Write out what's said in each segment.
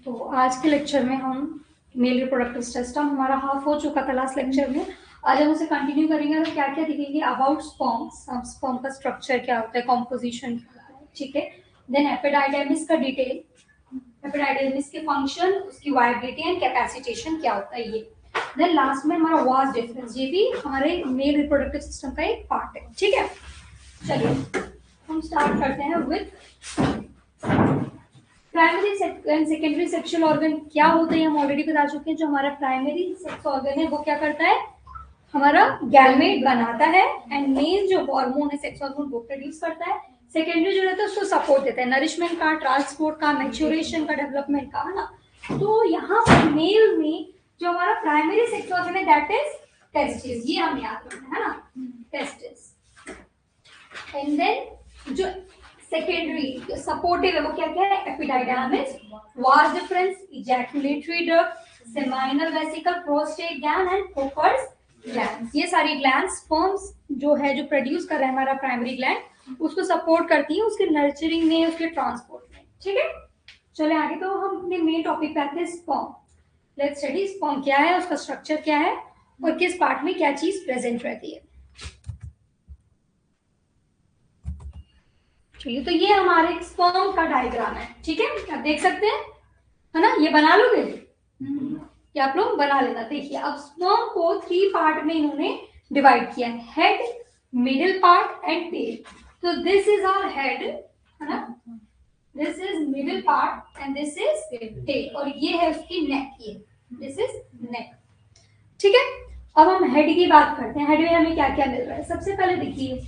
तो आज के लेक्चर में हम मेल रिप्रोडक्टिव सिस्टम हमारा हाफ हो चुका था लास्ट लेक्चर में। आज हम उसे कंटिन्यू करेंगे और क्या क्या दिखेंगे अबाउट स्पर्म्स, स्पर्म का स्ट्रक्चर क्या होता है, कॉम्पोजिशन क्या होता है, ठीक है। देन एपिडाइडर्मिस का डिटेल, एपिडाइडर्मिस के फंक्शन, उसकी वायबिलिटी एंड कैपेसिटेशन क्या होता है ये। देन लास्ट में हमारा वास डिफरेंस, ये भी हमारे मेल रिप्रोडक्टिव सिस्टम का एक पार्ट है, ठीक है। चलिए हम स्टार्ट करते हैं with primary and secondary sexual organ क्या होते हैं हम ऑलरेडी बता चुके हैं। जो हमारा प्राइमरी सेक्स ऑर्गन है वो क्या करता है, हमारा गैमेट बनाता है एंड मेन जो हार्मोन है सेक्स हार्मोन वो प्रोड्यूस करता है। सेकेंडरी जो रहता है उसको सपोर्ट देता है, नरिशमेंट का, ट्रांसपोर्ट का, मैच्योरेशन का, डेवलपमेंट का, है ना। तो यहाँ पर मेल में जो हमारा प्राइमरी सेक्स ऑर्गन है दैट इज टेस्टिस, ये हम याद रखना है ना, टेस्टिस। एंड देन जो सेकेंडरी सपोर्टिव है वो क्या क्या है, एपिडाइडामिस, vas deferens, ejaculatory duct, seminal vesicle, prostate gland and focus glands. ये सारी ग्लैंड्स स्पर्म्स जो है जो प्रोड्यूस कर रहा है हमारा प्राइमरी ग्लैंड उसको सपोर्ट करती है उसके नर्चरिंग में, उसके ट्रांसपोर्ट में, ठीक है। चले आगे, तो हम अपने मेन टॉपिक पे आते हैं स्पर्म। लेट्स स्टडी स्पर्म क्या है, उसका स्ट्रक्चर क्या है और किस पार्ट में क्या चीज प्रेजेंट रहती है। चलिए, तो ये हमारे स्पर्म का डायग्राम है, ठीक है, आप देख सकते हैं, है ना। ये बना लोगे, ये आप लोग बना लेना। देखिए अब स्पर्म को 3 पार्ट में इन्होंने डिवाइड किया है, head, middle part and tail. तो दिस इज आवर हेड, है ना, this is middle part and this इज टेल, और ये है उसकी नेक, ये दिस इज नेक, ठीक है। अब हम हेड की बात करते हैं, हेड में हमें क्या क्या मिल रहा है। सबसे पहले देखिए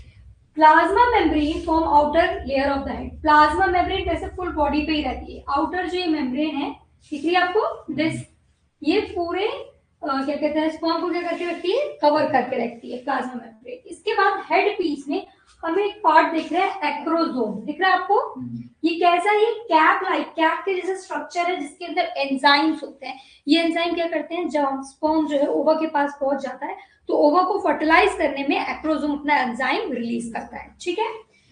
plasma membrane form outer layer of the head. Plasma membrane वैसे फुल बॉडी पे ही रहती है, आउटर जो ये मेम्ब्रेन है दिख रही है आपको, दिस, ये पूरे क्या कहते हैं स्पर्म को क्या करके रखती है, कवर करके रखती है प्लाज्मा मेम्ब्रेन। इसके बाद हेड पीस में हमें एक पार्ट दिख रहा है, एक्रोसोम दिख रहा है आपको। ये कैसा, ये कैप लाइक, कैप के जैसे स्ट्रक्चर है जिसके अंदर एंजाइम्स होते हैं। ये एंजाइम क्या करते हैं, जब स्पर्म जो है ओवा के पास पहुंच जाता है तो ओवा को फर्टिलाइज करने में एक्रोसोम अपना एंजाइम रिलीज करता है, ठीक है।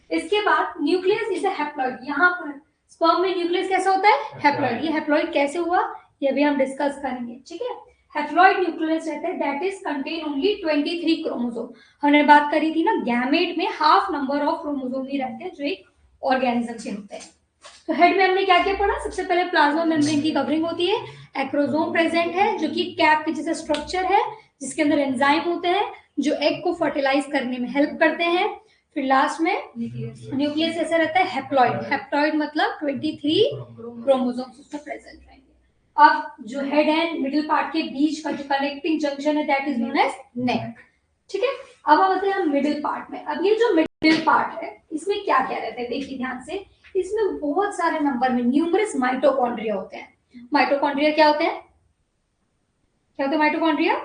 इसके बाद न्यूक्लियस इज अ हैप्लॉइड, यहाँ पर स्पर्म में न्यूक्लियस कैसा होता है, हैप्लॉइड। ये हैप्लॉइड कैसे हुआ ये भी हम डिस्कस करेंगे, ठीक है। हैप्लॉइड न्यूक्लियस रहता है that is contain only 23 chromosome. हमने बात करी थी ना, गैमेट में हाफ नंबर ऑफ क्रोमोसोम ही रहते हैं जो एक ऑर्गेनिज्म से होते हैं। तो हेड में हमने क्या क्या पढ़ा, सबसे पहले प्लाज्मा मेम्ब्रेन की कवरिंग होती है, एक्रोसोम प्रेजेंट है जो कि कैप के जैसा स्ट्रक्चर है जिसके अंदर एंजाइम होते हैं जो एग को फर्टिलाइज करने में हेल्प करते हैं। फिर लास्ट में न्यूक्लियस ऐसा रहता है हैप्लॉइड, हैप्लॉइड मतलब 23 क्रोमोसोम्स उसमें प्रेजेंट रहेंगे। अब जो हेड एंड मिडिल पार्ट के बीच का जो कनेक्टिंग जंक्शन है दैट इज नोन एज नेक, ठीक है। अब हम आते हैं मिडिल पार्ट में। अब ये जो मिडिल पार्ट है इसमें क्या क्या रहता है, देखिए ध्यान से, इसमें बहुत सारे नंबर में न्यूमरस माइटोकॉन्ड्रिया होते हैं। माइटोकॉन्ड्रिया क्या होते हैं, क्या होते हैं माइटोकॉन्ड्रिया,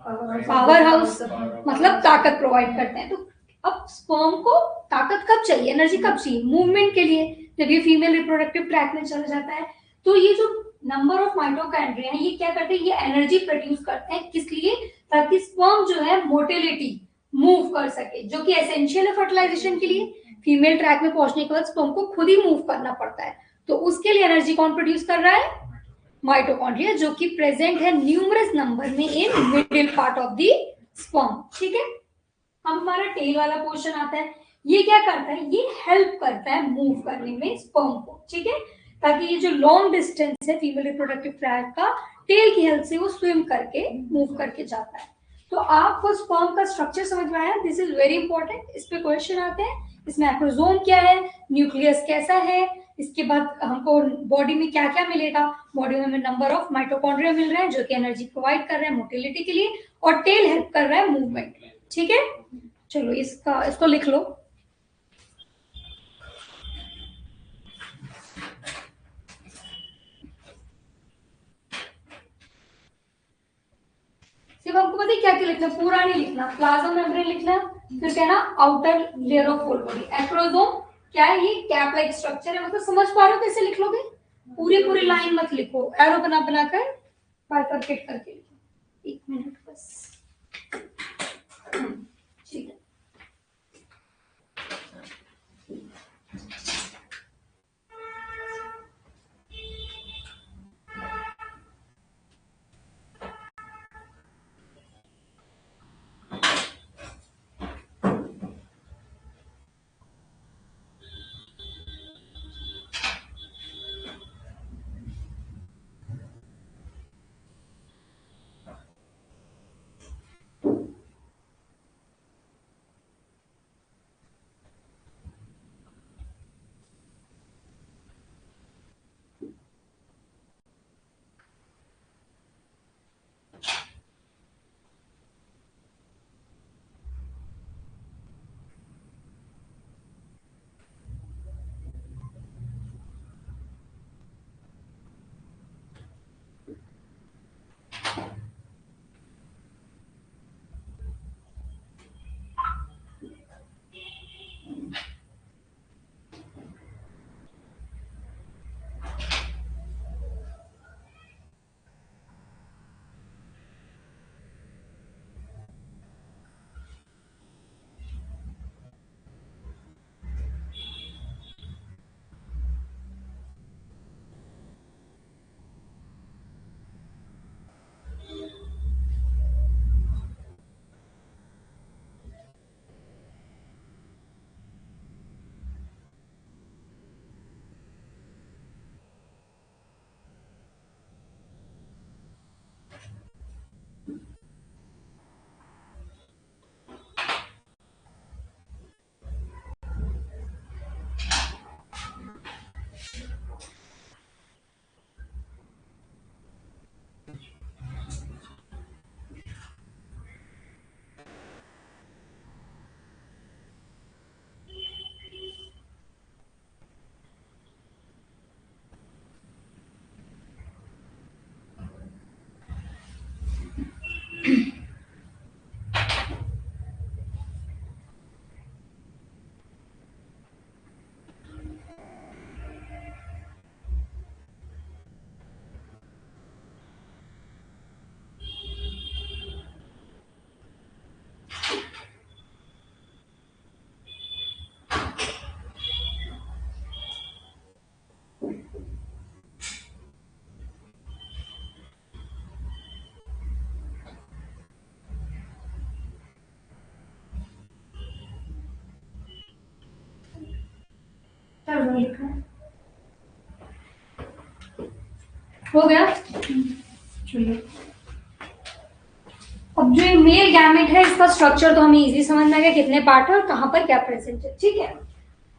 पावर हाउस, मतलब ताकत प्रोवाइड करते हैं। तो अब स्पर्म को ताकत कब चाहिए, एनर्जी कब चाहिए, मूवमेंट के लिए, जब ये फीमेल रिप्रोडक्टिव ट्रैक में चला जाता है। तो ये जो नंबर ऑफ माइटोकॉन्ड्रिया है ये क्या करते हैं, ये एनर्जी प्रोड्यूस करते हैं, किस लिए, ताकि स्पर्म जो है मोटिलिटी मूव कर सके, जो कि एसेंशियल है फर्टिलाइजेशन के लिए। फीमेल ट्रैक में पहुंचने के बाद स्पर्म को खुद ही मूव करना पड़ता है, तो उसके लिए एनर्जी कौन प्रोड्यूस कर रहा है, माइटोकॉन्ड्रिया, जो कि प्रेजेंट है न्यूमरस नंबर में in middle part of the sperm, ठीक है। अब हमारा टेल वाला पोर्शन आता है, ये क्या करता है, ये हेल्प करता है मूव करने में स्पर्म को, ठीक है, ताकि ये जो लॉन्ग डिस्टेंस है फीमेल रिप्रोडक्टिव ट्रैक का, टेल की हेल्प से वो स्विम करके मूव करके जाता है। तो आपको स्पर्म का स्ट्रक्चर समझ में आया, दिस इज वेरी इंपॉर्टेंट, इस पे क्वेश्चन आते हैं। इसमें एक्रोसोम क्या है, न्यूक्लियस कैसा है, इसके बाद हमको बॉडी में क्या क्या मिलेगा, बॉडी में हमें नंबर ऑफ माइटोकॉन्ड्रिया मिल रहे हैं जो कि एनर्जी प्रोवाइड कर रहे हैं मोटिलिटी के लिए, और टेल हेल्प कर रहा है मूवमेंट में, ठीक है। चलो इसको लिख लो। सिर्फ हमको पता है क्या क्या लिखना, पूरा नहीं लिखना, प्लाज्मा मेम्ब्रेन लिखना, फिर कहना outer layer of full body, acrosome क्या है, ये कैप लाइक स्ट्रक्चर है, मतलब समझ पा रहे हो कैसे लिख लोगे, पूरी पूरी लाइन मत लिखो, एरो बना बनाकर बाइफरकेट करके लिखो। 1 मिनट बस, ठीक है। लिखना है। हो गया। चलिए, अब जो मेल गैमेट है इसका स्ट्रक्चर तो हमें इजी समझ में आ गया, कितने पार्ट है और कहां पर क्या प्रेजेंट है। ठीक है,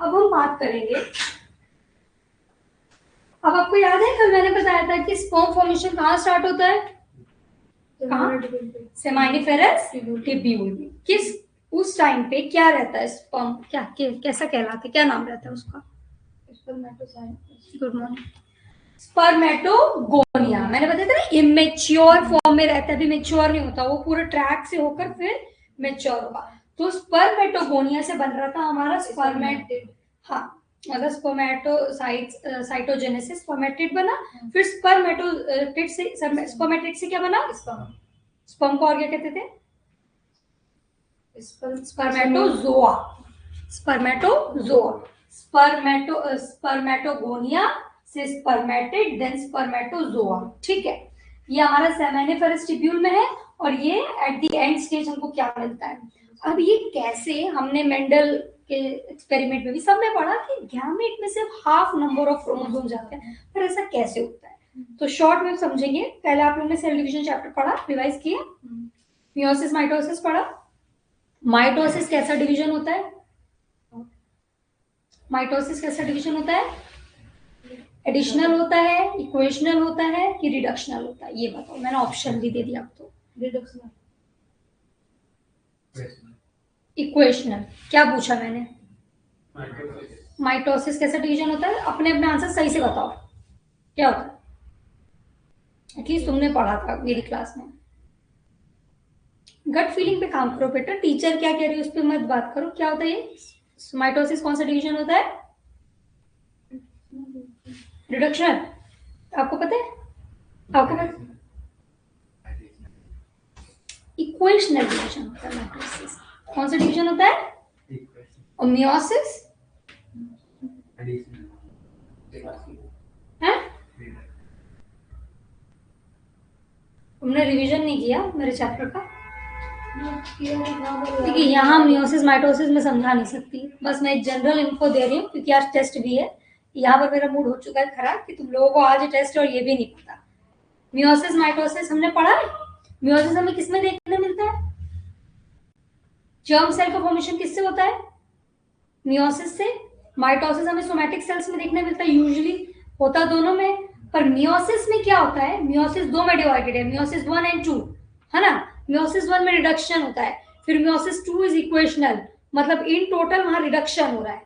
अब हम बात करेंगे, अब आपको याद है कल मैंने बताया था कि स्पर्म फॉर्मेशन कहाँ स्टार्ट होता है, कहाँ, सेमाइनिफेरस टिब्यूल। किस उस टाइम पे क्या रहता है स्पर्म, क्या कैसा कहलाता है, क्या नाम रहता है उसका? Good morning. स्पर्मेटोगोनिया। मैंने बताया था ना इमेच्योर फॉर्म में रहता है, अभी मेच्योर नहीं होता, वो पूरे ट्रैक से होकर फिर मेच्योर होगा। तो स्पर्मेटोगोनिया से बन रहा था हमारा स्पर्मेटिड। हाँ, मतलब साइटोजेनेसिस, स्पर्मेटिड बना, फिर स्पर्मेटोटिड से, स्पर्मेटिड से क्या बना, स्पर्म को और क्या कहते थे, स्पर्मेटोजोआ। स्पर्मेटोजोआ, स्पर्मेटोगोनिया से स्पर्मेटिड, देन स्पर्मेटोजोआ। ठीक है, ये हमारा सेमेनिफेरस टिब्यूल में है और ये एट द एंड स्टेज हमको क्या मिलता है। अब ये कैसे, हमने मेंडल के एक्सपेरिमेंट में भी सबने पढ़ा कि गैमेट में सिर्फ हाफ नंबर ऑफ क्रोमोसोम जाते हैं, पर ऐसा कैसे होता है? तो शॉर्ट में समझेंगे। पहले आप लोगों ने सेल डिवीजन चैप्टर पढ़ा, रिवाइज किया, मियोसिस माइटोसिस पढ़ा। माइटोसिस कैसा डिवीजन होता है, माइटोसिस कैसा डिवीजन होता है, एडिशनल होता है, इक्वेशनल होता है कि रिडक्शनल होता है, ये बताओ। मैंने ऑप्शन भी दे दिया आपको। Reductional, equational. क्या पूछा मैंने, माइटोसिस कैसा डिवीजन होता है? अपने अपने आंसर सही से बताओ, क्या होता है? एटलीस्ट तुमने पढ़ा था मेरी क्लास में। गट फीलिंग पे काम करो बेटा, टीचर क्या कह रही है उस पर मत बात करो। क्या होता है ये माइटोसिस, कौन सा डिवीजन होता है? रिडक्शन। आपको पता है, आपको पता? इक्वेशनल डिवीजन होता है माइटोसिस। कौन सा डिवीजन होता है? और मियोसिस है? तुमने रिवीजन नहीं किया मेरे चैप्टर का? देखिए, यहाँ मियोसिस माइटोसिस में समझा नहीं सकती, बस मैं एक जनरल इन्फो दे रही हूँ क्योंकि आज टेस्ट भी है। यहाँ पर मेरा मूड हो चुका है खराब कि तुम लोगों को आज टेस्ट और ये भी नहीं पता। मियोसिस माइटोसिस हमने पढ़ा है। मियोसिस हमें किसमें देखने मिलता है? जर्म सेल का फॉर्मेशन किससे होता है? मियोसिस से। माइटोसिस हमें सोमैटिक सेल्स में देखने मिलता है, यूजुअली होता दोनों में, पर मियोसिस में क्या होता है, मियोसिस दो में डिवाइडेड है, मियोसिस 1 एंड 2, है ना। मियोसिस 1 में रिडक्शन होता है, फिर मियोसिस 2 इज इक्वेशनल, मतलब इन टोटल वहां रिडक्शन हो रहा है।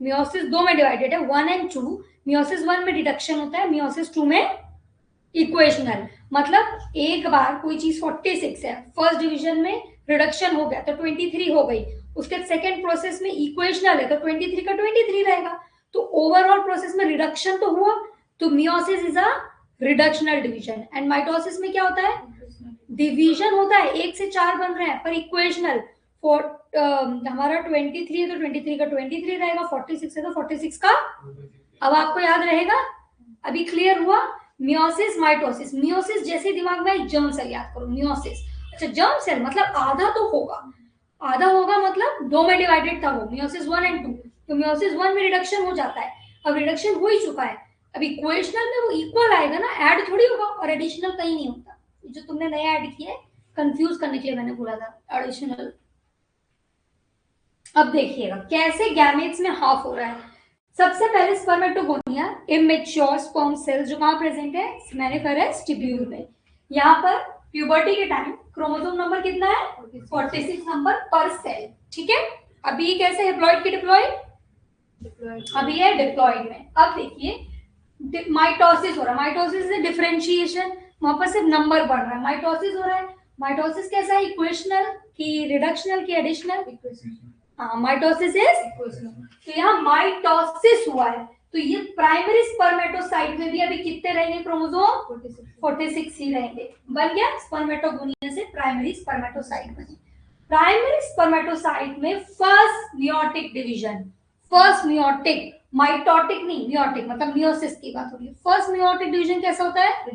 मियोसिस 2 में डिवाइडेड है, 1 एंड 2। मियोसिस 1 में रिडक्शन होता है, मियोसिस 2 में इक्वेशनल। मतलब एक बार कोई चीज 46 है, फर्स्ट डिवीजन में रिडक्शन हो गया तो 23 हो गई, उसके सेकेंड प्रोसेस में इक्वेशनल है तो 23 का 23 रहेगा। तो ओवरऑल प्रोसेस में रिडक्शन तो हुआ, तो meiosis is a reductional division. And mitosis में क्या होता है? डिवीजन होता है, 1 से 4 बन रहे हैं पर इक्वेशनल। हमारा 23 है तो 23 का 23 रहेगा, 46 है तो 46 का। अब आपको याद रहेगा, अभी क्लियर हुआ? Meiosis mitosis. मियोसिस जैसे दिमाग में जर्म सेल याद करो, मियोसिस। अच्छा, जर्म सेल मतलब आधा तो होगा, आधा होगा मतलब 2 में डिवाइडेड था वो, मियोसिस 1 एंड 2। तो मियोसिस 1 में रिडक्शन हो जाता है, अब रिडक्शन हो ही चुका है, अब इक्वेशनल में वो इक्वल आएगा ना, ऐड थोड़ी होगा, और एडिशनल कहीं नहीं होता। जो तुमने नया ऐड किया है, कंफ्यूज करने के लिए मैंने बोला था एडिशनल। अब देखिएगा कैसे गैमेट्स में हाफ हो रहा है। सबसे पहले स्पर्मेटोगोनिया, इमेच्योर स्पर्म सेल्स जो कहां प्रेजेंट है, सेमेनिफेरस टिब्यूल में। यहाँ पर प्यूबर्टी के टाइम क्रोमोसोम नंबर कितना है? 46 नंबर पर सेल। ठीक है, अभी कैसे हैप्लॉइड की डिप्लॉइड, अभी है डिप्लॉइड में। अब देखिए माइटोसिस हो रहा है, माइटोसिस से डिफरेंशिएशन, वहां पर सिर्फ नंबर बढ़ रहा है, माइटोसिस हो रहा है। माइटोसिस कैसा है, इक्वेशनल की रिडक्शनल की एडिशनल? हाँ, माइटोसिस इज इक्वेशनल। तो यहाँ माइटोसिस हुआ है, तो ये प्राइमरी स्पर्मेटोसाइट में भी अभी कितने रहेंगे क्रोमोसोम? 46 ही रहेंगे। बन गया स्पर्मेटोगोनिया से प्राइमरी स्पर्मेटोसाइट बनी। प्राइमरी स्पर्मेटोसाइट में first meiotic division, first meiotic, mitotic नहीं, मियोटिक मतलब मियोसिस की बात हो रही है। फर्स्ट मियोटिक डिवीजन कैसा होता है?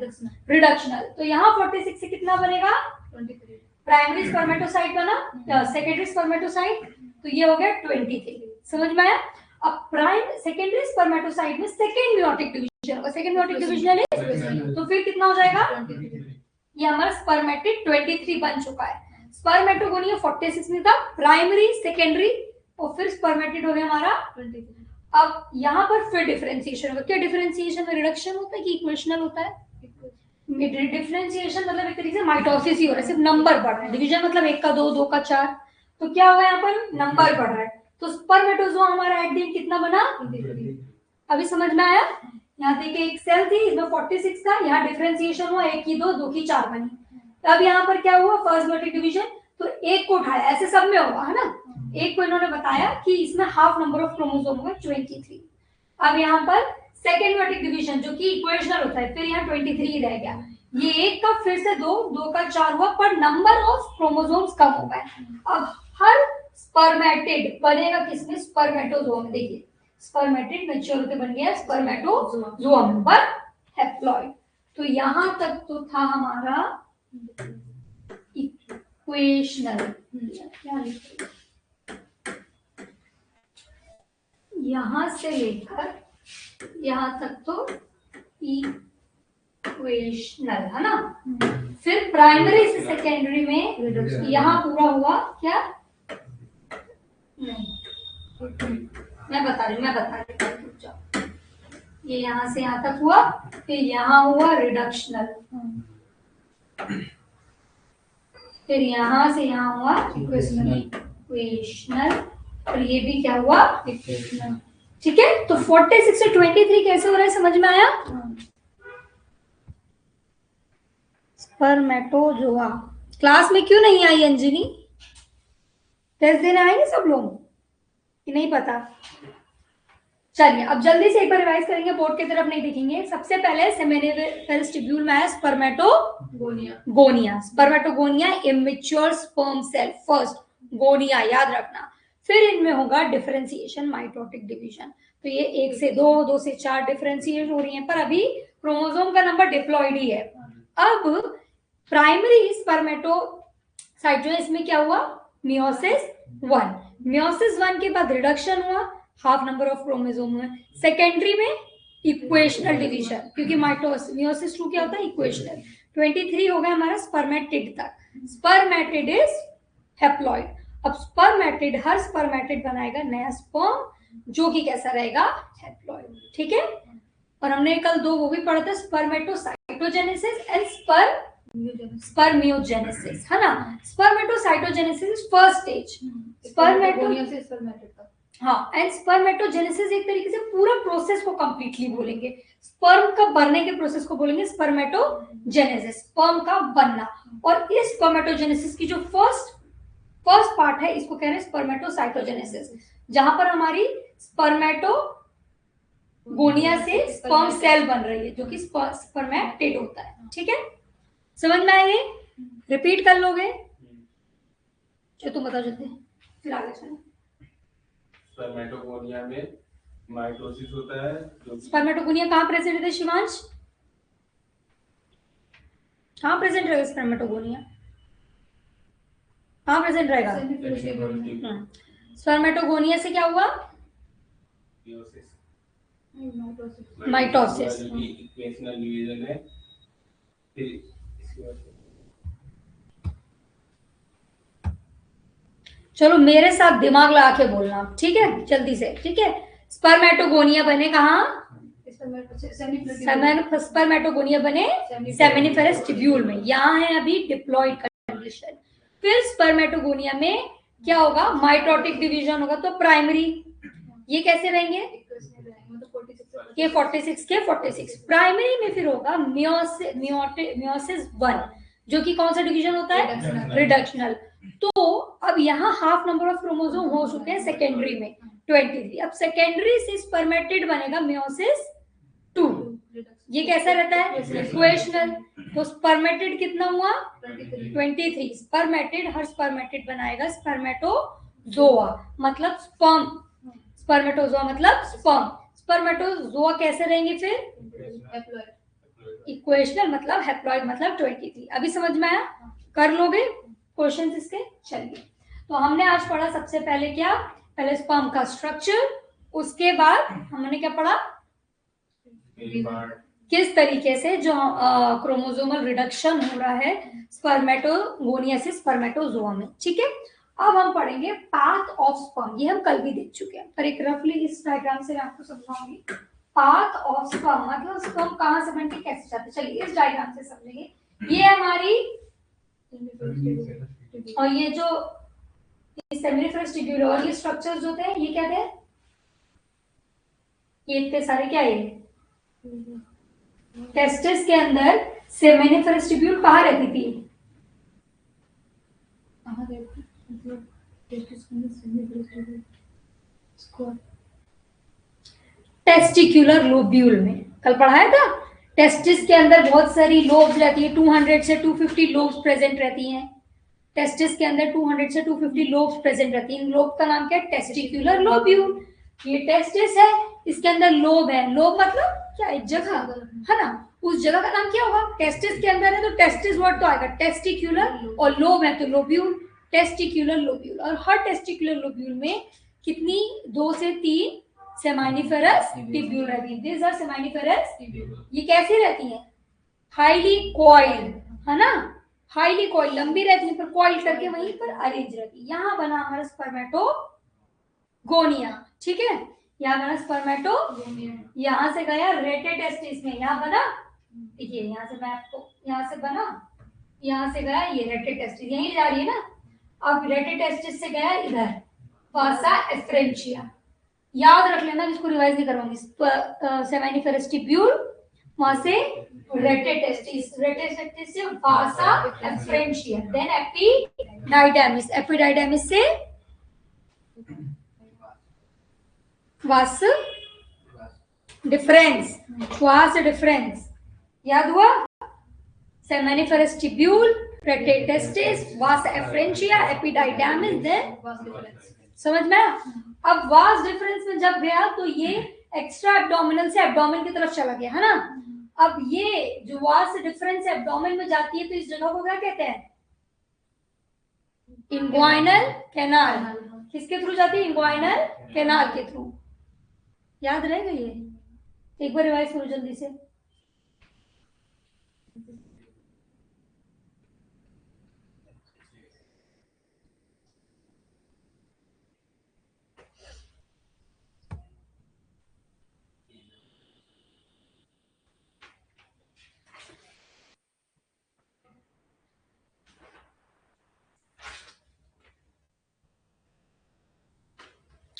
रिडक्शनल। तो यहाँ 46 से कितना बनेगा? 23। प्राइमरी स्पर्मेटोसाइट बना, सेकेंडरी स्पर्मेटोसाइट, तो ये हो गया 23। समझ में आया? अब प्राइम सेकेंडरी स्पर्मेटोसाइट में सेकेंड मियोटिक डिवीजन होगा, सेकेंड मियोटिक डिवीजन है, तो फिर कितना हो जाएगा, ये हमारा स्पर्मेटिड 23 बन चुका है। स्पर्मेटोगोनिया 46 में था, प्राइमरी सेकेंडरी और फिर स्पर्मेटिड हो गया हमारा 23। अब यहाँ पर फिर डिफरेंशिएशन होगा। क्या डिफरेंशिएशन में रिडक्शन होता है कि इक्वेशनल होता है? डिफरेंशिएशन मतलब एक तरीके से माइटोसिस ही हो रहा है, सिर्फ नंबर बढ़ रहा है। डिवीजन मतलब 1 का 2, 2 का 4, तो क्या होगा यहाँ पर नंबर बढ़ रहा है। तो स्पर्मेटोजोआ हमारा एट द एंड कितना बना? अभी समझ में आया? यहाँ देखिए एक सेल थी, इसमें 46 था, यहाँ डिफरेंशिएशन हुआ, 1 की 2, 2 की 4 बनी। अब यहाँ पर क्या हुआ, फर्स्ट मियोटिक डिवीजन, तो एक को उठाया, ऐसे सब में होगा है ना, एक को इन्होंने बताया कि इसमें हाफ नंबर ऑफ क्रोमोसोम होगा 23। अब यहाँ पर सेकेंड मियोटिक डिवीजन जो कि इक्वेशनल होता है, फिर यहाँ 23 रह गया, ये एक का फिर से 2, 2 का 4 हुआ, पर नंबर ऑफ क्रोमोसोम्स कम हो गए। अब हर स्पर्मेटिड बनेगा किसमें? स्पर्मेटोजोआ में। देखिए स्पर्मेटिड मैच्योर होके बन गया स्पर्मेटोजोआ में, पर हैप्लॉइड। तो यहां तक तो था हमारा इक्वेशनल, क्या लिखेंगे, यहां से लेकर यहां तक तो इक्वेशनल है ना। फिर प्राइमरी से सेकेंडरी में यहाँ पूरा हुआ क्या? नहीं, मैं बता रही ये यहाँ से यहाँ तक हुआ, फिर यहाँ हुआ रिडक्शनल, फिर यहाँ से यहाँ हुआ इक्वेशनल, और ये भी क्या हुआ? इक्वेशनल। ठीक है, तो 46 से 23 कैसे हो रहा है, समझ में आया? स्पर्मेटोजोआ। क्लास में क्यों नहीं आई अंजनी? टेस्ट देने आएंगे सब लोग कि नहीं पता? चलिए अब जल्दी से एक बार रिवाइज करेंगे, बोर्ड की तरफ नहीं देखेंगे। सबसे पहले सेमिनिफेरस ट्यूब्यूल में है spermatogonia, spermatogonia immature sperm cell, first gonia याद रखना। फिर इनमें होगा डिफरेंशिएशन, माइटोटिक डिवीजन। तो ये 1 से 2, 2 से 4 डिफरेंशिएट हो रही है, पर अभी क्रोमोसोम का नंबर डिप्लॉइड ही है। अब प्राइमरी स्पर्मेटोसाइट जो है, इसमें क्या हुआ? मियोसिस 1। मियोसिस 1 के बाद रिडक्शन हुआ, हाफ नंबर ऑफ क्रोमोसोम हुए। सेकेंडरी में इक्वेशनल डिवीजन, क्योंकि मियोसिस 2 क्या होता है? इक्वेशनल। 23 हो गया हमारा स्पर्मेटिड तक। Spermatid is haploid. अब स्पर्मेटिड, हर स्पर्मेटिड बनाएगा नया स्पर्म, जो कि कैसा रहेगा? हैप्लॉइड। ठीक है, और हमने कल 2 वो भी पढ़ा था, स्पर्मेटोसाइटोजेनेसिस एंड स्पर्मियोजेनेसिस, है ना। स्पर्मेटोसाइटोजेनेसिस इज फर्स्ट स्टेज, हाँ, एंड स्पर्मेटोजेनेसिस एक तरीके से पूरा प्रोसेस को कंप्लीटली बोलेंगे। स्पर्म का बनने के प्रोसेस को बोलेंगे स्पर्मेटोजेनेसिस, स्पर्म का बनना। और इस स्पर्मेटोजेनेसिस की जो फर्स्ट पार्ट है, इसको कह रहे हैं स्पर्मेटोसाइटोजेनेसिस, जहां पर हमारी स्पर्मेटोगोनिया से स्पर्म सेल बन रही है, जो कि स्पर्मेटिड होता है। ठीक है, समझ में आए? रिपीट कर लोगे? जो तुम बता देते हैं, फिर आगे चलो। स्पर्मेटोगोनिया में माइटोसिस होता है। स्पर्मेटोगोनिया कहाँ प्रेजेंट है शिवांश? कहाँ प्रेजेंट रहेगा स्पर्मेटोगोनिया? कहाँ प्रेजेंट रहेगा? स्पर्मेटोगोनिया से क्या हुआ? माइटोसिस। इक्वेशनल डिवीजन है। चलो मेरे साथ दिमाग लगा के बोलना, ठीक है, जल्दी से। ठीक है, स्पर्मेटोगोनिया बने कहाँ? स्पर्मेटोगोनिया बने सेमिनिफेरस ट्यूब्यूल में, यहाँ है अभी डिप्लॉइड कंडीशन। फिर स्पर्मेटोगोनिया में क्या होगा? माइटोटिक डिवीजन होगा, तो प्राइमरी ये कैसे रहेंगे? ये 46 के 46। प्राइमरी में फिर होगा मियोसिस 1, जो कि कौन सा डिवीजन होता है? रिडक्शनल। तो अब यहाँ हाफ नंबर ऑफ क्रोमोसोम हो चुके हैं सेकेंडरी में 23। अब सेकेंडरी से स्पर्मेटिड बनेगा मियोसिस 2, ये कैसा रहता है? इक्वेशनल। तो स्पर्मेटिड कितना हुआ? 23। स्पर्मेटिड, हर स्पर्मेटिड बनाएगा स्पर्मेटोजोआ, मतलब स्पर्म। स्पर्मेटोजोआ मतलब स्पर्म। स्पर्मेटोजोआ कैसे रहेंगे फिर? इक्वेशनल मतलब हैप्लॉइड मतलब 23। अभी समझ में आया? कर लोगे क्वेश्चन इसके? चलिए, तो हमने आज पढ़ा सबसे पहले क्या? पहले स्पर्म का स्ट्रक्चर, उसके बाद हमने क्या पढ़ा, किस तरीके से जो क्रोमोसोमल रिडक्शन हो रहा है स्पर्मेटोगोनिया से स्पर्मेटोजोआ में। ठीक है, अब हम पढ़ेंगे पाथ ऑफ स्पर्म, ये हम कल भी देख चुके हैं, पर एक रफली इस डायग्राम से मैं आपको समझाऊंगी। पाथ ऑफ स्पर्म मतलब स्पर्म कहां से बनके कैसे जाते, चलिए इस डायग्राम से समझेंगे। ये हमारी, और ये जो सेमिनिफरस ट्यूब्यूल और ये स्ट्रक्चर्स जो थे ये क्या थे, ये इतने सारे क्या है, टेस्टिस के अंदर सेमिनिफरस ट्यूब्यूल कहाँ रहती थी, टेस्टिक्युलर लोब्यूल में, कल पढ़ाया था। टेस्टिस के अंदर बहुत सारी लोब्स रहती है, 200 से 250 लोब्स प्रेजेंट रहती हैं। टेस्टिस के अंदर 200 से 250 लोब्स प्रेजेंट रहती हैं। इन लोब का नाम क्या है, टेस्टिक्युलर लोब्यूल। ये टेस्टिस है, इसके अंदर लोब है, लोब मतलब क्या है, जगह है ना, उस जगह का नाम क्या होगा, टेस्टिस के अंदर है तो टेस्टिस वर्ड तो आएगा टेस्टिक्युलर, और लोब है तो लोब्यूल, टेस्टिक्युलर लोब्यूल। और हर टेस्टिक्युलर लोब्यूल में कितनी, 2 से 3 सेमानिफेरस ट्यूब्यूल रहती है। दिस आर सेमानिफेरस, ये कैसी रहती है, हाईली कॉइल्ड, है ना, हाईली कॉइल, लंबी रहती है पर कॉइल करके वहीं पर अरेंज रहती है। यहाँ बना हमारा स्पर्मेटोगोनिया, ठीक है, यहाँ बना स्पर्मेटो, यहाँ से गया रेटे टेस्टिस में, यहाँ बना, देखिए यहाँ से मैं आपको, यहाँ से बना, यहाँ से गया ये रेटे टेस्टिस, यहीं जा रही है ना। अब रेटे टेस्टिस से गया इधर वासा एफ्रेंशिया, याद रख लेना, जिसको रिवाइज नहीं करवाऊंगी। सेमानिफेरस ट्यूब्यूल, वहां से रेटे टेस्टिस, रेटे टेस्टिस से वासा एफ्रेंशिया, देन एपिडाइडेमिस, एपिडाइडेमिस से वास डिफरेंस, वास डिफरेंस, याद हुआ, सेमानिफेरस ट्यूब्यूल, रेटे टेस्टिस, वास एफ्रेंशिया, एपिडाइडेमिस, देन समझ में। अब वास डिफरेंस में जब गया तो ये एक्स्ट्रा एब्डोमिनल से एब्डोमेन की तरफ चला गया, है ना। अब ये जो वास डिफरेंस एब्डोमेन में जाती है तो इस जगह को क्या कहते हैं, इंग्वाइनल कैनाल। किसके थ्रू जाती है, इंग्वाइनल कैनाल के थ्रू, याद रहेगा ये, एक बार रिवाइज करो जल्दी से।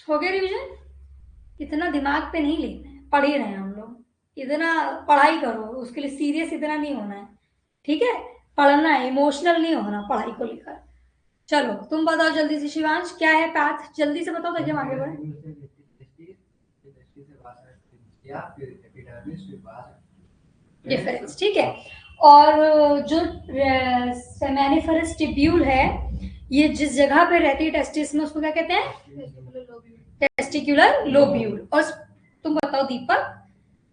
हो गया रिवीजन, इतना दिमाग पे नहीं लेना है, पढ़ ही रहे हैं हम लोग, इतना पढ़ाई करो, उसके लिए सीरियस इतना नहीं होना है, ठीक है, पढ़ना है, इमोशनल नहीं होना पढ़ाई को लेकर। चलो तुम बताओ जल्दी से, शिवांश क्या है पैथ, जल्दी से बताओ ताकि हम आगे बढ़े। डिफरेंस, ठीक है। और जो सेमानिफेरस ट्यूब्यूल है, ये जिस जगह पे रहती है टेस्टिस में, उसको क्या कहते हैं, टेस्टिक्युलर लोब्यूल। और तुम बताओ दीपक,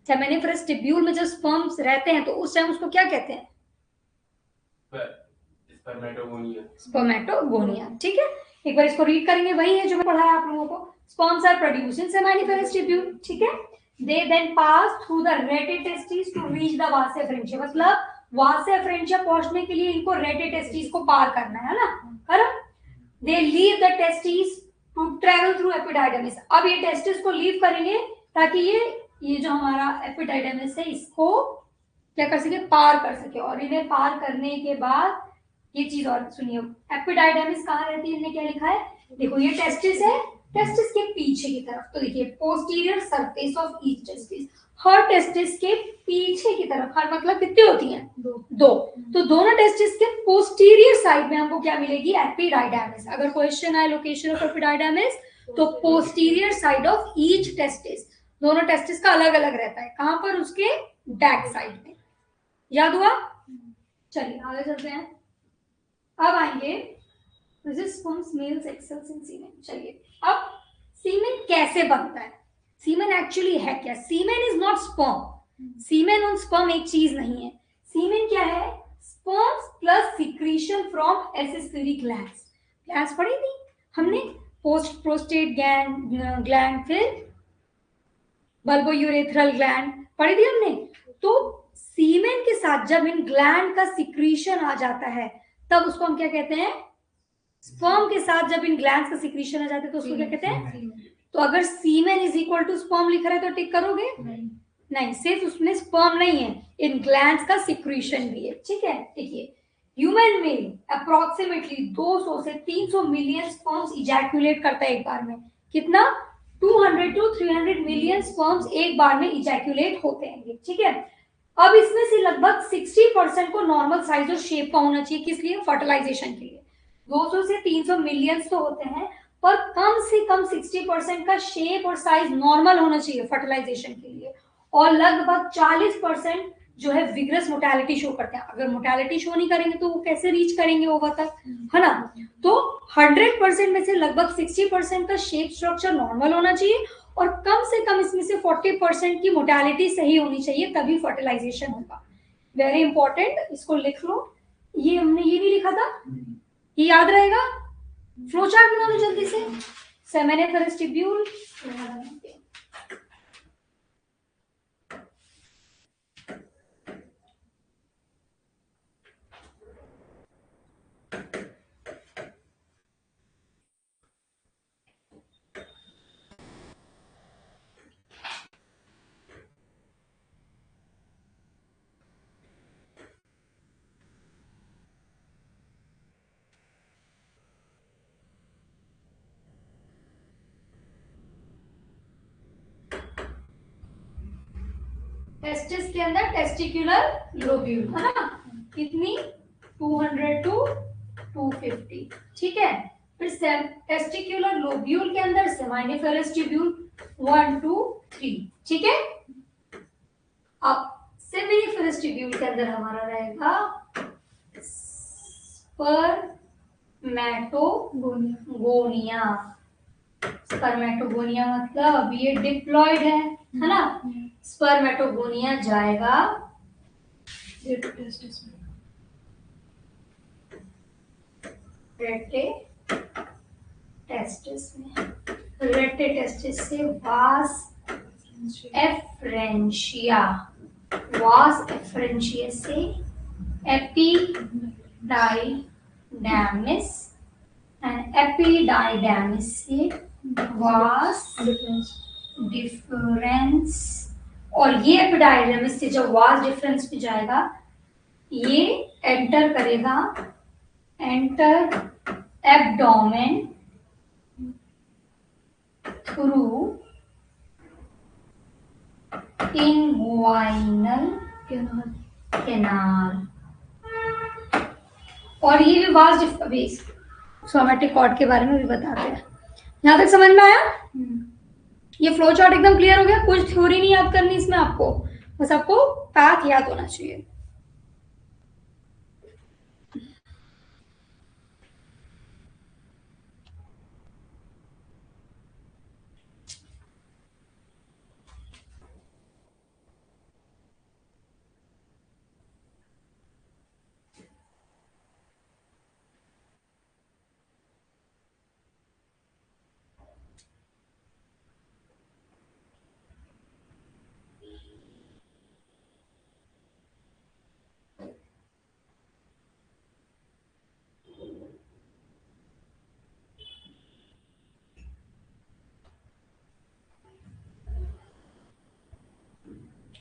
सेमानिफेरस ट्यूब्यूल में जब स्पर्म्स रहते हैं तो उस टाइम उसको क्या कहते हैं, स्पर्मेटोगोनिया, स्पर्मेटोगोनिया, ठीक है। एक बार इसको रीड करेंगे, वही है जो मैं पढ़ाया आप लोगों को। Sperms are produced in seminiferous tubule, ठीक है, they then pass through the rete testis to reach the vas efferentia, मतलब vas efferentia पहुंचने के लिए इनको rete testis को पार करना है ना, है ना। they leave the testis to travel through epididymis, अब ये testis को लीव करेंगे ताकि ये जो हमारा epididymis है इसको क्या कर सके, पार कर सके। और इन्हें पार करने के बाद ये चीज और सुनिए, एपिडाइडेमिस कहाँ रहती है, इन्हें क्या लिखा है, देखो ये टेस्टिस है, टेस्टिस के पीछे की तरफ, तो देखिए posterior surface of each testis, her testis के पीछे की तरफ, हर मतलब कितनी होती हैं, दो, तो दोनों टेस्टिस के पोस्टीरियर साइड में हमको क्या मिलेगी, एपिडाइडेमिस। अगर क्वेश्चन आए लोकेशन ऑफ एपिडाइडेमिस तो posterior side of each testis, दोनों टेस्टिस का अलग अलग रहता है, कहां पर, उसके बैक साइड में, याद हुआ। चलिए आगे चलते हैं, अब आएंगे मेल सेक्स इन सीमेन। चलिए अब सीमेन कैसे बनता है, सीमेन एक्चुअली है क्या, सीमेन इज नॉट स्पर्म, सीमेन और स्पर्म एक चीज नहीं है। सीमेन क्या है, sperms plus secretion from accessory glands, glands पढ़ी थी हमने, पोस्ट प्रोस्टेट ग्लैंड, फिर बल्बोयूरेथ्रल ग्लैंड पढ़ी थी हमने। तो सीमेन के साथ जब इन ग्लैंड का सिक्रीशन आ जाता है तब उसको हम क्या कहते हैं, स्पर्म के साथ जब इन ग्लैंड्स का सिक्रीशन आ जाता है तो उसको क्या कहते हैं। तो अगर semen is equal to sperm लिख रहा है तो टिक करोगे, नहीं सिर्फ उसमें स्पर्म नहीं है, इन ग्लैंड्स का सिक्रीशन भी है, ठीक है। देखिए ह्यूमन में अप्रोक्सीमेटली 200 से 300 मिलियन स्पर्म्स इजैक्यूलेट करता है एक बार में। कितना, 200 टू 300 मिलियन स्पर्म्स एक बार में इजैक्यूलेट होते हैं, ठीक है। अब इसमें से लगभग 60% को नॉर्मल साइज और शेप का होना चाहिए, किस लिए, फर्टिलाइजेशन के लिए। 200 से 300 मिलियंस तो होते हैं, पर कम से कम 60% का शेप और साइज नॉर्मल होना चाहिए फर्टिलाइजेशन के लिए। और लगभग 40% जो है विग्रस मोटालिटी शो करते हैं। अगर मोटालिटी शो नहीं करेंगे तो वो कैसे रीच करेंगे ओवर तक, है ना। तो 100% में से लगभग 60% का शेप स्ट्रक्चर नॉर्मल होना चाहिए और कम से कम इसमें से 40% की मोटालिटी सही होनी चाहिए, तभी फर्टिलाइजेशन होगा। वेरी इंपॉर्टेंट, इसको लिख लो। ये हमने ये नहीं लिखा था, ये याद रहेगा। फ्लो चार्ट बना लो जल्दी से। सेमेनिफरस ट्यूब्यूल, टेस्टिस के अंदर टेस्टिकुलर लोब्यूल, है ना, कितनी, 200 टू 250, ठीक है। फिर टेस्टिकुलर लोब्यूल के अंदर सेमाइनिफेरस ट्यूब्यूल 1 2 3, ठीक है। अब सेमिनिफेरस ट्यूब्यूल के अंदर हमारा रहेगा स्पर्मेटोगोनिया। स्पर्मेटोगोनिया मतलब ये डिप्लॉइड है ना। स्पर्मेटोगोनिया जाएगा रेटे टेस्टिस में, रेटे टेस्टिस से वास एफ्रेंशिया, वास एफ्रेंशिया से एपिडाइडैमिस एंड एपिडाइडैमिस से वास डिफरेंस, और ये एपिडाइडमिस से जब वास डिफरेंस पे जाएगा ये एंटर करेगा, enter abdomen through inguinal canal. और ये भी वास सोमेटिक कॉर्ड के बारे में भी बताते हैं। यहां तक समझ में आया। ये फ्लो चार्ट एकदम क्लियर हो गया, कुछ थ्योरी नहीं याद करनी इसमें आपको, बस आपको पैथ याद होना चाहिए।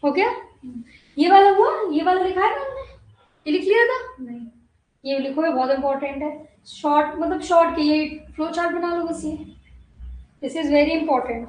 हो गया, ये वाला हुआ, ये वाला लिखा है ना हमने, ये लिख लिया था नहीं, ये लिखो, ये बहुत इंपॉर्टेंट है। शॉर्ट मतलब शॉर्ट के ये फ्लो चार्ट बना लो बस, ये दिस इज वेरी इंपॉर्टेंट।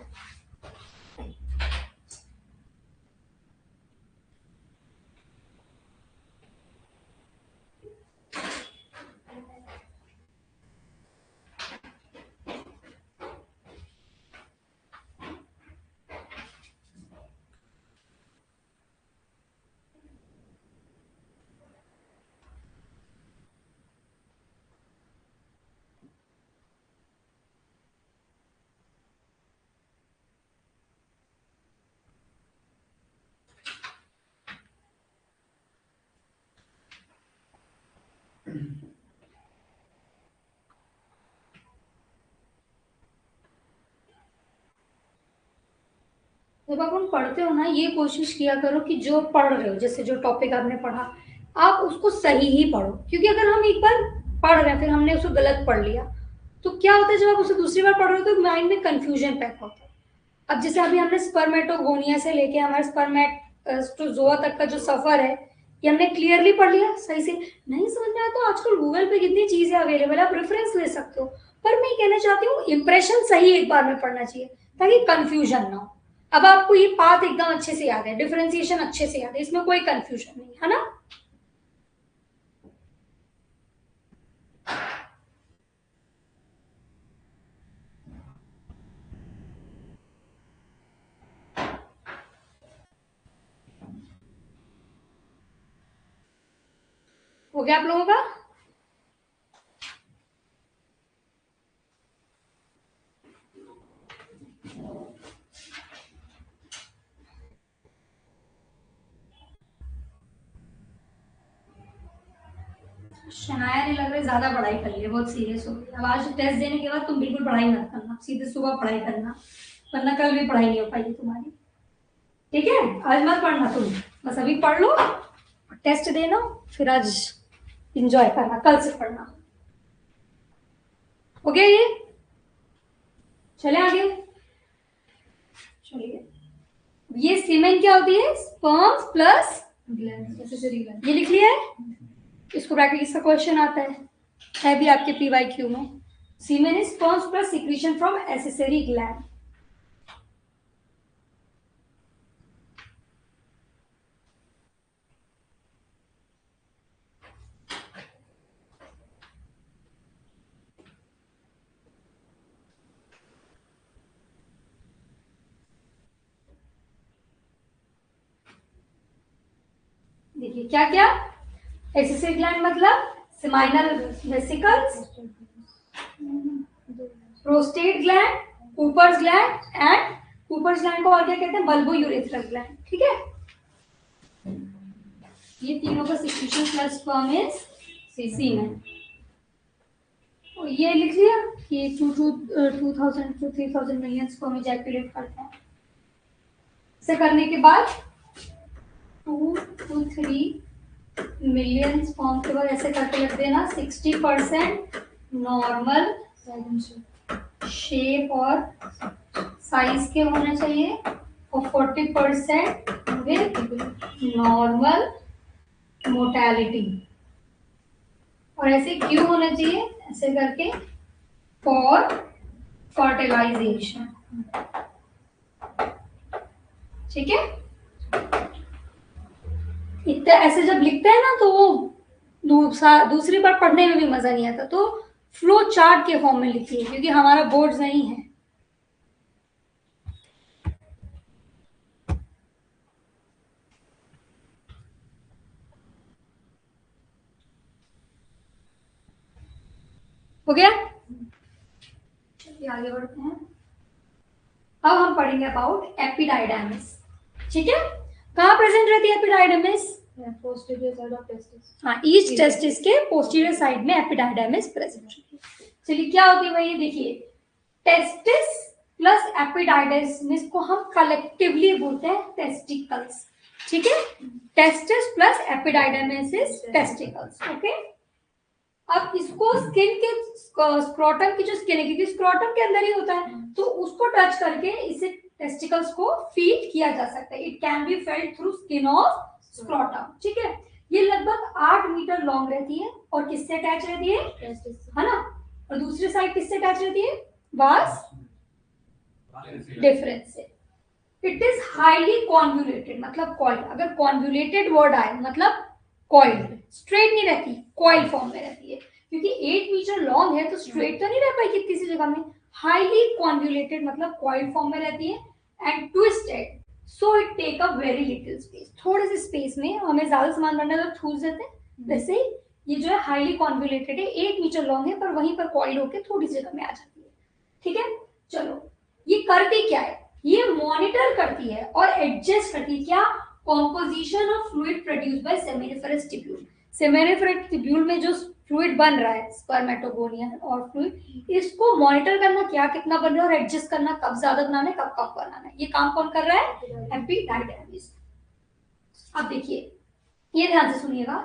जब आप हम पढ़ते हो ना, ये कोशिश किया करो कि जो पढ़ रहे हो, जैसे जो टॉपिक आपने पढ़ा, आप उसको सही ही पढ़ो, क्योंकि अगर हम एक बार पढ़ रहे हैं फिर हमने उसको गलत पढ़ लिया तो क्या होता है, जब आप उसे दूसरी बार पढ़ रहे हो तो माइंड में कंफ्यूजन पैदा होता है। अब जैसे अभी हमने स्पर्मेटोगोनिया से लेके हमारे स्पर्मेटोजोआ तक का जो सफर है, ये हमने क्लियरली पढ़ लिया। सही से नहीं समझ में आया तो आजकल गूगल पे कितनी चीजें अवेलेबल है, आप रेफरेंस ले सकते हो। पर मैं कहना चाहती हूँ इंप्रेशन सही एक बार में पढ़ना चाहिए ताकि कंफ्यूजन ना हो। अब आपको ये पाथ एकदम अच्छे से याद है, डिफरेंशिएशन अच्छे से याद है, इसमें कोई कंफ्यूजन नहीं है ना। हो गया आप लोगों का? शनाया ने लग रहा है ज्यादा पढ़ाई कर ली है, बहुत सीरियस हो गई। अब आज टेस्ट देने के बाद तुम बिल्कुल पढ़ाई मत करना, सीधे सुबह पढ़ाई करना, वरना कल भी पढ़ाई नहीं हो पाएगी तुम्हारी। ठीक है, आज मत पढ़ना तुम, बस अभी पढ़ लो, टेस्ट देना, फिर आज एंजॉय करना, कल से पढ़ना। हो गया ये? चले आगे। चलिए, ये सीमेन क्या होती है? स्पर्म्स प्लस ग्लैंड, ये लिख लिया है। इसको ब्रैकेट, इसका क्वेश्चन आता है भी आपके पीवाईक्यू में। Semen is sperms plus secretion from accessory gland. देखिए क्या क्या, एसेसरी ग्लैंड मतलब seminal vesicles, prostate gland, Cowper's gland, and Cowper's gland को और क्या कहते हैं? Bulbourethral gland. ठीक है, ये तीनों का secretion plus sperm is semen. और ये लिख लिया कि 2000 to 3000 मिलियन स्पर्म इजैकुलेट करते हैं। इसे करने के बाद 2 to 3 मिलियन स्पर्म के बाद ऐसे करके रख देना। 60% नॉर्मल शेप और साइज के होने चाहिए और 40% विद नॉर्मल मोर्टेलिटी। और ऐसे क्यों होना चाहिए? ऐसे करके फॉर फर्टिलाइजेशन। ठीक है, इतना ऐसे जब लिखते हैं ना तो वो दूसरी बार पढ़ने में भी मजा नहीं आता, तो फ्लो चार्ट के फॉर्म में लिखिए, क्योंकि हमारा बोर्ड नहीं है। हो गया? चलिए आगे बढ़ते हैं। अब हम पढ़ेंगे अबाउट एपिडाइडमिस। ठीक है, कहाँ प्रेजेंट रहती है epididymis? Posterior side of testis. हाँ, ईच टेस्टिस के पोस्टीरियर साइड में एपिडाइडमिस प्रेजेंट रहती है। चलिए क्या होती है भाई, ये देखिए, टेस्टिस प्लस एपिडाइडमिस को हम कलेक्टिवली बोलते हैं टेस्टिकल्स। ठीक है, testis plus epididymis is testicles. Okay, अब इसको स्किन के स्क्रोटम की जो स्किन है, क्योंकि स्क्रोटम के अंदर ही होता है, तो उसको टच करके इसे टेस्टिकल्स को फील किया जा सकता है। It can be felt through skin of scrotum. ठीक है, ये लगभग 8 मीटर लॉन्ग रहती है और किससे अटैच रहती है ना? और दूसरी साइड किससे अटैच रहती है? वास डिफरेंस से। इट इज हाईली कॉन्वुलेटेड, मतलब कॉइल। अगर कॉन्वुलेटेड वर्ड आए मतलब कॉइल, स्ट्रेट नहीं रहती, कॉइल फॉर्म में रहती है, क्योंकि 8 मीटर लॉन्ग है तो स्ट्रेट तो नहीं रह पाई कितनी सी जगह में। हाईली कॉन्वुलेटेड मतलब कॉइल फॉर्म में रहती है and twisted, so it take up very little space. थोड़े से स्पेस में हमें ज्यादा सामान बनना है तो ठूस देते हैं, वैसे ही ये जो है हाईली कॉन्वुलेटेड है, 8 मीटर लॉन्ग है, पर वहीं पर कॉइल होकर थोड़ी सी जगह में आ जाती है। ठीक है, चलो ये करती क्या है? ये मॉनिटर करती है और एडजस्ट करती है क्या? Composition of fluid produce by seminiferous tubule. Seminiferous tubule में जो फ्लूइड बन रहा है स्पर्मेटोगोनियन और फ्लूइड, इसको मॉनिटर करना क्या कितना बन रहा है और एडजस्ट करना कब ज्यादा बनाना है कब कम बनाना है, ये काम कौन कर रहा है, एपिडाइडर्मिस। अब देखिए ये ध्यान से सुनिएगा,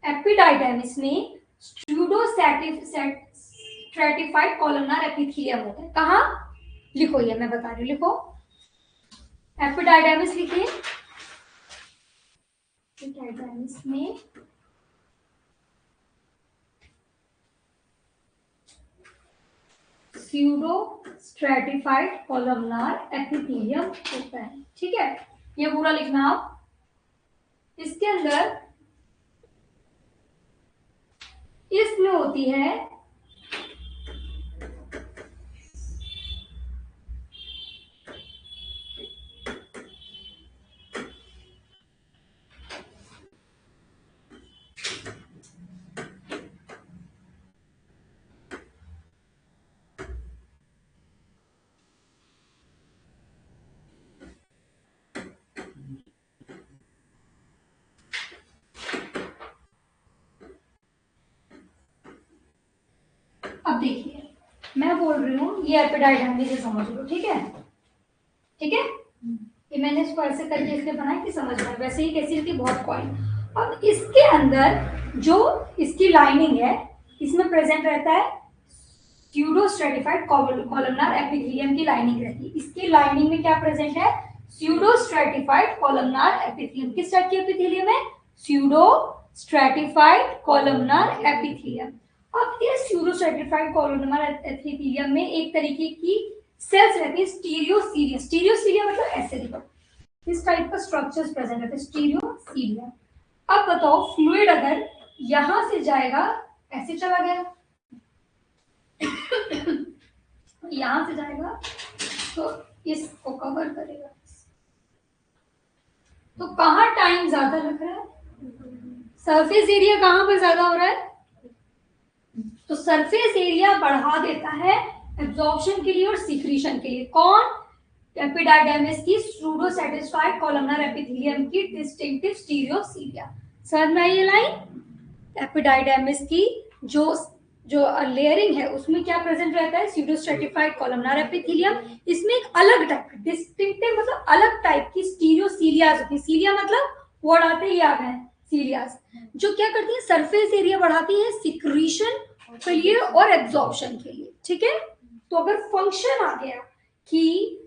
एपिडाइडर्मिस में स्ट्यूडो स्ट्रैटिफाइड कॉलमनार एपिथेलियम होता है। कहाँ लिखो, ये मैं बता रही हूँ, लिखो एपिडाइडर्मिस लिखिए, एपिडाइडर्मिस में स्यूडो स्ट्रैटिफाइड कॉलमनार एपिथेलियम होता है। ठीक है, ये पूरा लिखना आप। इसके अंदर इसमें होती है अब देखिए मैं बोल रही हूँ ये एपिडाइडर्मिस से समझ लो, ठीक है, ठीक है, ये मैंने इसको ऐसे करके इसलिए बनाया कि समझ में, वैसे ही कैसी रहती बहुत कॉइन। अब इसके अंदर जो इसकी लाइनिंग है इसमें प्रेजेंट रहता है स्यूडो स्ट्रेटिफाइड कॉलमनार एपिथेलियम की लाइनिंग रहती है। इसकी लाइनिंग में क्या प्रेजेंट है, स्यूडो स्ट्रेटिफाइड कॉलमनार एपिथेलियम। किस टाइप की एपिथेलियम है, स्यूडो स्ट्रेटिफाइड कॉलमनार एपिथेलियम। अब इस स्यूडो स्ट्रेटिफाइड कॉलमनार एपिथेलियम में एक तरीके की सेल्स रहती है स्टीरियोसीलिया। स्टीरियोसीलिया मतलब ऐसे देखो, इस टाइप का स्ट्रक्चर्स प्रेजेंट रहते हैं स्टीरियोसीलिया। अब बताओ फ्लूइड अगर यहां से जाएगा, ऐसे चला गया यहां से जाएगा तो इसको कवर करेगा, तो कहां टाइम ज्यादा लग रहा है, सरफेस एरिया कहां पर ज्यादा हो रहा है, तो सरफेस एरिया बढ़ा देता है एब्जॉर्प्शन के लिए और सीक्रीशन के लिए। कौन, एपिडाइडर्मिस की स्यूडो स्ट्रैटिफाइड कॉलमनार एपिथेलियम की डिस्टिंक्टिव स्टीरियोसीलिया। समझ में आई ये लाइन, एपिडाइडर्मिस की जो जो लेयरिंग है उसमें क्या प्रेजेंट रहता है, स्यूडो स्ट्रैटिफाइड कॉलमनार एपिथेलियम। इसमें एक अलग टाइप डिस्टिंक्टिव मतलब अलग टाइप की स्टीरियोसीलियाज होती है। सीलिया मतलब वर्ड आते ही याद है सीलियाज, जो क्या करती है सरफेस एरिया बढ़ाती है सिक्रीशन के लिए और एब्जॉर्प्शन के लिए। ठीक है, तो अगर फंक्शन आ गया कि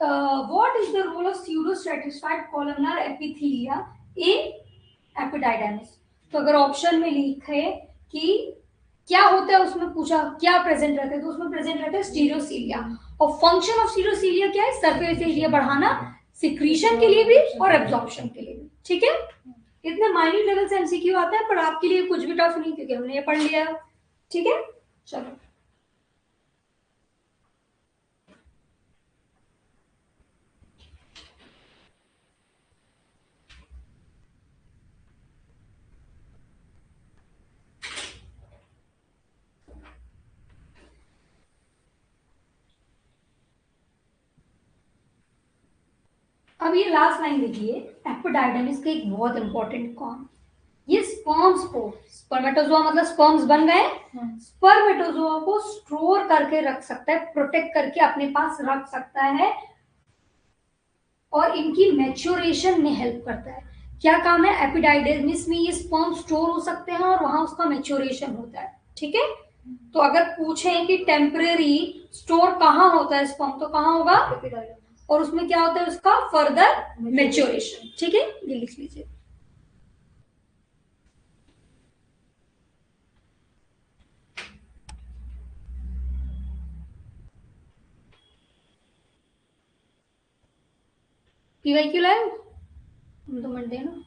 what is the role of pseudostratified columnar epithelia in epididymis, तो अगर ऑप्शन में लिखे कि क्या होता है, उसमें पूछा क्या प्रेजेंट रहता है, तो उसमें प्रेजेंट रहता है स्टीरियोसीलिया। और फंक्शन ऑफ स्टीरियोसीलिया क्या है, सरफेस एरिया बढ़ाना सिक्रीशन के लिए भी और एब्जॉर्प्शन के लिए भी। ठीक है, इतने माइन्यूट लेवल से एमसीक्यू आता है, पर आपके लिए कुछ भी टफ नहीं क्योंकि हमने ये पढ़ लिया। ठीक है, चलो अब ये लास्ट लाइन देखिए, एपिडाइडर्मिस का एक बहुत इंपॉर्टेंट कॉन, ये स्पर्म्स को, स्पर्मेटोजोआ मतलब स्पर्म्स बन गए, स्पर्मेटोजोआ को स्टोर करके रख सकता है, प्रोटेक्ट करके अपने पास रख सकता है और इनकी मैच्योरेशन में हेल्प करता है। क्या काम है, एपिडाइडर्मिस में ये स्पर्म स्टोर हो सकते हैं और वहां उसका मैच्योरेशन होता है। ठीक है, तो अगर पूछें कि टेम्परेरी स्टोर कहाँ होता है स्पर्म, तो कहाँ होगा, और उसमें क्या होता है उसका फर्दर मैच्योरेशन। ठीक है, ये लिख लीजिए। पीवाई क्यों लाए, 2 मिनट देना।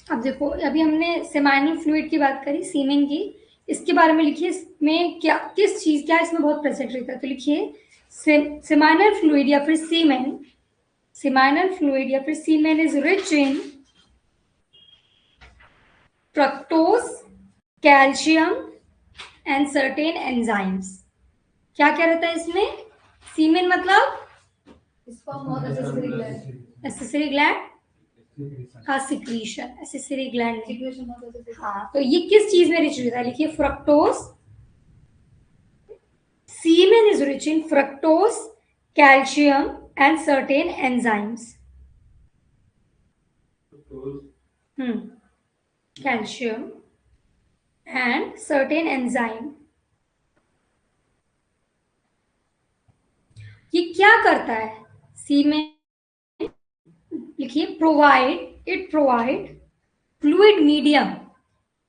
अब देखो, अभी हमने सेमाइनल फ्लूइड की बात करी, सीमेन की, इसके बारे में लिखिए, इसमें क्या किस चीज क्या इसमें बहुत प्रेजेंट रहता है, तो लिखिए सेमाइनल फ्लूइड या फिर सीमेन, सेमाइनल फ्लूइड या फिर semen is rich in fructose, calcium and certain enzymes. क्या क्या रहता है इसमें? सीमेन मतलब Sperm or accessory gland. Accessory gland, हाँ सिक्रीशन, एसेसरी ग्लैंड नहीं। Secretion of accessory. हाँ, तो ये किस चीज में रिच रहता है? लिखिए fructose, semen is rich in fructose, calcium and certain enzymes. Calcium and certain enzyme. ये क्या करता है? सीमेन, लिखिए provide, it provide fluid medium,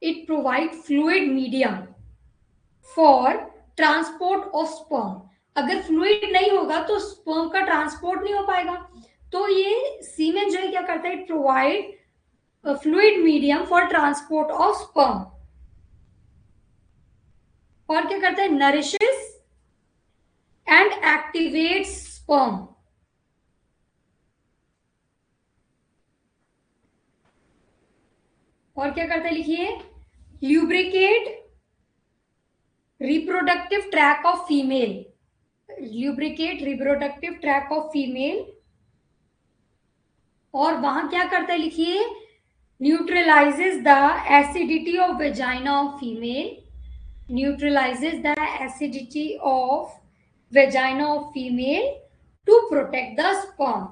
it provide fluid medium for transport of sperm. अगर फ्लूइड नहीं होगा तो स्पर्म का ट्रांसपोर्ट नहीं हो पाएगा, तो ये सीमेन जो है क्या करता है? It provide fluid medium for transport of sperm. और क्या करता है? Nourishes and activates sperm. और क्या करता है? लिखिए lubricate reproductive tract of female, lubricate reproductive tract of female. और वहां क्या करता है? लिखिए neutralises the acidity of vagina of female, neutralises the acidity of vagina of female to protect the sperm.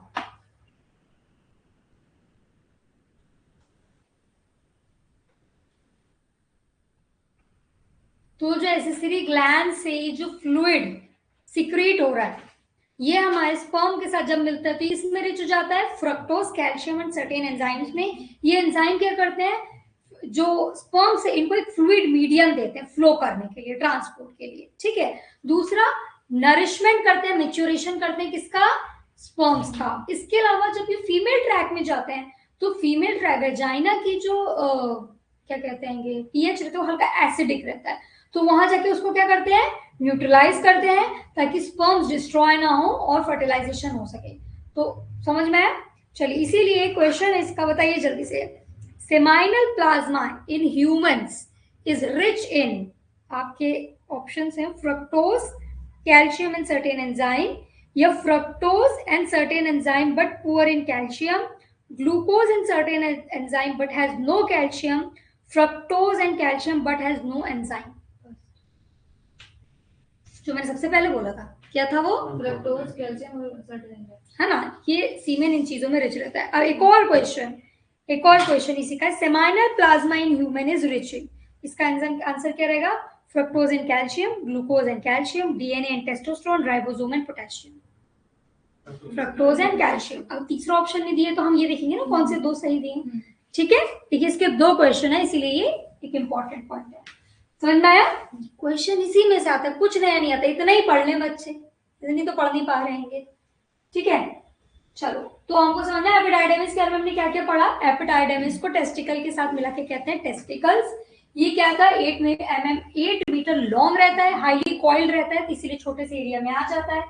तो जो एसेसरी ग्लैंड से जो फ्लूइड सिक्रीट हो रहा है, ये हमारे स्पर्म के साथ जब मिलता है तो इसमें रिच हो जाता है fructose, calcium and certain enzymes में। ये एंजाइम क्या करते हैं? जो स्पर्म से इनको एक फ्लूइड मीडियम देते हैं फ्लो करने के लिए, ट्रांसपोर्ट के लिए, ठीक है। दूसरा, नरिशमेंट करते हैं, मेच्योरेशन करते हैं किसका? स्पर्म्स का। इसके अलावा जब ये फीमेल ट्रैक में जाते हैं तो फीमेल ट्रैक वेजाइना की जो क्या कहते हैं, पीएच रहता है वो हल्का एसिडिक रहता है, तो वहां जाके उसको क्या करते हैं? न्यूट्रलाइज करते हैं ताकि स्पर्म्स डिस्ट्रॉय ना हो और फर्टिलाइजेशन हो सके। तो समझ में आया? चलिए, इसीलिए क्वेश्चन इसका बताइए जल्दी से। Seminal plasma in humans is rich in, आपके ऑप्शंस हैं fructose, calcium and certain enzyme, या fructose and certain enzyme but poor in calcium, glucose and certain enzyme but has no calcium, fructose and calcium but has no enzyme. जो मैंने सबसे पहले बोला था, क्या था वो? Fructose, calcium और certain enzymes. है ना, ये सीमेन इन चीजों में रिच रहता है। अब एक और क्वेश्चन इसी का, seminal plasma in human is rich इन, इसका आंसर क्या रहेगा? Fructose and calcium, glucose and calcium, DNA and testosterone, ribosome and potassium. Fructose and calcium. अब तीसरा ऑप्शन नहीं दिए तो हम ये देखेंगे ना कौन से दो सही दिए, ठीक है। देखिए इसके दो क्वेश्चन है, इसीलिए ये एक इंपॉर्टेंट पॉइंट है। समझ में आया? क्वेश्चन इसी में से आता है, कुछ नया नहीं आता, इतना ही पढ़ लें बच्चे, इतनी तो पढ़ नहीं पा रहे हैं, ठीक है। चलो, तो हमको समझना है एपिडाइडेमिस के बारे में हमने क्या क्या पढ़ा। एपिडाइडेमिस को टेस्टिकल के साथ मिला के कहते हैं टेस्टिकल्स। ये क्या था? 8 मीटर लॉन्ग रहता है, हाईली कॉइल्ड रहता है, इसीलिए छोटे से एरिया में आ जाता है।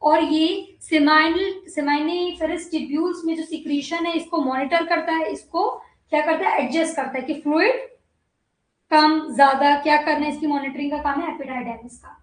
और ये सेमाइनिफेरस ट्यूब्यूल्स में जो सिक्रीशन है इसको मॉनिटर करता है, इसको क्या करता है? एडजस्ट करता है कि फ्लूइड कम ज्यादा क्या करना है, इसकी मॉनिटरिंग का काम है एपिडाइडेमिस का।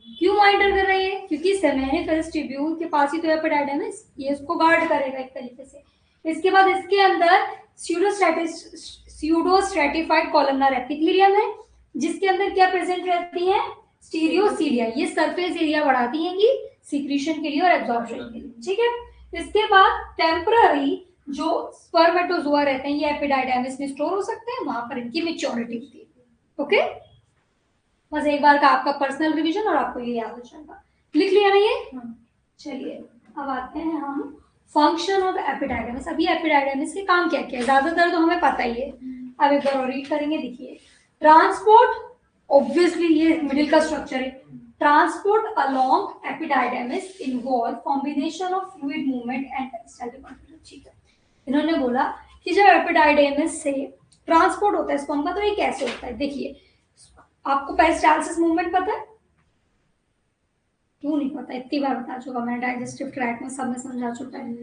क्यों मॉनिटर कर रही है? क्योंकि सेमाइनिफेरस ट्यूब्यूल के पास ही तो एपिडाइडेमिस, ये इसको गार्ड करेगा एक तरीके से। इसके बाद इसके अंदर स्यूडो स्ट्रेटिफाइड कॉलमनर एपिथेलियम है, जिसके अंदर क्या प्रेजेंट रहती है? स्टीरियोसीलिया। ये सरफेस एरिया बढ़ाती है सिक्रीशन के लिए और एब्जॉर्प्शन के लिए, ठीक है। इसके बाद टेम्पररी जो स्पर्मेटोजोआ रहते हैं ये एपिडाइडेमिस में स्टोर हो सकते हैं, वहां पर इनकी मैच्योरिटी होती है। ओके, बस एक बार का आपका पर्सनल रिवीजन और आपको ये याद हो जाएगा। लिख लिया ना ये? चलिए, अब आते हैं हम फंक्शन ऑफ एपिडाइडेमिस। अभी एपिडाइडेमिस के काम क्या क्या है ज्यादातर तो हमें पता ही है, अब एक बार और रीड करेंगे। देखिए, ट्रांसपोर्ट, ऑब्वियसली ये मिडिल का स्ट्रक्चर है। Transport along epididymis involve combination of fluid movement and external contraction. ठीक है, इन्होंने बोला कि जब एपिडाइडेमिस से ट्रांसपोर्ट होता है स्पर्म का, तो ये कैसे होता है देखिए। आपको पेरिस्टालसिस मूवमेंट पता है? क्यों नहीं पता, इतनी बार बता चुका मैं, डाइजेस्टिव ट्रैक्ट में सब में समझा चुका है।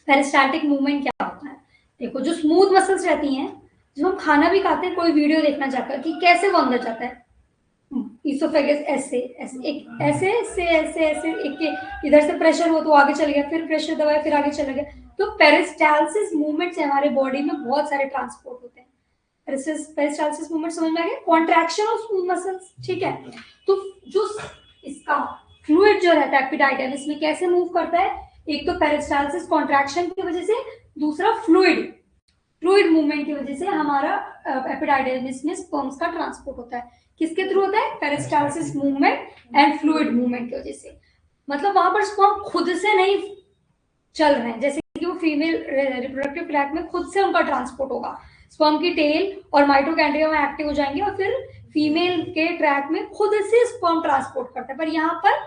पेरिस्टाल्टिक मूवमेंट क्या होता है? देखो, जो स्मूथ मसल्स रहती हैं, जब हम खाना भी खाते हैं, कोई वीडियो देखना जाकर कि कैसे वो अंदर जाता है, इसोफेगस ऐसे ऐसे एक ऐसे ऐसे ऐसे ऐसे एक इधर से प्रेशर हो तो आगे चल गया, फिर प्रेशर दबाया फिर आगे चला गया। तो पेरिस्टालसिस मूवमेंट से हमारे बॉडी में बहुत सारे ट्रांसपोर्ट होते हैं। पेरिस्टालसिस मूवमेंट समझ में आ गया? कॉन्ट्रैक्शन ऑफ स्मूथ मसल्स, ठीक है। तो जो इसका फ्लूइड जो रहता है एपिडाइडमिस में कैसे मूव करता है? एक तो पेरिस्टालसिस कॉन्ट्रैक्शन की वजह से, दूसरा फ्लूइड मूवमेंट की वजह से हमारा एपिडाइडमिस में स्पर्म्स का ट्रांसपोर्ट होता है। किसके थ्रू होता है? Peristalsis movement and fluid movement की वजह से। मतलब वहां पर स्पर्म खुद से नहीं चल रहे हैं, जैसे कि वो फीमेल रिप्रोडक्टिव ट्रैक्ट में खुद से उनका ट्रांसपोर्ट होगा, स्पर्म की टेल और माइटोकॉन्ड्रिया में एक्टिव हो जाएंगे और फिर फीमेल के ट्रैक में खुद से स्पर्म ट्रांसपोर्ट करता है। पर यहाँ पर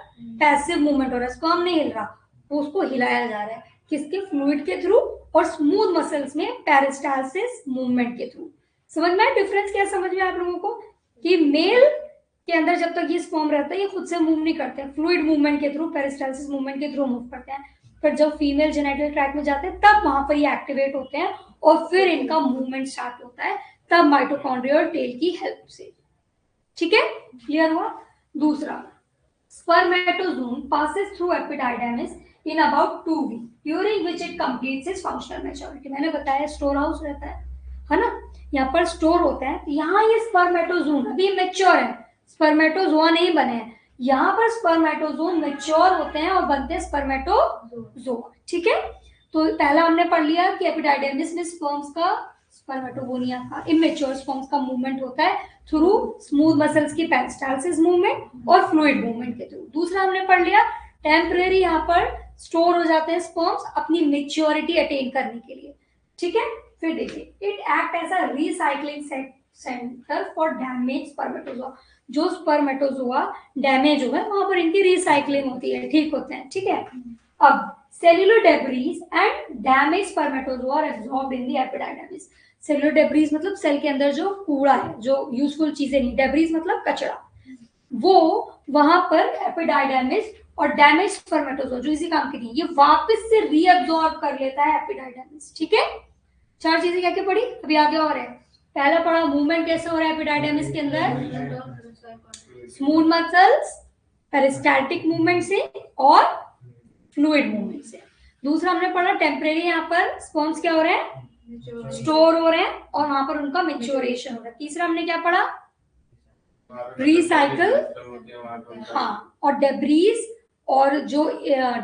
पैसिव मूवमेंट हो रहा है, स्पर्म नहीं हिल रहा, उसको हिलाया जा रहा है। किसके? फ्लूइड के थ्रू, और स्मूथ मसल्स में पेरिस्टालसिस मूवमेंट के थ्रू। समझ में आया डिफरेंस? क्या समझ में आया आप लोगों को कि मेल के अंदर जब तक ये स्पर्म रहता है ये खुद से मूव नहीं करते, फ्लूइड मूवमेंट के थ्रू, पेरिस्टालसिस मूवमेंट के थ्रू मूव करते हैं। पर जब फीमेल जेनिटल ट्रैक्ट में जाते हैं तब वहां पर ये एक्टिवेट होते हैं और फिर इनका मूवमेंट स्टार्ट होता है, तब माइटोकॉन्ड्रिया और टेल की हेल्प से। ठीक है, क्लियर हुआ? दूसरा, स्पर्मेटोजोन passes through epididymis in about 2 weeks, during which it completes its functional maturity. मैंने बताया स्टोर हाउस रहता है ना, यहाँ पर स्टोर होता है। यहाँ ये स्पर्मेटोजोन अभी मेच्योर है, स्पर्मेटोजोआ नहीं बने हैं। यहाँ पर स्पर्मेटोजोन मेच्योर होते हैं और बनते हैं स्पर्मेटोजोआ। ठीक है, तो पहला हमने पढ़ लिया कि एपिडाइडमिस में स्पर्म्स का, स्पर्मेटोगोनिया का, इमेच्योर स्पर्म्स का मूवमेंट होता है थ्रू स्मूथ मसल्स की पेरिस्टालसिस मूवमेंट और फ्लूइड मूवमेंट के थ्रू। दूसरा हमने पढ़ लिया टेम्परेरी यहाँ पर स्टोर हो जाते हैं स्पर्म्स अपनी मेच्योरिटी अटेन करने के लिए। ठीक है, फिर देखिए, it act as a recycling centre for damage spermatozoa. जो स्पर्मेटोजोआ डैमेज हुए वहां पर इनकी रिसाइक्लिंग होती है, ठीक होते हैं। ठीक है, अब cellular debris and damaged spermatozoa are absorbed in the epididymis. Cellular debris मतलब सेल के अंदर जो कूड़ा है, जो यूजफुल चीजें नहीं, डेब्रीज मतलब कचरा, वो वहां पर एपिडाइडमिस और डैमेज स्पर्मेटोजोआ जो इसी काम की थी, ये वापस से रीअब्सॉर्ब कर लेता है एपिडाइडमिस। ठीक है, 4 चीजें क्या क्या पढ़ी, अभी आगे और है। पहला पढ़ा मूवमेंट कैसे हो रहा है एपिडाइडमिस के अंदर, स्मूथ मसल्स पेरिस्टाल्टिक मूवमेंट से और फ्लूइड मूवमेंट से। दूसरा हमने पढ़ा टेम्परेरी यहाँ पर स्पर्म्स क्या हो रहे हैं, स्टोर हो रहे हैं और वहां पर उनका मेच्योरेशन हो रहा है। तीसरा हमने क्या पढ़ा, रिसाइकल, हाँ, और डेब्रीज और जो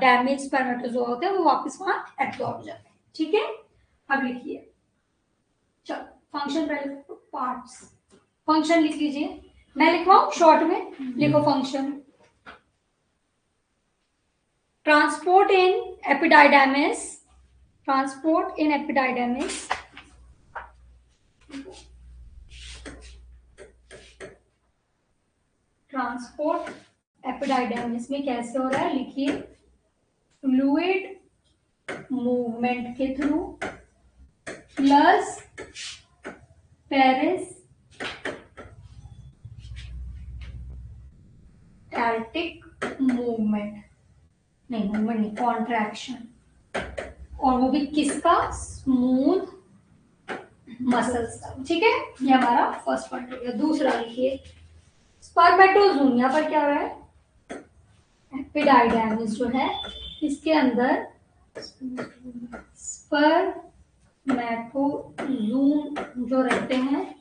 डैमेज स्पर्मेटोजोआ होते हैं वो वापस वहां एब्सॉर्ब हो जाते हैं। ठीक है, अब लिखिए, चलो फंक्शन पहले, पार्ट्स, फंक्शन लिख लीजिए, मैं लिखवाऊं शॉर्ट में, लिखो function. Transport in epididymis, transport in epididymis transport epididymis में कैसे हो रहा है, लिखिए, फ्लूइड मूवमेंट के थ्रू प्लस पेरिस्टाल्टिक मूवमेंट, नहीं मूवमेंट नहीं, कॉन्ट्रैक्शन, और वो भी किसका, स्मूथ मसल्स का। ठीक है, ये हमारा फर्स्ट पॉइंट हो गया। दूसरा लिखिए, स्पर्मेटोजोन, यहाँ पर क्या हो रहा है, एपिडाइडमिस जो है इसके अंदर स्पर्मेटोजोन जो रहते हैं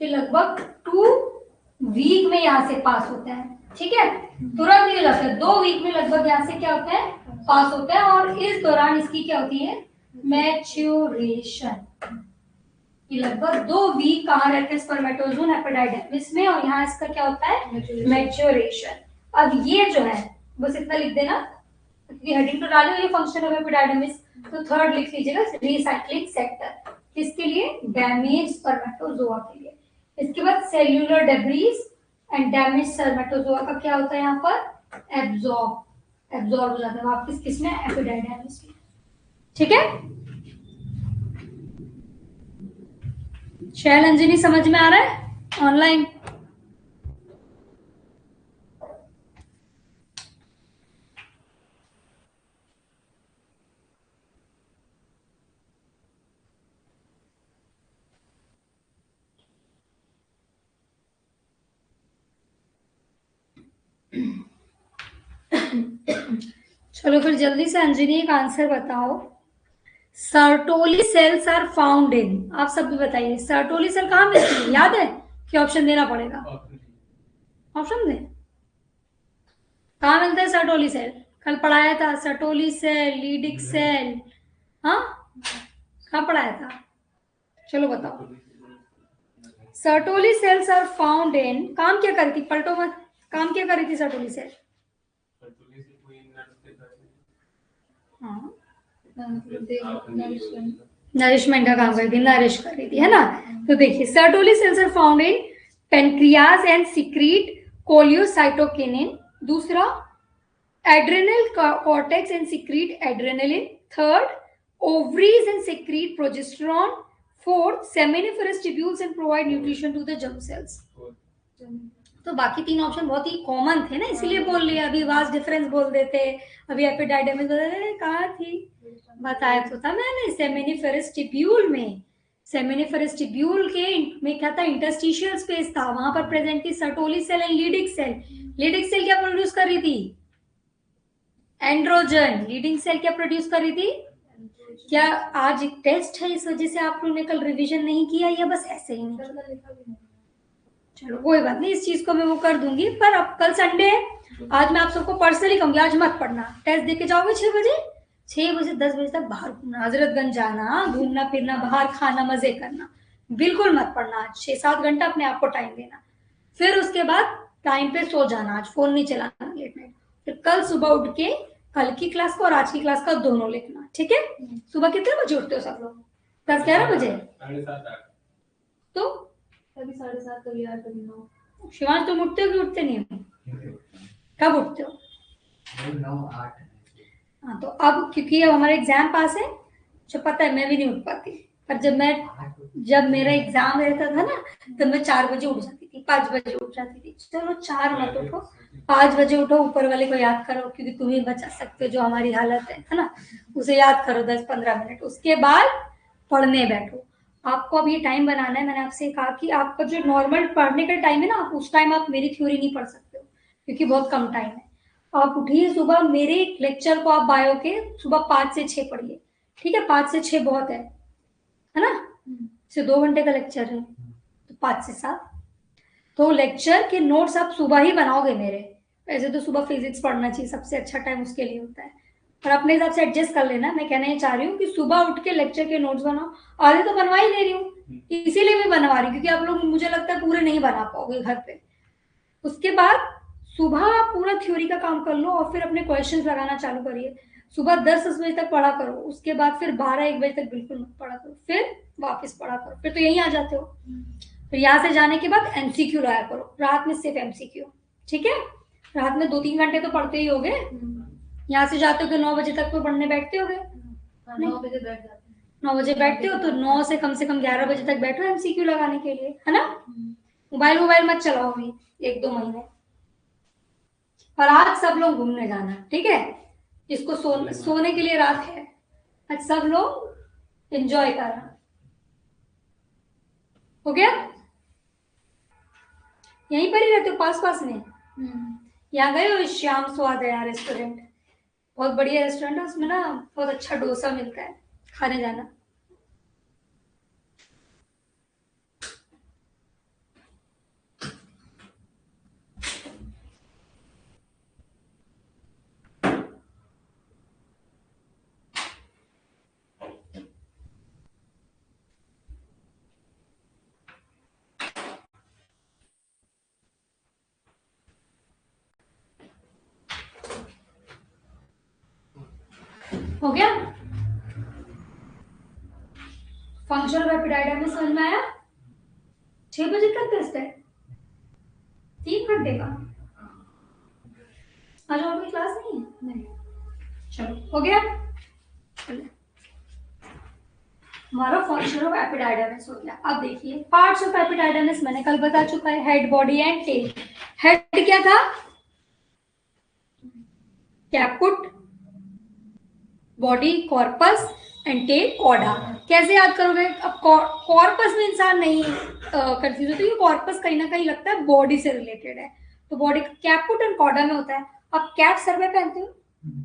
ये लगभग 2 वीक में यहाँ से पास होते हैं। ठीक है, तुरंत नहीं लगता, 2 वीक में लगभग यहाँ से क्या होता है, पास होता है, और इस दौरान इसकी क्या होती है, मैच्योरेशन। ये लगभग 2 वीक कहाँ रहते हैं, स्पर्मेटोजोन एपिडाइडमिस में, और यहाँ इसका क्या होता है, मैच्योरेशन। अब ये जो है बस इतना लिख देना, हेडिंग तो डालो, ये फंक्शन ऑफ एपिडाइडमिस, तो थर्ड लिख लीजिएगा, रिसाइक्लिंग सेक्टर, किसके लिए, डैमेज स्पर्मेटोजोआ के लिए। इसके बाद cellular debris and damage spermatozoa का क्या होता है यहाँ पर, एब्जॉर्ब, एब्जॉर्ब हो जाते हैं वापस किसमें, एपिडाइडाइमिस में। ठीक है, शैल अंजनी समझ में आ रहा है ऑनलाइन? चलो फिर जल्दी से अंजनी एक आंसर बताओ। Sertoli cells are found in, आप सब भी बताइए सर्टोली सेल कहाँ मिलती है, याद है कि ऑप्शन देना पड़ेगा? ऑप्शन दे, कहाँ मिलता है सर्टोली सेल? कल पढ़ाया था सर्टोली सेल, लीडिक सेल, हाँ कहाँ पढ़ाया था? चलो बताओ। Sertoli cells are found in, काम क्या करी थी, पलटो मत, काम क्या करी थी सर्टोली सेल? हाँ नरिशमेंट का काम कर रही थी, नरिश कर रही थी, है ना? तो देखिए Sertoli cells are found in pancreas and secrete cholecystokinin. दूसरा adrenal cortex and secrete adrenaline. Third ovaries and secrete progesterone. Fourth seminiferous tubules and provide nutrition to the germ cells. तो बाकी तीन ऑप्शन बहुत ही कॉमन थे ना, इसलिए बोल लिया। अभी वास्ट डिफरेंस बोल देते, अभी एपिडाइडमिस बोल देते, कहाँ थी, बताया तो था मैंने। सेमिनिफेरस ट्यूब्यूल में, सेमिनिफेरस ट्यूब्यूल के में क्या था, इंटरस्टिशियल स्पेस था, वहां पर प्रेजेंट थी Sertoli cell and Leydig cell. Leydig cell क्या प्रोड्यूस कर रही थी, एंड्रोजन। लीडिंग सेल क्या प्रोड्यूस कर रही थी? क्या आज एक टेस्ट है इस वजह से आप लोगों ने कल रिवीजन नहीं किया या बस ऐसे ही नहीं किया? चलो कोई बात नहीं, इस चीज को मैं वो कर दूंगी, पर अब कल संडे है, आज मैं आप सबको पर्सनली कहूंगी आज मत पढ़ना, टेस्ट दे के जाओगे 6 बजे, 6 बजे 10 बजे तक बाहर घूमना, हजरतगंज जाना, घूमना फिरना, बाहर खाना, मजे करना, बिल्कुल मत पढ़ना। आज 6-7 घंटा अपने आप को टाइम देना, फिर उसके बाद टाइम पे सो जाना, आज फोन नहीं चलाना लेट नाइट। फिर कल सुबह उठ के कल की क्लास का और आज की क्लास का दोनों लिखना, ठीक है? सुबह कितने बजे उठते हो सब लोग? 10-11 बजे? 7:30। तो कभी 7:30, कभी 8, कभी 9। शिवांश तुम उठते हो कि उठते नहीं हो? कब उठते हो? 9-8। हाँ तो अब क्योंकि अब हमारा एग्जाम पास है, जो पता है मैं भी नहीं उठ पाती, पर जब मेरा एग्जाम रहता था ना, तब मैं 4 बजे उठ जाती थी, 5 बजे उठ जाती थी। चलो 4 मत उठो, 5 बजे उठो, ऊपर वाले को याद करो, क्योंकि तुम ही बचा सकते हो जो हमारी हालत है ना, उसे याद करो 10-15 मिनट, उसके बाद पढ़ने बैठो। आपको अब ये टाइम बनाना है, मैंने आपसे कहा कि आपका जो नॉर्मल पढ़ने का टाइम है ना, आप उस टाइम आप मेरी थ्योरी नहीं पढ़ सकते हो, क्योंकि बहुत कम टाइम है। आप उठिए सुबह, मेरे लेक्चर को आप बायो के सुबह 5 से 6 पढ़िए, ठीक है? 5 से 6 बहुत है ना? से 2 घंटे का लेक्चर है, तो 5 से 7। तो लेक्चर के नोट्स आप सुबह ही बनाओगे मेरे। वैसे तो सुबह फिजिक्स पढ़ना चाहिए, सबसे अच्छा टाइम उसके लिए होता है, पर अपने हिसाब से एडजस्ट कर लेना। मैं कहना ये चाह रही हूँ कि सुबह उठ के लेक्चर के नोट्स बनाओ। आधे तो बनवा ही ले रही हूँ, इसीलिए मैं बनवा रही हूँ, क्योंकि आप लोग मुझे लगता है पूरे नहीं बना पाओगे घर पे। उसके बाद सुबह आप पूरा थ्योरी का काम कर लो और फिर अपने क्वेश्चंस लगाना चालू करिए। सुबह 10 बजे तक पढ़ा करो, उसके बाद फिर 12-1 बजे तक बिल्कुल मत पढ़ा करो, फिर वापस पढ़ा करो, फिर तो यहीं आ जाते हो। फिर यहाँ से जाने के बाद एमसीक्यू लाया करो, रात में सिर्फ एमसीक्यू, ठीक है? रात में 2-3 घंटे तो पढ़ते ही होगे। यहाँ से जाते हो तो 9 बजे तक तो पढ़ने बैठते होगे, 9 बजे बैठ जाते हैं। 9 बजे बैठते हो तो 9 से कम 11 बजे तक बैठो एमसीक्यू लगाने के लिए, है ना? मोबाइल मत चलाओ अभी 1-2 महीने। और आज सब लोग घूमने जाना, ठीक है? जिसको सोने के लिए रात है, आज सब लोग एंजॉय करना, हो गया? यहीं पर ही रहते हो पास में? यहाँ गए हो श्याम स्वाद है रेस्टोरेंट, बहुत बढ़िया रेस्टोरेंट है, उसमें ना बहुत अच्छा डोसा मिलता है, खाने जाना। हो गया? फंक्शन ऑफ एपिडाइडाइमिस समझ में आया? 6 बजे तक टेस्ट है, 3 घंटे का। आज और कोई क्लास नहीं है? नहीं। चलो हो गया। हमारा फंक्शन ऑफ एपिडाइडमिस हो गया। अब देखिए पार्ट्स ऑफ एपिडाइडमिस मैंने कल बता चुका है, head, body and tail. Head क्या था? Caput, body corpus and tail cauda. कैसे याद करोगे? अब कॉर्पस में इंसान नहीं कंफ्यूज होता, क्योंकि कॉर्पस कहीं ना कहीं लगता है बॉडी से रिलेटेड है, तो बॉडी कैपुट एंड कॉर्डा में होता है। अब कैप सर में पहनते हो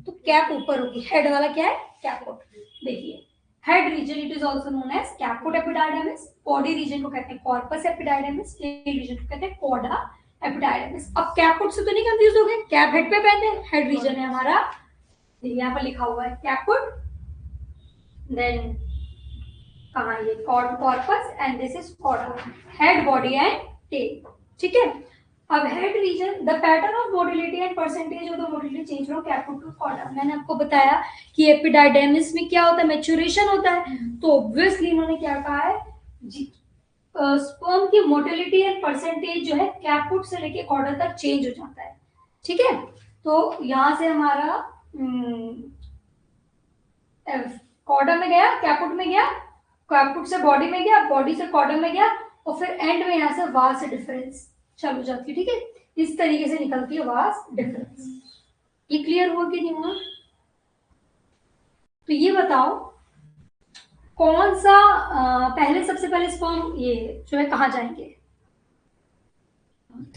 तो कैप ऊपर होगी, हेड वाला क्या है? कैपुट। देखिए head region it is also known as caput epididymis, body region को कहते हैं कॉर्पस एपिडाइडमिस, टेल रीजन को कहते हैं कॉर्डा एपिडाइडमिस। अब कैपुट से तो नहीं कंफ्यूज हो गए, कैप हेड पे पहनते हैं, हेड रीजन है हमारा, यहाँ पर लिखा हुआ है कैपुट, देन कहाँ ये corpus and this is cauda, head, body and tail. ठीक है। अब head region, the pattern of motility and percentage of the motility change from caput to cauda. मैंने आपको बताया कि एपिडाइडमिस में क्या होता है? मैच्योरेशन होता है, तो ऑब्वियसली इन्होंने क्या कहा है, स्पर्म की मोटिलिटी एंड परसेंटेज जो है कैपुट से लेके कॉर्डा तक चेंज हो जाता है। ठीक है। तो यहाँ से हमारा कॉर्डा में गया, कैपुट में गया, कैपुट से बॉडी में गया, बॉडी से कॉर्डा में गया, और फिर एंड में यहाँ से वास डिफरेंस चालू जाती है। ठीक है, इस तरीके से निकलती है वास डिफरेंस। ये क्लियर हुआ कि नहीं हुआ? तो ये बताओ कौन सा पहले, सबसे पहले स्पर्म ये जो है कहाँ जाएंगे?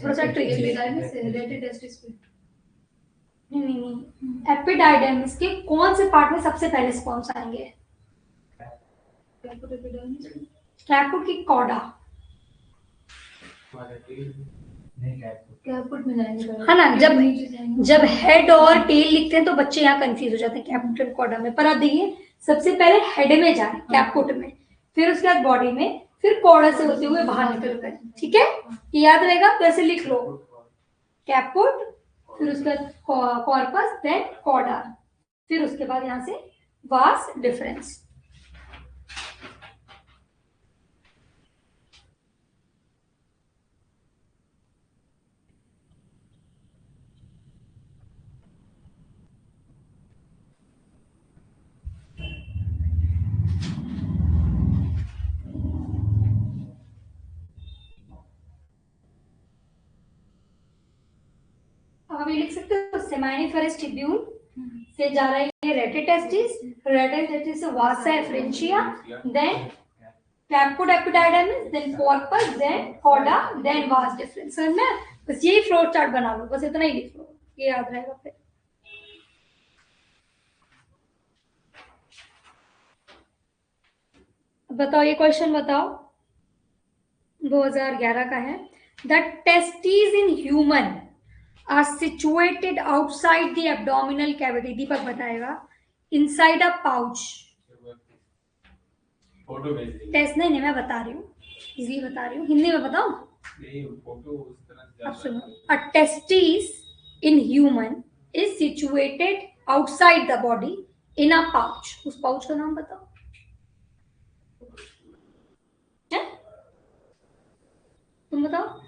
थोड़ा सा ट्रिक एपिडाइडमिस से रिलेटेड टेस्टिस पे। नहीं, एपिडाइडमिस के कौन से पार्ट में सबसे पहले स्पर्म्स आएंगे? कैपुट एपिडाइडमिस, कैपुट की कॉर्डा, नहीं कैपुट। कैपुट में जाएंगे पहले। है ना? जब नीचे जाएंगे। जब हेड और टेल लिखते हैं तो बच्चे यहाँ कंफ्यूज हो जाते हैं कैपुट एंड कॉर्डा में। पर आप देखिए सबसे पहले हेड में जाए, कैपुट में, फिर उसके बाद बॉडी में, फिर कॉर्डा से होते हुए बाहर निकल गए। ठीक है, ये याद रहेगा, तो ऐसे लिख लो, कैपुट, फिर उसके बाद कॉर्पस, देन कॉर्डा, फिर उसके बाद यहाँ से वास डिफरेंस। अब ये लिख सकते हो सेमाइनिफरस ट्यूब्यूल से जा रहा है ये रेटिटेस्टिस, रेटिटेस्टिस से vasa efferentia, then caput epididymis, then corpus, then cauda, then vas deferens. समझ में? बस यही फ्लो चार्ट बना लो, बस इतना ही लिख लो, ये याद रहेगा। फिर बताओ, ये क्वेश्चन बताओ, 2011 का है। The testis in human are situated outside the abdominal cavity. Deepak बताएगा। इनसाइड अ पाउच। फोटो भेज दी। टेस्ट नहीं, मैं बता रही हूँ, इजीली बता रही हूँ, हिंदी में बताओ। नहीं, फोटो उस तरह से अब सुनो, a testis in human is situated outside the body in a pouch. उस पाउच का नाम बताओ। तुम बताओ।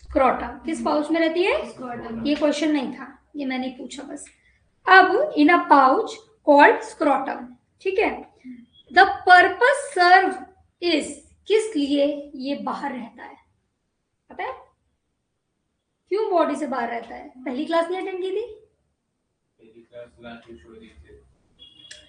स्क्रोटम किस पाउच में रहती है? स्क्रोटम। ये क्वेश्चन नहीं था, ये मैंने पूछा बस। अब इन अ पाउच कॉल्ड स्क्रोटम। ठीक है। द पर्पस सर्व इज, किस लिए ये बाहर रहता है? पता है क्यों बॉडी से बाहर रहता है? पहली क्लास नहीं अटेंड की थी? मेरी क्लास लास्ट में छोड़ दी थी।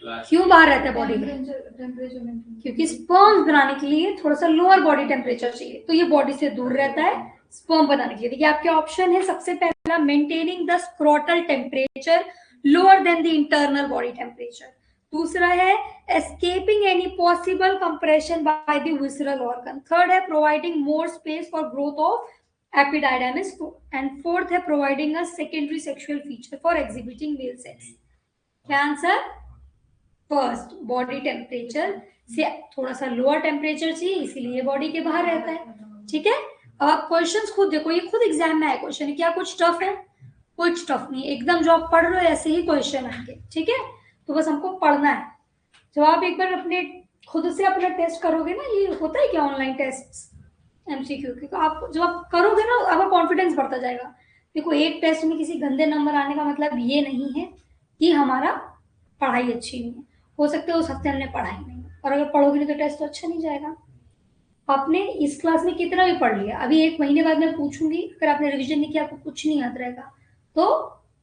लास्ट क्यों बाहर रहता है बॉडी में? Temperature maintain. क्योंकि स्पर्म बनाने के लिए थोड़ा सा लोअर बॉडी टेम्परेचर चाहिए, तो ये बॉडी से दूर रहता है स्पर्म बनाने के लिए। देखिए आपके ऑप्शन है, सबसे पहला maintaining the scrotal temperature lower than the internal body temperature. दूसरा है escaping any possible compression by the visceral organ. Third है providing more space for growth of epididymis, and fourth है providing a secondary sexual feature for exhibiting male sex. क्या answer? First, body temperature से थोड़ा सा lower temperature चाहिए, इसीलिए body के बाहर रहता है। ठीक है। अब आप क्वेश्चंस खुद देखो, ये खुद एग्जाम में आए क्वेश्चन है, क्या कुछ टफ है? कुछ टफ नहीं, एकदम जो आप पढ़ रहे हो ऐसे ही क्वेश्चन आएंगे। ठीक है, तो बस हमको पढ़ना है। जब आप एक बार अपने खुद से अपना टेस्ट करोगे ना, ये होता है क्या ऑनलाइन टेस्ट एमसीक्यू के, तो आप जब आप करोगे ना आपका कॉन्फिडेंस बढ़ता जाएगा। देखो एक टेस्ट में किसी गंदे नंबर आने का मतलब ये नहीं है कि हमारा पढ़ाई अच्छी नहीं है। हो सकता है उस हफ्ते हमने पढ़ाई नहीं, और अगर पढ़ोगे नहीं तो टेस्ट तो अच्छा नहीं जाएगा। आपने इस क्लास में कितना भी पढ़ लिया, अभी 1 महीने बाद मैं पूछूंगी, अगर आपने रिवीजन नहीं किया, आपको कुछ नहीं याद रहेगा, तो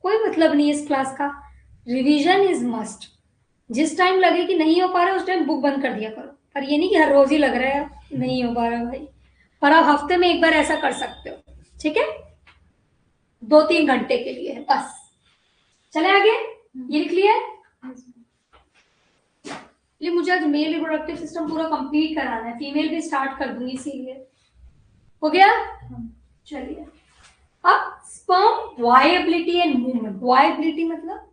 कोई मतलब नहीं है इस क्लास का। Revision is must. जिस टाइम लगे कि नहीं हो पा रहा है उस टाइम बुक बंद कर दिया करो, पर ये नहीं कि हर रोज ही लग रहा है नहीं हो पा रहा भाई। पर आप हफ्ते में एक बार ऐसा कर सकते हो, ठीक है, 2-3 घंटे के लिए है बस। चले आगे, ये लिख लिया है। ये मुझे आज मेल रिप्रोडक्टिव सिस्टम पूरा कंप्लीट कराना है, फीमेल भी स्टार्ट कर दूंगी इसीलिए। हो गया, चलिए। अब sperm viability and movement. Viability मतलब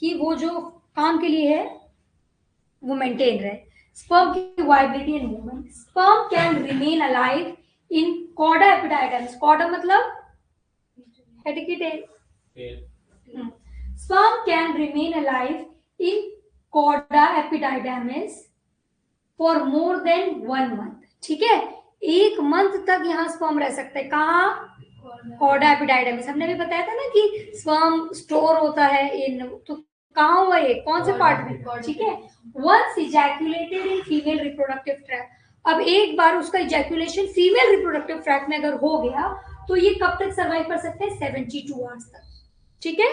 कि वो जो काम के लिए है वो मेंटेन रहे। स्पर्म की viability and movement. Sperm can remain alive in cauda epididymis. Cauda मतलब हेड की tail. Sperm can remain alive in chorda epididymis for more than 1 month. ठीक है, 1 मंथ तक यहाँ स्पर्म रह सकता है। कहाँ? Chorda epididymis. हमने भी बताया था ना कि स्पर्म स्टोर होता है इन, तो कहाँ हुआ ये, कौन से पार्ट में? ठीक है, once ejaculated in female reproductive tract. अब एक बार उसका इजैक्यूलेशन फीमेल रिप्रोडक्टिव ट्रैक्ट में अगर हो गया तो ये कब तक सर्वाइव कर सकते हैं? 72 आवर्स तक। ठीक है,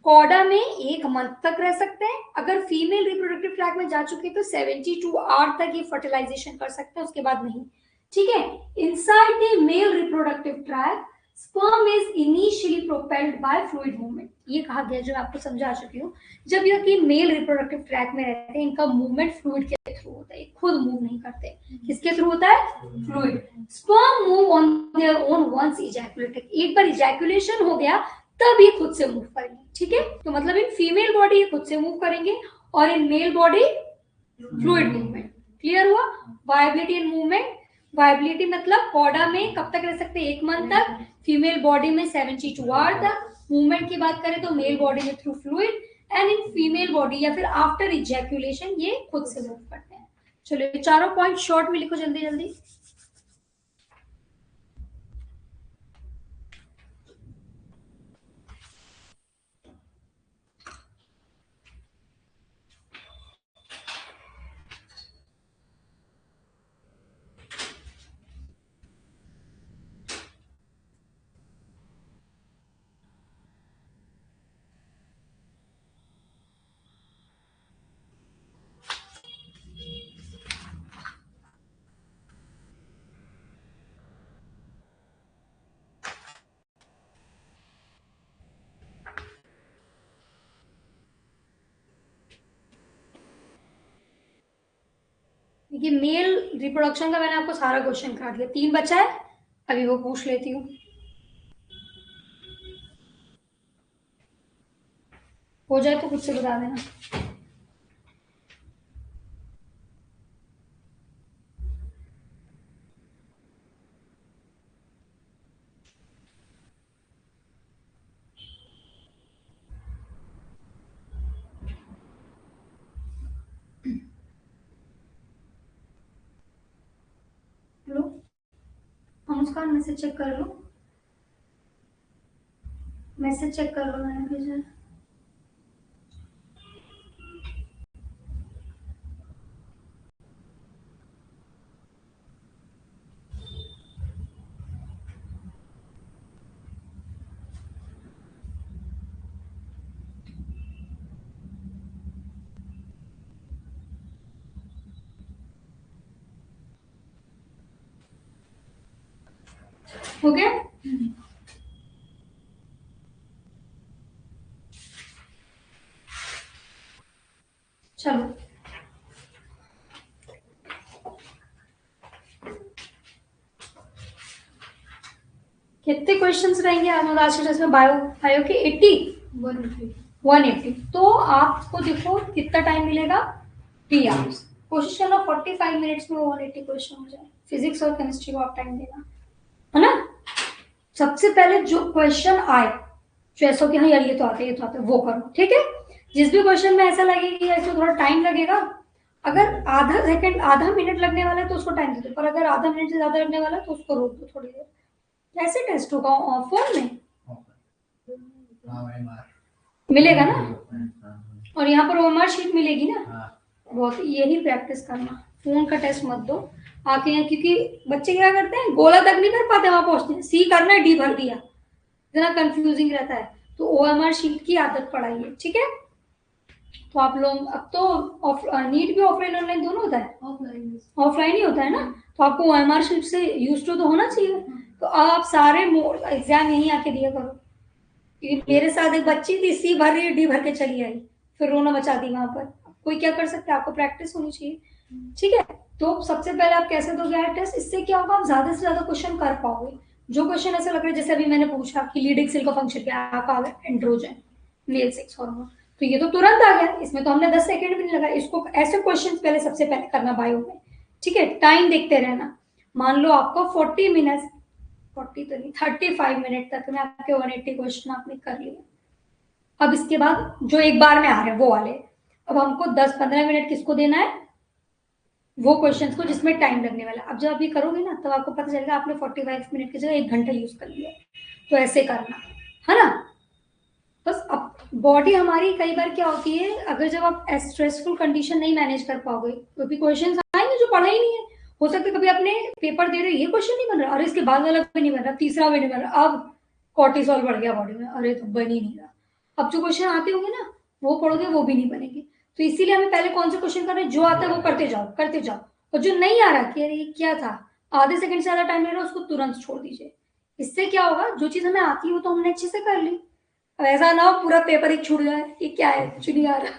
कॉर्डा में 1 मंथ तक रह सकते हैं। अगर फीमेल रिप्रोडक्टिव ट्रैक में जा चुके तो 72 आवर तक ये फर्टिलाइजेशन कर सकते हैं, उसके बाद नहीं। ठीक है, inside the male reproductive tract sperm is initially propelled by fluid movement. ये कहा गया, जो आपको समझा चुकी हूँ, जब ये कि मेल रिप्रोडक्टिव ट्रैक में रहते हैं इनका मूवमेंट फ्लूइड के थ्रू होता है, खुद मूव नहीं करते। किसके थ्रू होता है? Fluid. Sperm move on their own once ejaculated. एक बार इजैक्यूलेशन हो गया तब ये खुद से मूव करेंगे। ठीक है, तो मतलब इन फीमेल बॉडी ये खुद से मूव करेंगे और in male body fluid movement. Clear हुआ? Viability and movement. वायबिलिटी मतलब कॉर्डा में कब तक रह सकते हैं? 1 मंथ तक। फीमेल बॉडी में 72 आवर तक। मूवमेंट की बात करें तो मेल बॉडी में through fluid, and in female body या फिर आफ्टर इजैक्यूलेशन ये खुद से मूव करते हैं। चलो ये चारों पॉइंट शॉर्ट में लिखो जल्दी जल्दी। देखिए मेल रिप्रोडक्शन का मैंने आपको सारा क्वेश्चन करा दिया, 3 बचा है, अभी वो पूछ लेती हूँ। हो जाए तो खुद से बता देना। हेलो, मुस्कान मैसेज चेक कर लो, मैसेज चेक कर लो मैंने भेजा है। हो गया? चलो कितने क्वेश्चंस रहेंगे आज के टेस्ट में? बायो के 80 180। तो आपको देखो कितना टाइम मिलेगा? 3 आवर्स। कोशिश करना 45 मिनट्स में 180 क्वेश्चन हो जाए। फिजिक्स और केमिस्ट्री को आप टाइम देना, है ना। सबसे पहले जो क्वेश्चन आए, जो ऐसा कि हाँ यार ये तो आते ये तो आते, वो करो। ठीक है, जिस भी क्वेश्चन में ऐसा लगे कि इसमें थोड़ा टाइम लगेगा, अगर आधा सेकंड आधा मिनट लगने वाला है तो उसको टाइम दे दो, पर अगर आधा मिनट से ज्यादा लगने वाला है तो उसको रोक दो थोड़ी देर। कैसे टेस्ट होगा? फोन में हाँ MR मिलेगा ना, हाँ और यहाँ पर ओएमआर शीट मिलेगी ना। हाँ बहुत यही प्रैक्टिस करना, फोन का टेस्ट मत दो आके यहाँ, क्योंकि बच्चे क्या करते हैं, गोला तक नहीं कर पाते वहां पहुंचते हैं, सी करना है डी भर दिया, इतना कंफ्यूजिंग रहता है। तो ओएमआर शीट की आदत पड़ाइए, ठीक है। तो आप लोग अब तो नीट भी ऑफलाइन ऑनलाइन दोनों होता है, ऑफलाइन ही होता है ना, तो आपको ओएमआर शीट से यूज टू तो होना चाहिए। तो आप सारे एग्जाम यहीं आके दिया करो। क्योंकि मेरे साथ एक बच्ची थी, सी भर रही डी भर के चली आई, फिर रोना मचा दी वहां पर। कोई क्या कर सकता है, आपको प्रैक्टिस होनी चाहिए, ठीक है। तो सबसे पहले आप कैसे दोगे टेस्ट, इससे क्या होगा, आप ज्यादा से ज्यादा क्वेश्चन कर पाओगे। जो क्वेश्चन ऐसा लग रहा है, जैसे अभी मैंने पूछा कि लीडिंग सेल का फंक्शन क्या है, आपका आ गया एंड्रोजन, मेल सेक्स हार्मोन, तो ये तो तुरंत आ गया, इसमें तो हमने 10 सेकंड भी नहीं लगा। इसको ऐसे क्वेश्चन पहले सबसे पहले करना बायो में, ठीक है। टाइम देखते रहना, मान लो आपको 40 मिनट, 40 तो नहीं 35 मिनट तक में आपके 180 क्वेश्चन आपने कर लिए। अब इसके बाद जो एक बार में आ रहे हैं वो वाले, अब हमको 10-15 मिनट किसको देना है, वो क्वेश्चंस को जिसमें टाइम लगने वाला। अब जब आप ये करोगे ना, तब आपको पता चलेगा आपने 45 मिनट की जगह 1 घंटा यूज कर लिया। तो ऐसे करना है ना। बस अब बॉडी हमारी कई बार क्या होती है, अगर जब आप स्ट्रेसफुल कंडीशन नहीं मैनेज कर पाओगे, क्योंकि क्वेश्चन आएंगे जो पढ़ा ही नहीं है, हो सकता है कभी अपने पेपर दे रहे, ये क्वेश्चन नहीं बन रहा, अरे इसके बाद वाला भी नहीं बन रहा, तीसरा भी नहीं बन रहा, अब कॉर्टिसोल बढ़ गया बॉडी में, अरे तो बन ही नहीं रहा। अब जो क्वेश्चन आते होंगे ना, वो पढ़ोगे वो भी नहीं बनेंगे। तो इसीलिए हमें पहले कौन से क्वेश्चन करने, जो आता है वो करते जाओ करते जाओ, और जो नहीं आ रहा कि अरे ये क्या था, आधे सेकंड से ज्यादा टाइम ले रहा है, उसको तुरंत छोड़ दीजिए। इससे क्या होगा, जो चीज हमें आती है वो तो हमने अच्छे से कर ली, अब ऐसा ना हो पूरा पेपर ही छूट जाए, ये क्या है कुछ नहीं आ रहा,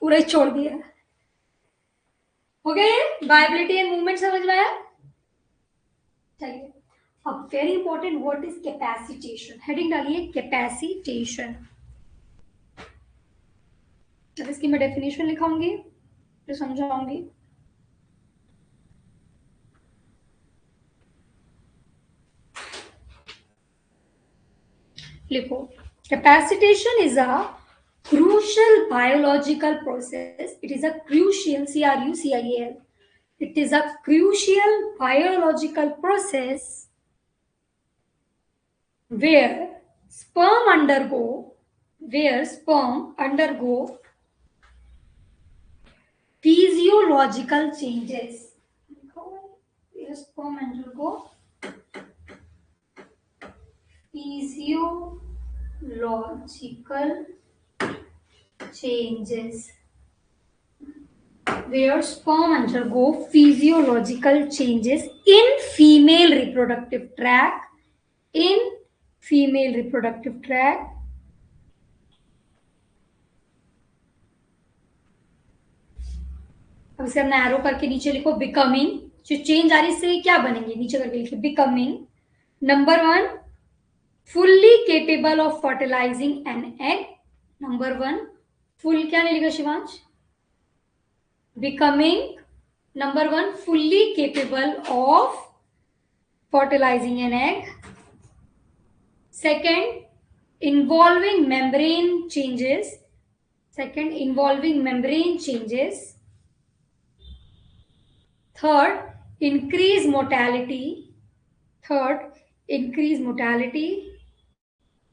पूरा ही छोड़ दिया। हो गया ये वाइबिलिटी एंड मूवमेंट समझ में आया? चलिए अब very important, what is capacitation, heading डालिए कैपेसिटेशन। अब इसकी मैं डेफिनेशन लिखाऊंगी फिर समझाऊंगी। लिखो, capacitation is a crucial biological process. It is a crucial, CRUCIAL. It is a crucial biological process where sperm undergo physiological changes. Where sperm undergo physiological changes. Where sperm undergo physiological changes in female reproductive tract. In female reproductive tract. अब इसे हमने arrow करके नीचे लिखो, becoming, जो change आ रही है इससे क्या बनेंगे, नीचे करके लिखिए becoming. Number 1, fully capable of fertilising an egg. Number 1 full, क्या नहीं लिखा Shivansh, becoming number 1 fully capable of fertilizing an egg. Second, involving membrane changes. Third, increase mortality.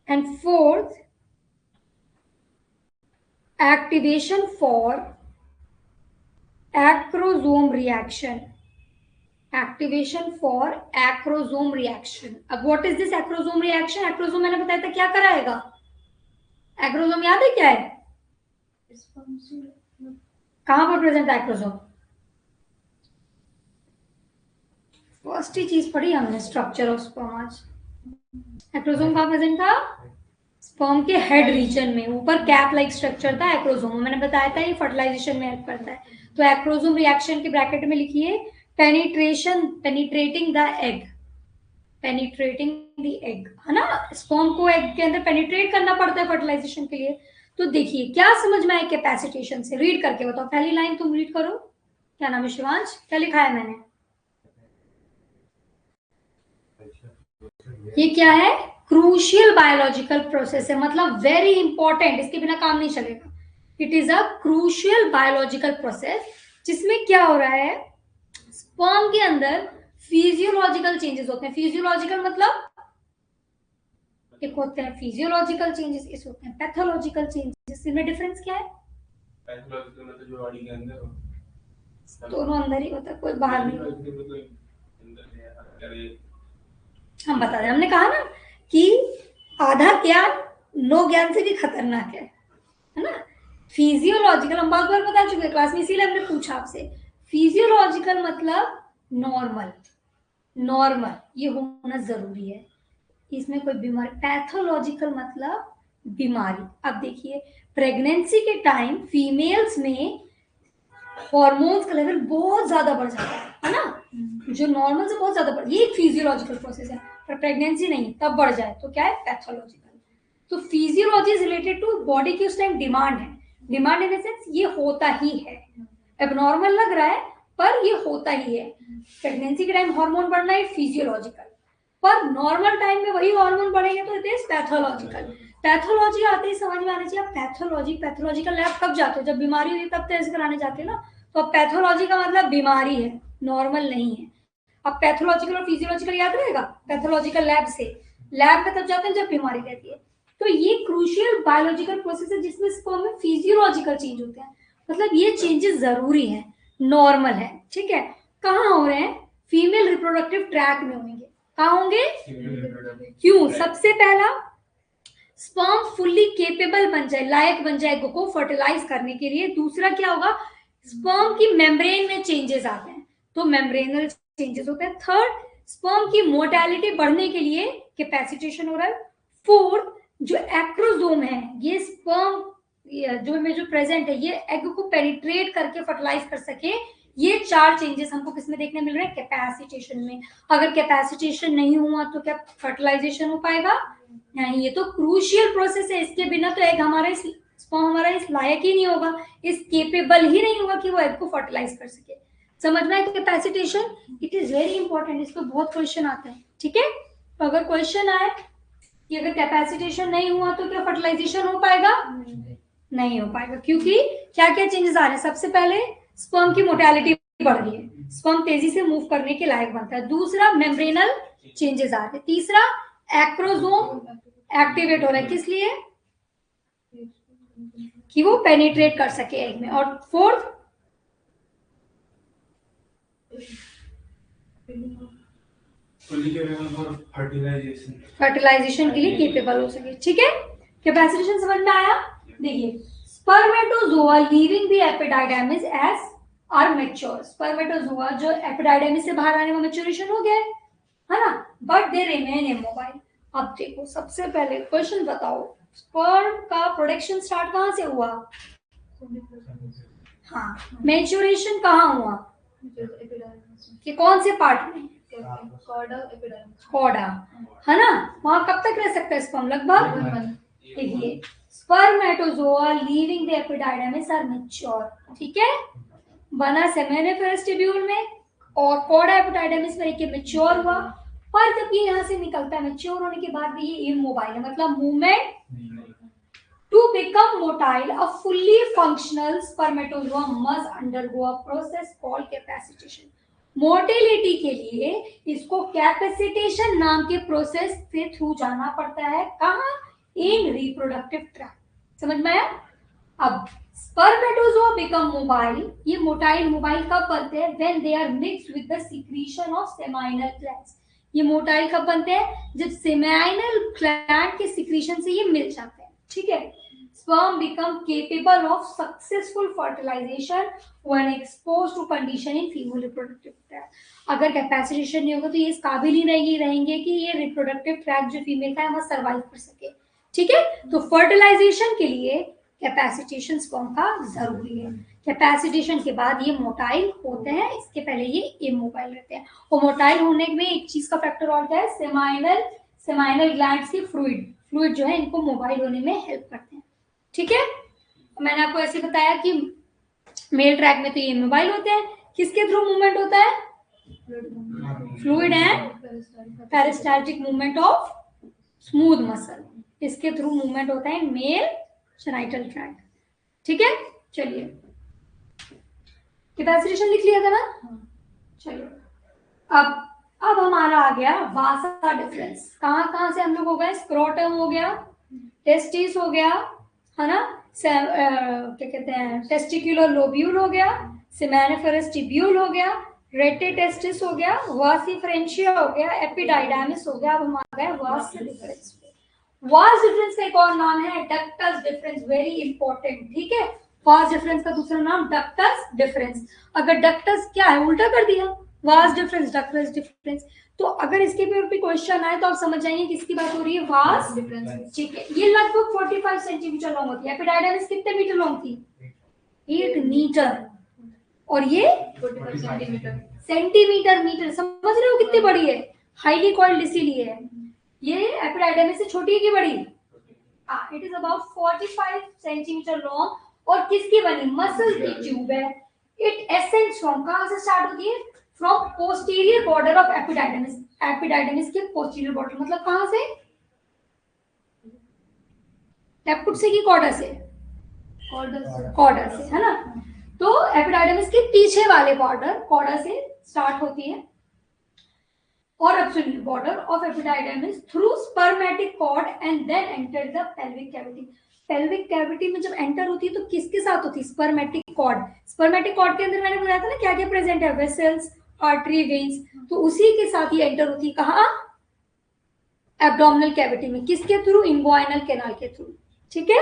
And fourth, activation for acrosome reaction. अब what is this acrosome reaction? acrosome मैंने बताया था क्या कराएगा, acrosome याद है क्या है, कहां पर प्रेजेंट है acrosome? फर्स्ट ही चीज पढ़ी हमने, स्ट्रक्चर ऑफ स्पर्म। आज एक्रोसोम कहां प्रेजेंट था, स्पर्म के हेड रीजन में, ऊपर कैप लाइक स्ट्रक्चर था एक्रोसोम, मैंने बताया था ये फर्टिलाइजेशन में हेल्प करता है। तो एक्रोसोम रिएक्शन के ब्रैकेट में लिखिए पेनिट्रेटिंग द एग, है ना, स्पर्म को एग के अंदर पेनिट्रेट करना पड़ता है फर्टिलाइजेशन के लिए। तो देखिए क्या समझ में आए कैपेसिटेशन से, रीड करके बताओ, पहली लाइन तुम रीड करो, क्या नाम है शिवांश, क्या लिखा है मैंने, ये क्या है, क्रूशियल बायोलॉजिकल प्रोसेस है, मतलब वेरी इंपॉर्टेंट, इसके बिना काम नहीं चलेगा। It is a crucial biological process जिसमें क्या हो रहा है, स्पर्म के अंदर फिजियोलॉजिकल चेंजेस होते हैं। फिजियोलॉजिकल मतलब एक होते हैं फिजियोलॉजिकल चेंजेस, इस होते हैं पैथोलॉजिकल चेंजेस। इनमें डिफरेंस क्या है? पैथोलॉजिकल मतलब जो बॉडी के अंदर हो, दोनों अंदर ही होता है, कोई बाहर नहीं होता। मतलब अंदर है, अरे हम बता रहे, हमने कहा ना कि आधा ज्ञान नो ज्ञान से भी खतरनाक है ना। फिजियोलॉजिकल हम बहुत बार बता चुके हैं क्लास में, इसीलिए हमने पूछा आपसे। फिजियोलॉजिकल मतलब नॉर्मल, नॉर्मल ये होना जरूरी है, इसमें कोई बीमारी। पैथोलॉजिकल मतलब बीमारी। अब देखिए प्रेगनेंसी के टाइम फीमेल्स में हॉर्मोन्स का लेवल बहुत ज्यादा बढ़ जाता है ना, जो नॉर्मल से बहुत ज्यादा बढ़, ये एक फिजियोलॉजिकल प्रोसेस है। पर प्रेगनेंसी नहीं, तब बढ़ जाए तो क्या है? पैथोलॉजिकल। तो physiology is related to body की उस टाइम डिमांड है, डिमांड इन द सेंस ये होता ही है, एबनॉर्मल लग रहा है पर ये होता ही है। प्रेगनेंसी के टाइम हार्मोन बढ़ना है फिजियोलॉजिकल, पर नॉर्मल टाइम में वही हार्मोन बढ़ेंगे तो इट इज पैथोलॉजिकल। पैथोलॉजी आते ही समझ में आना चाहिए। आप पैथोलॉजी, पैथोलॉजिकल लैब कब जाते हो? जब बीमारी हुई तब टेस्ट कराने जाते हो ना। तो पैथोलॉजी का मतलब बीमारी है, नॉर्मल नहीं है। अब पैथोलॉजिकल और फिजियोलॉजिकल याद रहेगा, पैथोलॉजिकल लैब से, लैब में तब जाते हैं जब बीमारी रहती है। तो ये क्रूशियल बायोलॉजिकल प्रोसेस है जिसमें स्पर्म में फिजियोलॉजिकल चेंज होते हैं, मतलब ये चेंजेस जरूरी है, नॉर्मल है, ठीक है। कहाँ हो रहे हैं? फीमेल रिप्रोडक्टिव ट्रैक में होंगे। कहाँ होंगे? क्यों? सबसे पहला स्पर्म फुल्ली केपेबल बन जाए, लायक बन जाए को फर्टिलाइज करने के लिए। दूसरा क्या होगा? स्पर्म की मेम्ब्रेन में चेंजेस आते हैं, तो मेम्ब्रेनल चेंजेस होते हैं। थर्ड, स्पर्म की मोर्टेलिटी बढ़ने के लिए कैपेसिटेशन हो रहा है। फोर्थ, जो एक्रोसोम है, ये स्पर्म जो प्रेजेंट है, ये एग को पेनिट्रेट करके फर्टिलाइज कर सके। ये चार चेंजेस हमको किसमें देखने मिल रहे हैं? कैपेसिटेशन में। अगर कैपेसिटेशन नहीं हुआ तो क्या फर्टिलाइजेशन हो पाएगा? नहीं। ये तो क्रूशियल प्रोसेस है, इसके बिना तो एग हमारा स्पर्म हमारा इस लायक ही नहीं होगा, इस केपेबल ही नहीं होगा कि वो एग को फर्टिलाइज कर सके। समझना है capacitation, it is very important, इस पर बहुत क्वेश्चन आते हैं, ठीक है। तो अगर क्वेश्चन आए कि अगर कैपेसिटेशन नहीं हुआ तो क्या फर्टिलाइजेशन हो पाएगा? नहीं हो पाएगा, क्योंकि क्या क्या चेंजेस आ रहे हैं? सबसे पहले स्पर्म की मोर्टेलिटी बढ़ रही है, स्पर्म तेजी से मूव करने के लायक बनता है। दूसरा, मेम्ब्रेनल चेंजेस आ रहे हैं। तीसरा, एक्रोसोम एक्टिवेट हो रहा है, किस लिए? कि वो पेनिट्रेट कर सके एग में। और फोर्थ, फर्टिलाइजेशन के लिए केपेबल हो सके, ठीक है। कैपेसिटेशन समझ में आया? देखिए, spermatozoa leaving the epididymis as are mature. Spermatozoa जो एपिडाइडेमिस से बाहर आने में मैच्योरेशन हो गया है ना, बट दे रिमेन इमोबाइल। अब देखो, सबसे पहले क्वेश्चन बताओ, स्पर्म का प्रोडक्शन स्टार्ट कहाँ से हुआ? हाँ, मैच्योरेशन कहाँ हुआ? कि कौन से पार्ट में? कॉर्डा, है ना। वहां कब तक रह सकता है स्पर्म? लगभग, देखिए, spermatozoa leaving the epididymis are mature, ठीक है। बना सेमेनिफेरस ट्यूब्यूल में और कॉर्डा एपिडाइडेमिस में एक मैच्योर हुआ। पर जब ये यहाँ से निकलता है मैच्योर होने के बाद भी ये इमोबाइल है, मतलब movement. To become motile, a fully functional spermatozoa must undergo a process called capacitation. Motility के लिए इसको कैपेसिटेशन नाम के प्रोसेस से थ्रू जाना पड़ता है। कहाँ? In reproductive tract. समझ में आया? अब स्पर्मेटोजोआ बिकम मोबाइल, ये मोटाइल मोबाइल कब बनते हैं? When they are mixed with the secretion of seminal glands. ये मोटाइल कब बनते हैं? जब सेमाइनल ग्लैंड के सीक्रेशन से ये मिल जाते हैं, ठीक है। Sperm become capable of successful fertilization when exposed to condition in female reproductive tract. अगर कैपेसिटेशन नहीं होगा तो ये इस काबिल ही नहीं रहेंगे कि ये रिप्रोडक्टिव ट्रैक्ट जो फीमेल का है वह सर्वाइव कर सके, ठीक है। तो फर्टिलाइजेशन के लिए कैपेसिटेशन स्पर्म का जरूरी है। कैपेसिटेशन के बाद ये मोटाइल होते हैं, इसके पहले ये इमोबाइल रहते हैं। और मोटाइल होने में एक चीज का फैक्टर और क्या है? सेमाइनल ग्लैंड्स के फ्लूइड जो है इनको मोबाइल होने में हेल्प करते हैं, ठीक है। मैंने आपको ऐसे बताया कि मेल ट्रैक में तो ये मोबाइल होते हैं, किसके थ्रू मूवमेंट होता है? Fluid and peristaltic movement of smooth muscle, इसके थ्रू मूवमेंट होता है मेल जेनिटल ट्रैक्ट, ठीक है। चलिए, कैपेसिटेशन लिख लिया था ना? चलिए, अब अब हमारा आ गया वासा डिफरेंस। कहाँ कहाँ से हम लोग हो गए, स्क्रोटम हो गया, टेस्टिस हो गया, है ना, क्या कहते हैं, टेस्टिकुलर लोब्यूल हो गया, सेमेनिफेरस टिब्यूल हो गया, रेटिटेस्टिस हो गया, वासिफ्रेंशिया हो गया, एपिडाइडामिस हो गया। अब हम आ गए वास डिफरेंस पे। वास डिफरेंस का एक और नाम है डक्टस डिफरेंस, वेरी इंपॉर्टेंट, ठीक है। वास डिफरेंस का दूसरा नाम डक्टस डिफरेंस। अगर डक्टस क्या है, उल्टा कर दिया, वास डिफरेंस डक्टस डिफरेंस। तो अगर इसके ऊपर भी क्वेश्चन आए तो आप समझ जाएंगे किसकी बात हो रही है, वास डिफरेंस, ठीक है। ये लगभग 45 सेंटीमीटर लॉन्ग होती है। एपिडाइडामिस कितने मीटर लॉन्ग थी, 8 मीटर, और ये 45 सेंटीमीटर। सेंटीमीटर मीटर, समझ रहे हो कितनी बड़ी है, हाईली कॉइल्ड इसीलिए है। ये एपिडाइडामिस से छोटी है कि बड़ी, it is about 45 centimetre long, और किसकी बनी, मसल की ट्यूब है। इट एसेंस फ्रॉम, कहां से स्टार्ट होती है, फ्रॉम पोस्टीरियर बॉर्डर ऑफ एपिडाइडामिस। एपिडाइडामिस के पोस्टीरियर बॉर्डर मतलब कहां से, लेफ्ट से कि कॉर्डा से, कॉर्डा से, है ना। तो एपिडाइडामिस के पीछे वाले बॉर्डर कॉर्डा से स्टार्ट होती है, और absolute border of epididymis through spermatic cord and then enter the pelvic cavity. Pelvic cavity में जब एंटर होती है तो किसके साथ होती है, स्पर्मेटिक कॉर्ड। स्पर्मेटिक कॉर्ड के अंदर मैंने बताया था ना क्या क्या प्रेजेंट है, वेसल्स, आर्टरी, वेन्स, तो उसी के साथ ये एंटर होती है कहाँ, एब्डोमिनल कैविटी में, किसके थ्रू, इंग्वाइनल कैनाल के थ्रू, ठीक है।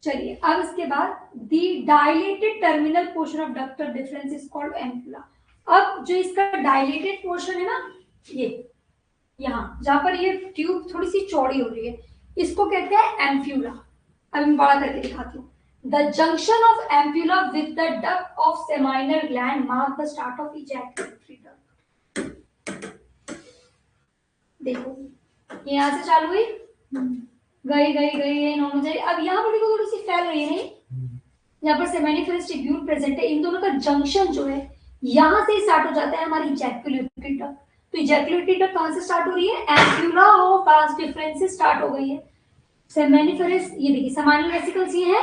चलिए अब इसके बाद the dilated terminal portion of ductal difference is called ampulla. अब जो इसका डायलेटेड पोर्शन है ना, ये यहाँ जहां पर ये ट्यूब थोड़ी सी चौड़ी हो रही है, इसको कहते हैं एम्प्यूला। अब मैं बड़ा करके दिखाती हूँ। The junction of ampulla with the duct of seminal gland mark the start of ejaculatory duct. देखो ये यहाँ से चालू हुई, गई गई गई, नॉर्मल जाएगी। अब यहाँ पर देखो थोड़ी सी फैल रही है, नहीं, यहाँ पर सेमेनिफेरस टिब्यूल प्रेजेंट है। इन दोनों का जंक्शन जो है यहाँ से स्टार्ट हो जाता है हमारी इजैकुलेटरी डक्ट। तो इजैकुलेटरी डक्ट कहां से स्टार्ट हो रही है, एम्प्यूला ऑफ वास डिफरेंस से स्टार्ट हो गई है। सेमेनिफेरस, ये देखिए सेमाइनल वेसिकल्स ये है,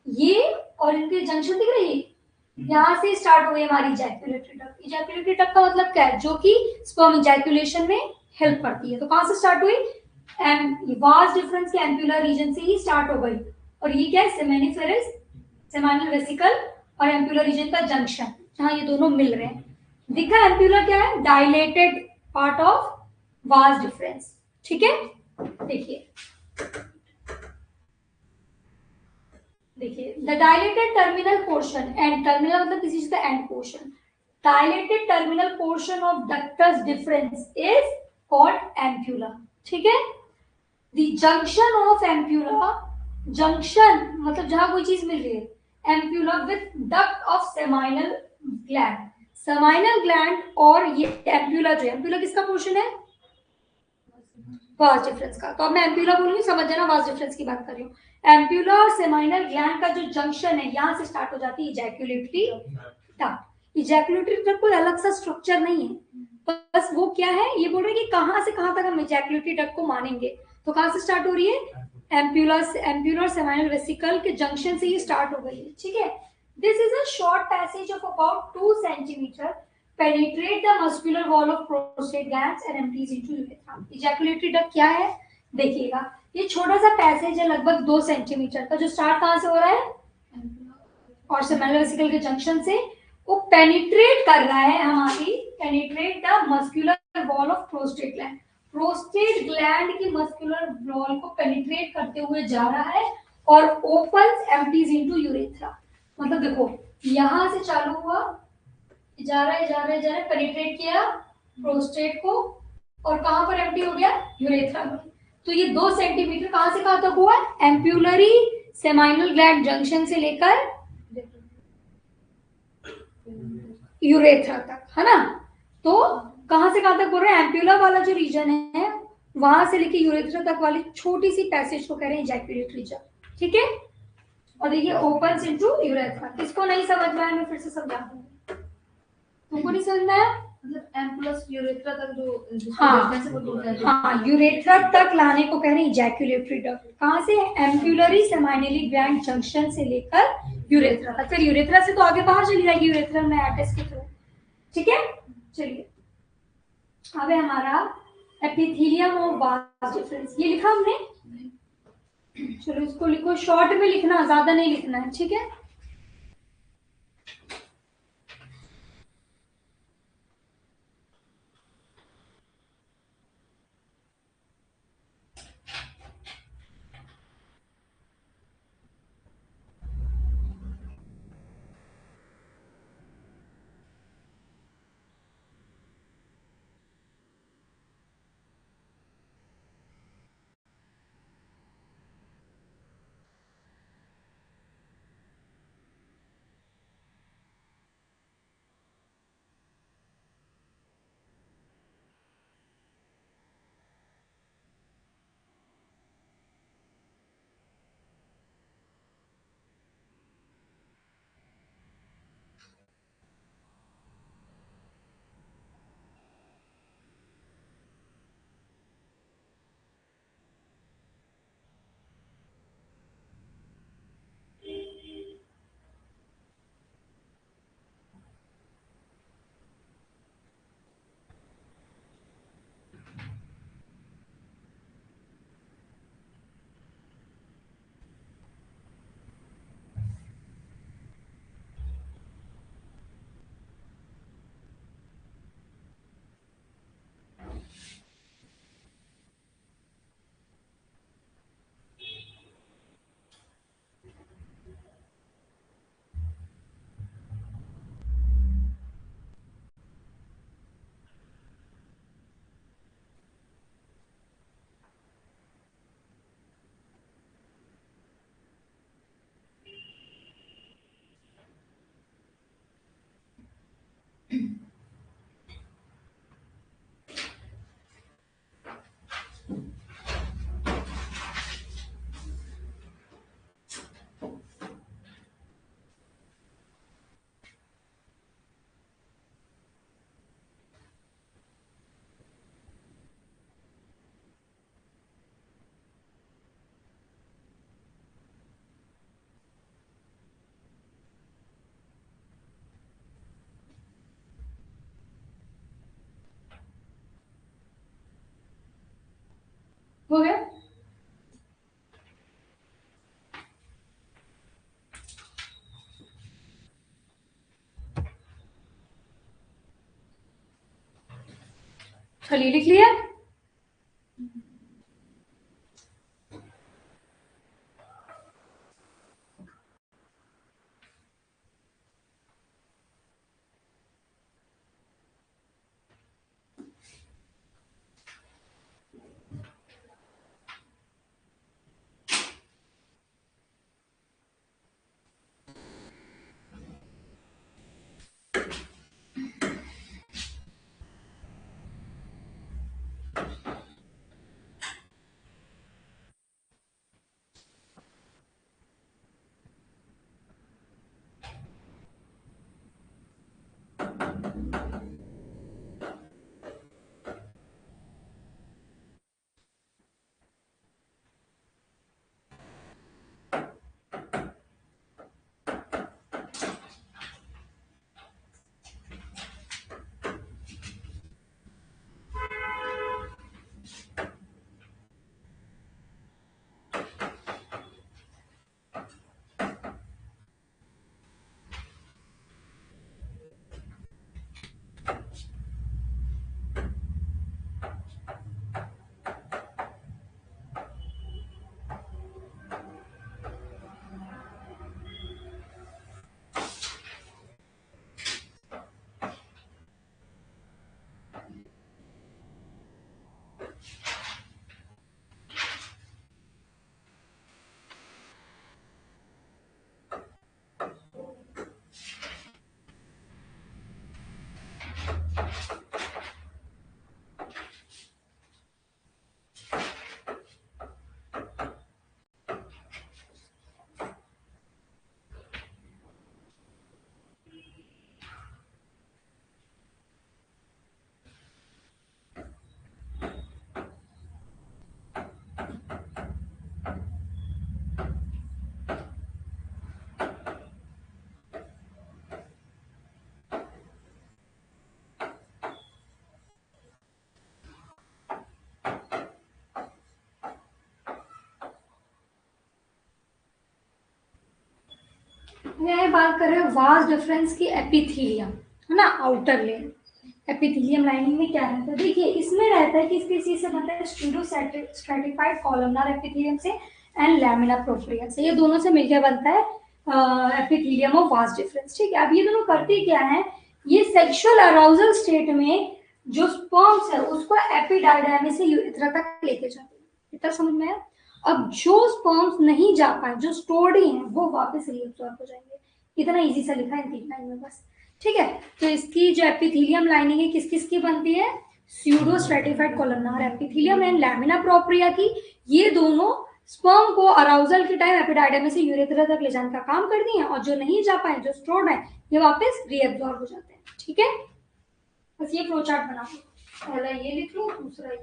ये और इनके जंक्शन दिख रही है, यहाँ से स्टार्ट हो गई हमारी इजैकुलेटरी डक्ट। इजैकुलेटरी डक्ट का मतलब क्या है, जो कि स्पर्म इजैकुलेशन में हेल्प करती है। तो कहां से स्टार्ट हुई, वास डिफरेंस के एम्प्यूला रीजन से ही स्टार्ट हो गई। और ये क्या है, सेमेनिफेरस, सेमाइनल वेसिकल और एम्प्यूला रीजन का जंक्शन, जहां ये दोनों मिल रहे हैं। दिखा एम्प्यूला क्या है, dilated part of vas deferens, ठीक है। देखिए देखिए, the dilated terminal portion, end terminal मतलब this is the end portion, dilated terminal portion of ductus deferens is called ampulla, ठीक है। The junction of ampulla, junction मतलब जहां कोई चीज मिल रही है, ampulla with duct of seminal gland, seminal gland और ये एम्प्यूला, जो एम्प्यूला किसका पोर्शन है, वास डिफरेंस का। तो अब मैं एम्प्यूला बोलूंगी, समझ जाना वास डिफरेंस की बात कर रही हूँ। एम्प्यूला और सेमाइनल ग्लैंड का जो जंक्शन है, यहाँ से स्टार्ट हो जाती है इजैकुलेटरी डक्ट। इजैकुलेटरी डक्ट कोई अलग सा स्ट्रक्चर नहीं है, बस वो क्या है, ये बोल रहे हैं कि कहाँ से कहाँ तक हम इजैकुलेटरी डक्ट को मानेंगे। तो कहाँ से स्टार्ट हो रही है, एम्प्यूला और सेमाइनल वेसिकल के जंक्शन से ही स्टार्ट हो गई है, ठीक है। This is a short passage of about 2 centimeter, penetrate the muscular wall of prostate glands and empties into urethra. Ejaculatory duct क्या है, देखिएगा, ये छोटा सा पैसेज है लगभग 2 सेंटीमीटर का, जो स्टार्ट कहाँ से हो रहा है, और सेमाइनल वेसिकल के जंक्शन से, वो पेनिट्रेट कर रहा है हमारी, penetrate the muscular wall of prostate gland. Prostate gland की मस्कुलर वॉल को पेनिट्रेट करते हुए जा रहा है और ओपन्स एम्प्टीज इनटू यूरेथ्रा। मतलब देखो यहां से चालू हुआ, जा रहा है, पेनिट्रेट किया प्रोस्टेट को, और कहां पर एम्प्टी हो गया, यूरेथ्रा में। तो ये 2 सेंटीमीटर कहां से कहां तक हुआ, एम्प्यूलरी सेमाइनल ग्लैंड जंक्शन से लेकर यूरेथ्रा तक, है ना। तो कहां से कहां तक बोल रहे हैं, एम्प्यूला वाला जो रीजन है वहां से लेकर यूरेथ्रा तक वाली छोटी सी पैसेज को कह रहे हैं इजैकुलेटरी डक्ट, ठीक है। और देखिए ओपन्स इनटू यूरेथ्रा। किसको नहीं समझ में आया मैं फिर से समझा दूंगी, तुमको नहीं समझ में आया, मतलब एम्पुलस यूरेथ्रा तक जो हाँ हाँ, यूरेथ्रा तक लाने को कह रहे हैं इजैकुलेटरी डक्ट। कहाँ से, एम्प्यूलरी सेमाइनली ग्लैंड जंक्शन से लेकर यूरेथ्रा तक, फिर यूरेथ्रा से तो आगे बाहर चली जाएगी यूरेथ्रा में एटेस के थ्रू, ठीक है। चलिए अब है हमारा एपिथेलियम ऑफ वास डिफरेंस, ये लिखा हमने। चलो इसको लिखो, शॉर्ट में लिखना, ज्यादा नहीं लिखना है, ठीक है। हो गया। चलिए लिख लिया। यहाँ बात कर रहे हैं वास डिफरेंस की एपिथीलियम, है ना, आउटर लेयर। एपिथीलियम लाइनिंग में क्या रहता है, देखिए इसमें रहता है किस किस चीज से बनता है, स्ट्रेटिफाइड कॉलमनार एपिथीलियम से एंड लैमिना प्रोप्रिया से, ये दोनों से मिलकर बनता है एपिथीलियम ऑफ वास डिफरेंस। ठीक है, अब ये दोनों करते क्या है, ये सेक्सुअल अराउजल स्टेट में जो स्पर्म्स है उसको एपिडायडाइमिस से यूरेथ्रा तक लेके जाते हैं। इतना समझ में आया। अब जो स्पर्म्स नहीं जा पाए, जो स्टोर्ड ही हैं, वो वापस रीअब्सॉर्ब हो जाएंगे। इतना इजी सा लिखा है इन 3 लाइन में बस। ठीक है, तो इसकी जो एपिथीलियम लाइनिंग है किस किस की बनती है, pseudo stratified columnar epithelium and lamina propria की। ये दोनों स्पर्म को अराउजल के टाइम एपिडायडाइमिस से यूरेथ्रा तक ले जाने का काम करती हैं, और जो नहीं जा पाए, जो स्टोर्ड है, ये वापस रीअब्सॉर्ब हो जाते हैं। ठीक है, बस ये फ्लो चार्ट बना लो, पहला ये लिख लो, दूसरा ये।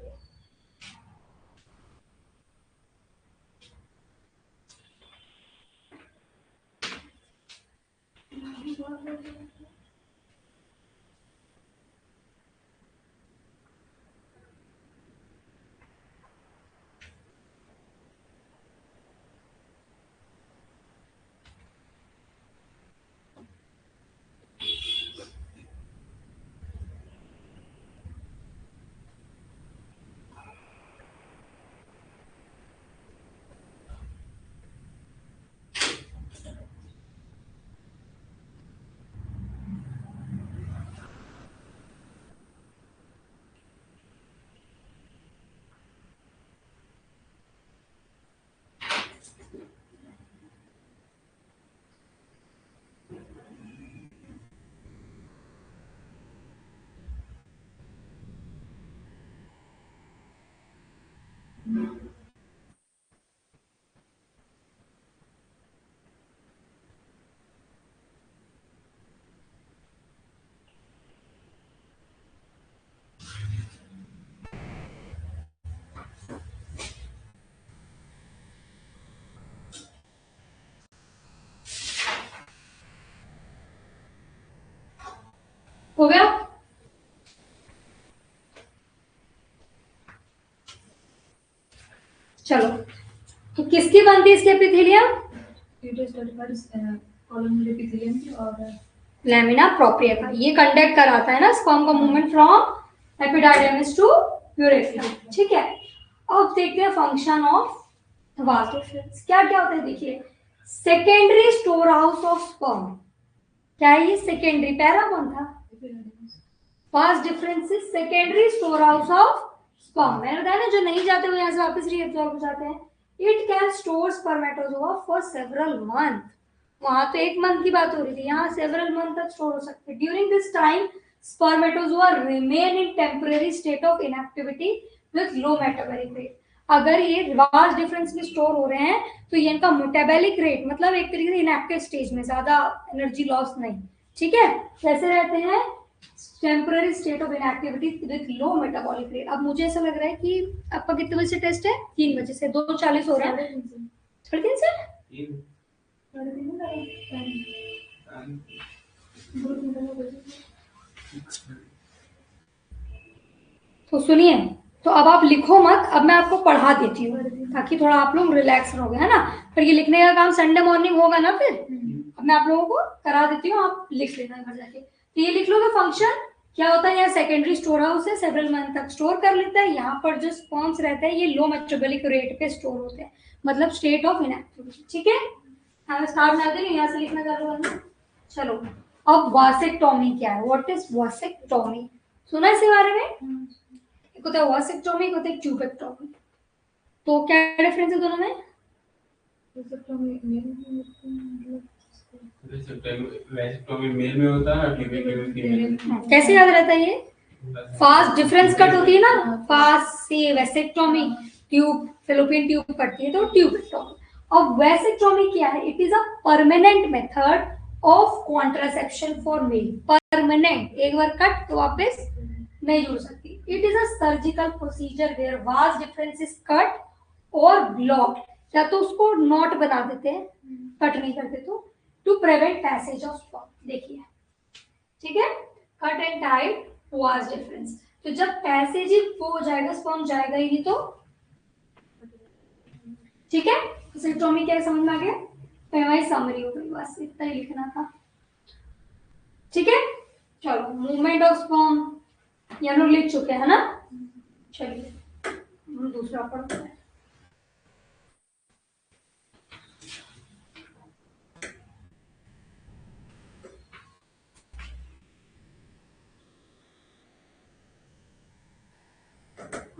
हो गया। चलो, तो किसकी बनती है इसकी एपिथेलियम, कॉलमनार एपिथेलियम की और लैमिना प्रोप्रिया का। ये कंडक्ट कराता है ना स्पर्म का मूवमेंट फ्रॉम एपिडायडाइमिस टू यूरेथ्रा। ठीक है, अब देखते हैं फंक्शन ऑफ वास डिफरेंस क्या क्या होता है। देखिए, secondary store house of sperm, क्या है ये सेकेंडरी, पहला कौन था, वास deferens is secondary store house of sperm. मैंने बताया ना, जो नहीं जाते वो यहाँ से वापस रीअब्सॉर्ब हो जाते हैं। It can store spermatozoa for several month, वहां तो 1 मंथ की बात हो रही थी, यहाँ सेवरल मंथ तक स्टोर हो सकते हैं। During this time spermatozoa remain in temporary state of inactivity with low metabolic rate. अगर ये वास डिफरेंस में स्टोर हो रहे हैं तो ये इनका मेटाबॉलिक रेट, मतलब एक तरीके से इनएक्टिव स्टेज में, ज्यादा एनर्जी लॉस नहीं। ठीक है, कैसे रहते हैं, temporary state of inactivity with low metabolic rate. अब मुझे ऐसा लग रहा है कि आपका कितने बजे से टेस्ट है, 3 बजे से, 2:40 हो रहा है, 3:30 से तो सुनिए, तो अब आप लिखो मत, अब मैं आपको पढ़ा देती हूँ ताकि थोड़ा आप लोग रिलैक्स रहोगे, है ना। पर ये लिखने का काम संडे मॉर्निंग होगा ना, फिर अब मैं आप लोगों को करा देती हूँ, आप लिख लेना घर जाके। तो ये लिख लो कि फंक्शन क्या होता है, यहाँ सेकेंडरी स्टोर हाउस है, सेवरल मंथ तक स्टोर कर लेता है। यहाँ पर जो स्पर्म्स रहते हैं ये लो मेटाबॉलिक रेट पे स्टोर होते हैं, मतलब स्टेट ऑफ इनएक्टिविटी। ठीक है, हाँ स्टार बना देंगे, यहाँ से लिखना चालू करना। चलो, अब वासेक्टोमी क्या है, व्हाट इज वासेक्टोमी, सुना है इसके बारे में, एक होता है वासेक्टोमी, एक होता है ट्यूबेक्टोमी। तो क्या डिफरेंस है दोनों में, वेसेक्टोमी मेल में होता है और ट्यूबेक्टोमी फीमेल में। कैसे याद रहता है ये, फास्ट डिफरेंस कट होती है ना, फास्ट से वेसेक्टोमी, ट्यूब फेलोपियन ट्यूब कटती है तो ट्यूबेक्टोमी। और वेसेक्टोमी क्या है, it is a permanent method of contraception for male. Permanent, एक बार कट तो वापस नहीं जुड़ सकती। It is a surgical procedure where vas deferens is cut और ब्लॉक्ड, या तो उसको नॉट बना देते हैं, कट नहीं करते तो, to prevent passage of sperm. देखिए, ठीक है, cut and tight vas deferens, तो जब पैसेज ही वो हो जाएगा, स्पर्म जाएगा ही नहीं, तो ठीक है। वेसेक्टोमी क्या है, समझ में आ गया। तो हमारी समरी हो गई, बस इतना ही लिखना था। ठीक है, चलो मूवमेंट ऑफ स्पर्म ये हम लोग लिख चुके हैं ना। चलिए हम दूसरा पढ़ते हैं।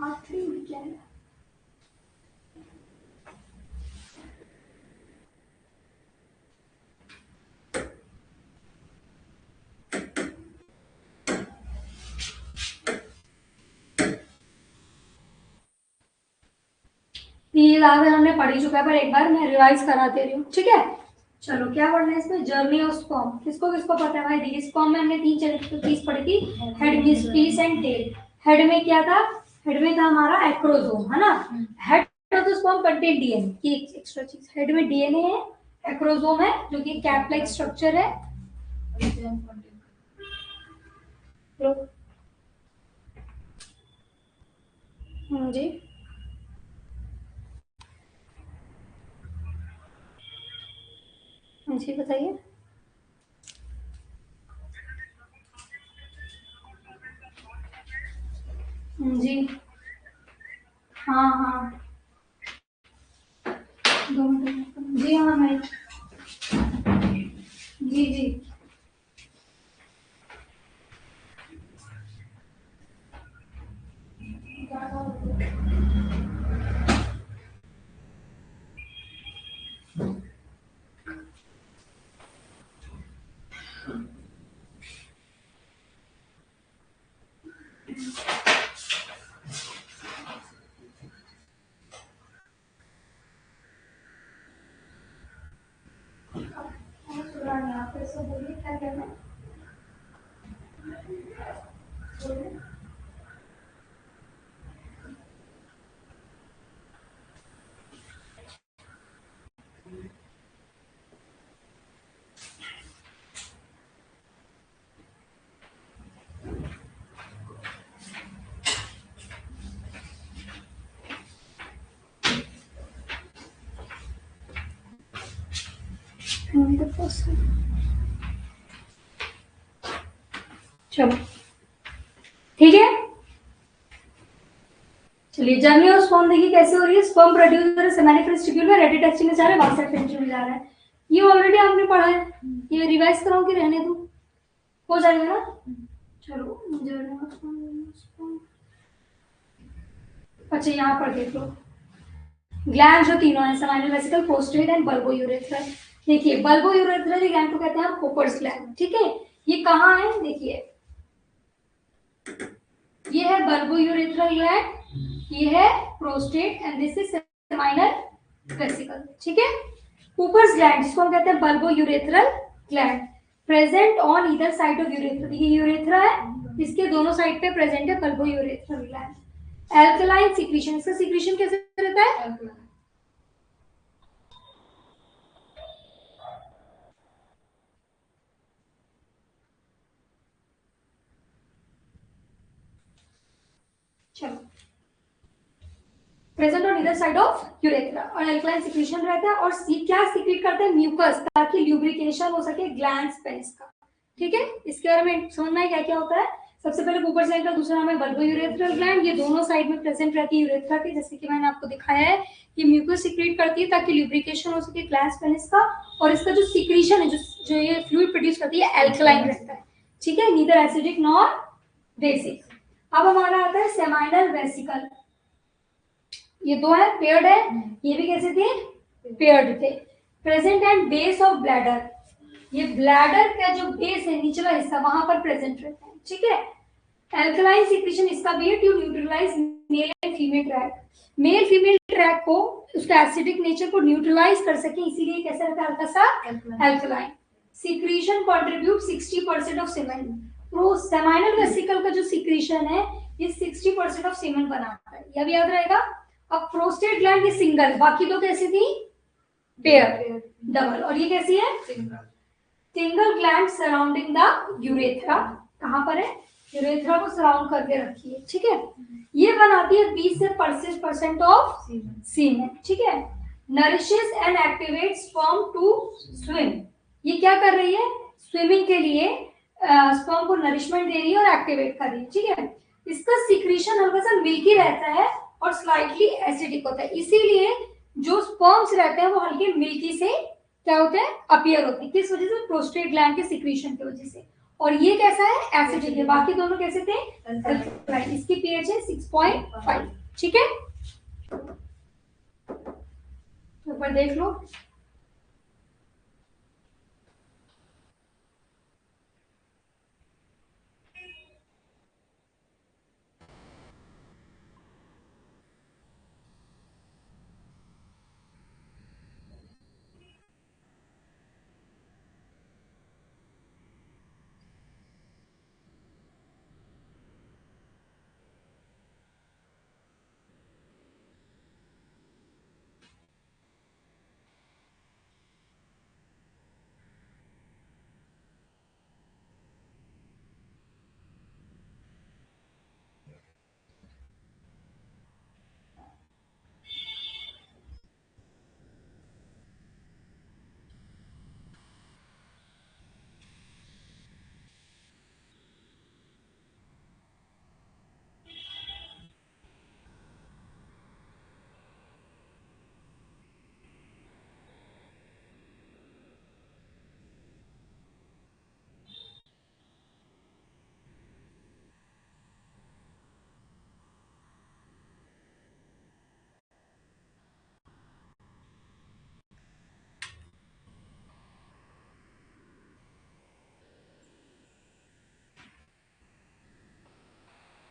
आखिरी में क्या है? ये ज्यादा हमने पढ़ ही चुका है, पर एक बार मैं रिवाइज करा दे रही हूँ। ठीक है, चलो क्या पढ़ना है इसमें? Journey of sperm. किसको किसको पता है भाई? देखिए स्पर्म में हमने तीन चीज पढ़ी थी, head, piece and tail. Head में क्या था? हेड में था हमारा एक्रोसोम, है ना। Head of the sperm contain DNA, ये एक्स्ट्रा चीज। हेड में डीएनए है, एक्रोसोम है जो कि कैप लाइक स्ट्रक्चर है। जी जी बताइए। जी हाँ हाँ, 2 मिनट। जी हाँ मैं, जी जी यहाँ पे सब बोलिए क्या कहना है। चलो ठीक है, चलिए जर्नी ऑफ स्पर्म देखिए कैसे हो रही है। स्पर्म प्रोड्यूस सेमेनिफरस टिब्यूल में रेडी टचिंग में जा रहा है, वासर फेंचर में जा रहा है। ये ऑलरेडी आपने पढ़ा है, ये रिवाइज कराऊं कि रहने दूं? हो जाएगा ना। चलो जर्नी ऑफ स्पर्म, अच्छा यहाँ पर देख लो। ग्लैंड जो तीनों है, seminal vesicle, prostate and bulbo urethral. देखिए बल्बो यूरेथ्रल ग्लैंड को कहते हैं कूपर्स ग्लैंड। ठीक है, ये कहाँ है? देखिए ये है बल्बो यूरेथ्रल ग्लैंड, ये है prostate and this is seminal vesicle. ठीक है, कूपर्स ग्लैंड जिसको हम कहते हैं bulbo urethral gland, present on either side of urethra. ये यूरेथ्रा है, इसके दोनों साइड पे प्रेजेंट है bulbo urethral gland. Alkaline secretion, इसका सीक्रेशन कैसे रहता है? चलो present on either side of urethra, और एल्कलाइन सीक्रेशन रहता है। और क्या सीक्रेट करते हैं? म्यूकस, ताकि ल्यूब्रिकेशन हो सके ग्लैंड्स पेनिस का। ठीक है, इसके बारे में समझना है क्या क्या होता है। सबसे पहले कूपर्स ग्लैंड का दूसरा नाम है बल्बो यूरेथ्रल ग्लैंड। ये दोनों साइड में प्रेजेंट रहती है यूरेथ्रा के, जैसे कि मैंने आपको दिखाया है। ये म्यूकस सीक्रेट करती है ताकि ल्यूब्रिकेशन हो सके ग्लैंड्स पेनिस का। और इसका जो सीक्रेशन है, जो ये फ्लूइड प्रोड्यूस करती है, एल्कलाइन रहता है। ठीक है, नीदर एसिडिक नॉर बेसिक। अब हमारा आता है सेमाइनल वेसिकल। ये दो है, पेयर्ड है। ये भी कैसे थे? पेयर्ड थे। Present and base of bladder, ये ब्लैडर का जो बेस है, निचला हिस्सा, वहां पर प्रेजेंट रहता है। ठीक है, एल्कलाइन सीक्रेशन इसका भी है to neutralise male and female tract. Male female tract को, उसका एसिडिक नेचर को न्यूट्रलाइज कर सके, इसीलिए कैसा रहता है? हल्का सा एल्कलाइन। सीक्रेशन कंट्रीब्यूट 60% ऑफ सीमेन। तो सेमाइनल वेसिकल का जो सीक्रेशन है, ये 60% ऑफ सीमेन बनाता है, यह भी याद रहेगा। अब प्रोस्टेट ग्लैंड ये सिंगल, बाकी दो कैसी थी? Pair, double. और ये कैसी है? Single gland surrounding the urethra. कहां पर है? यूरेथ्रा को सराउंड करके रखी है। ठीक है, ये बनाती है 20 से 25% ऑफ सीमेन। ठीक है, nourishes and activate sperm to swim. ये क्या कर रही है? स्विमिंग के लिए स्पर्म को नरिशमेंट दे रही है और एक्टिवेट कर रही है, ठीक है। इसका सिक्रीशन हल्का सा मिल्की रहता है और स्लाइटली एसिडिक होता है, इसीलिए जो स्पर्म्स रहते हैं वो हल्के मिल्की से क्या होते हैं? अपीयर होते हैं। किस वजह से? प्रोस्टेट ग्लैंड के सिक्रीशन की वजह से। और ये कैसा है? एसिडिक है। बाकी दोनों कैसे थे? अल्कलाइन। इसकी पीएच है 6.5, ठीक है। ऊपर देख लो।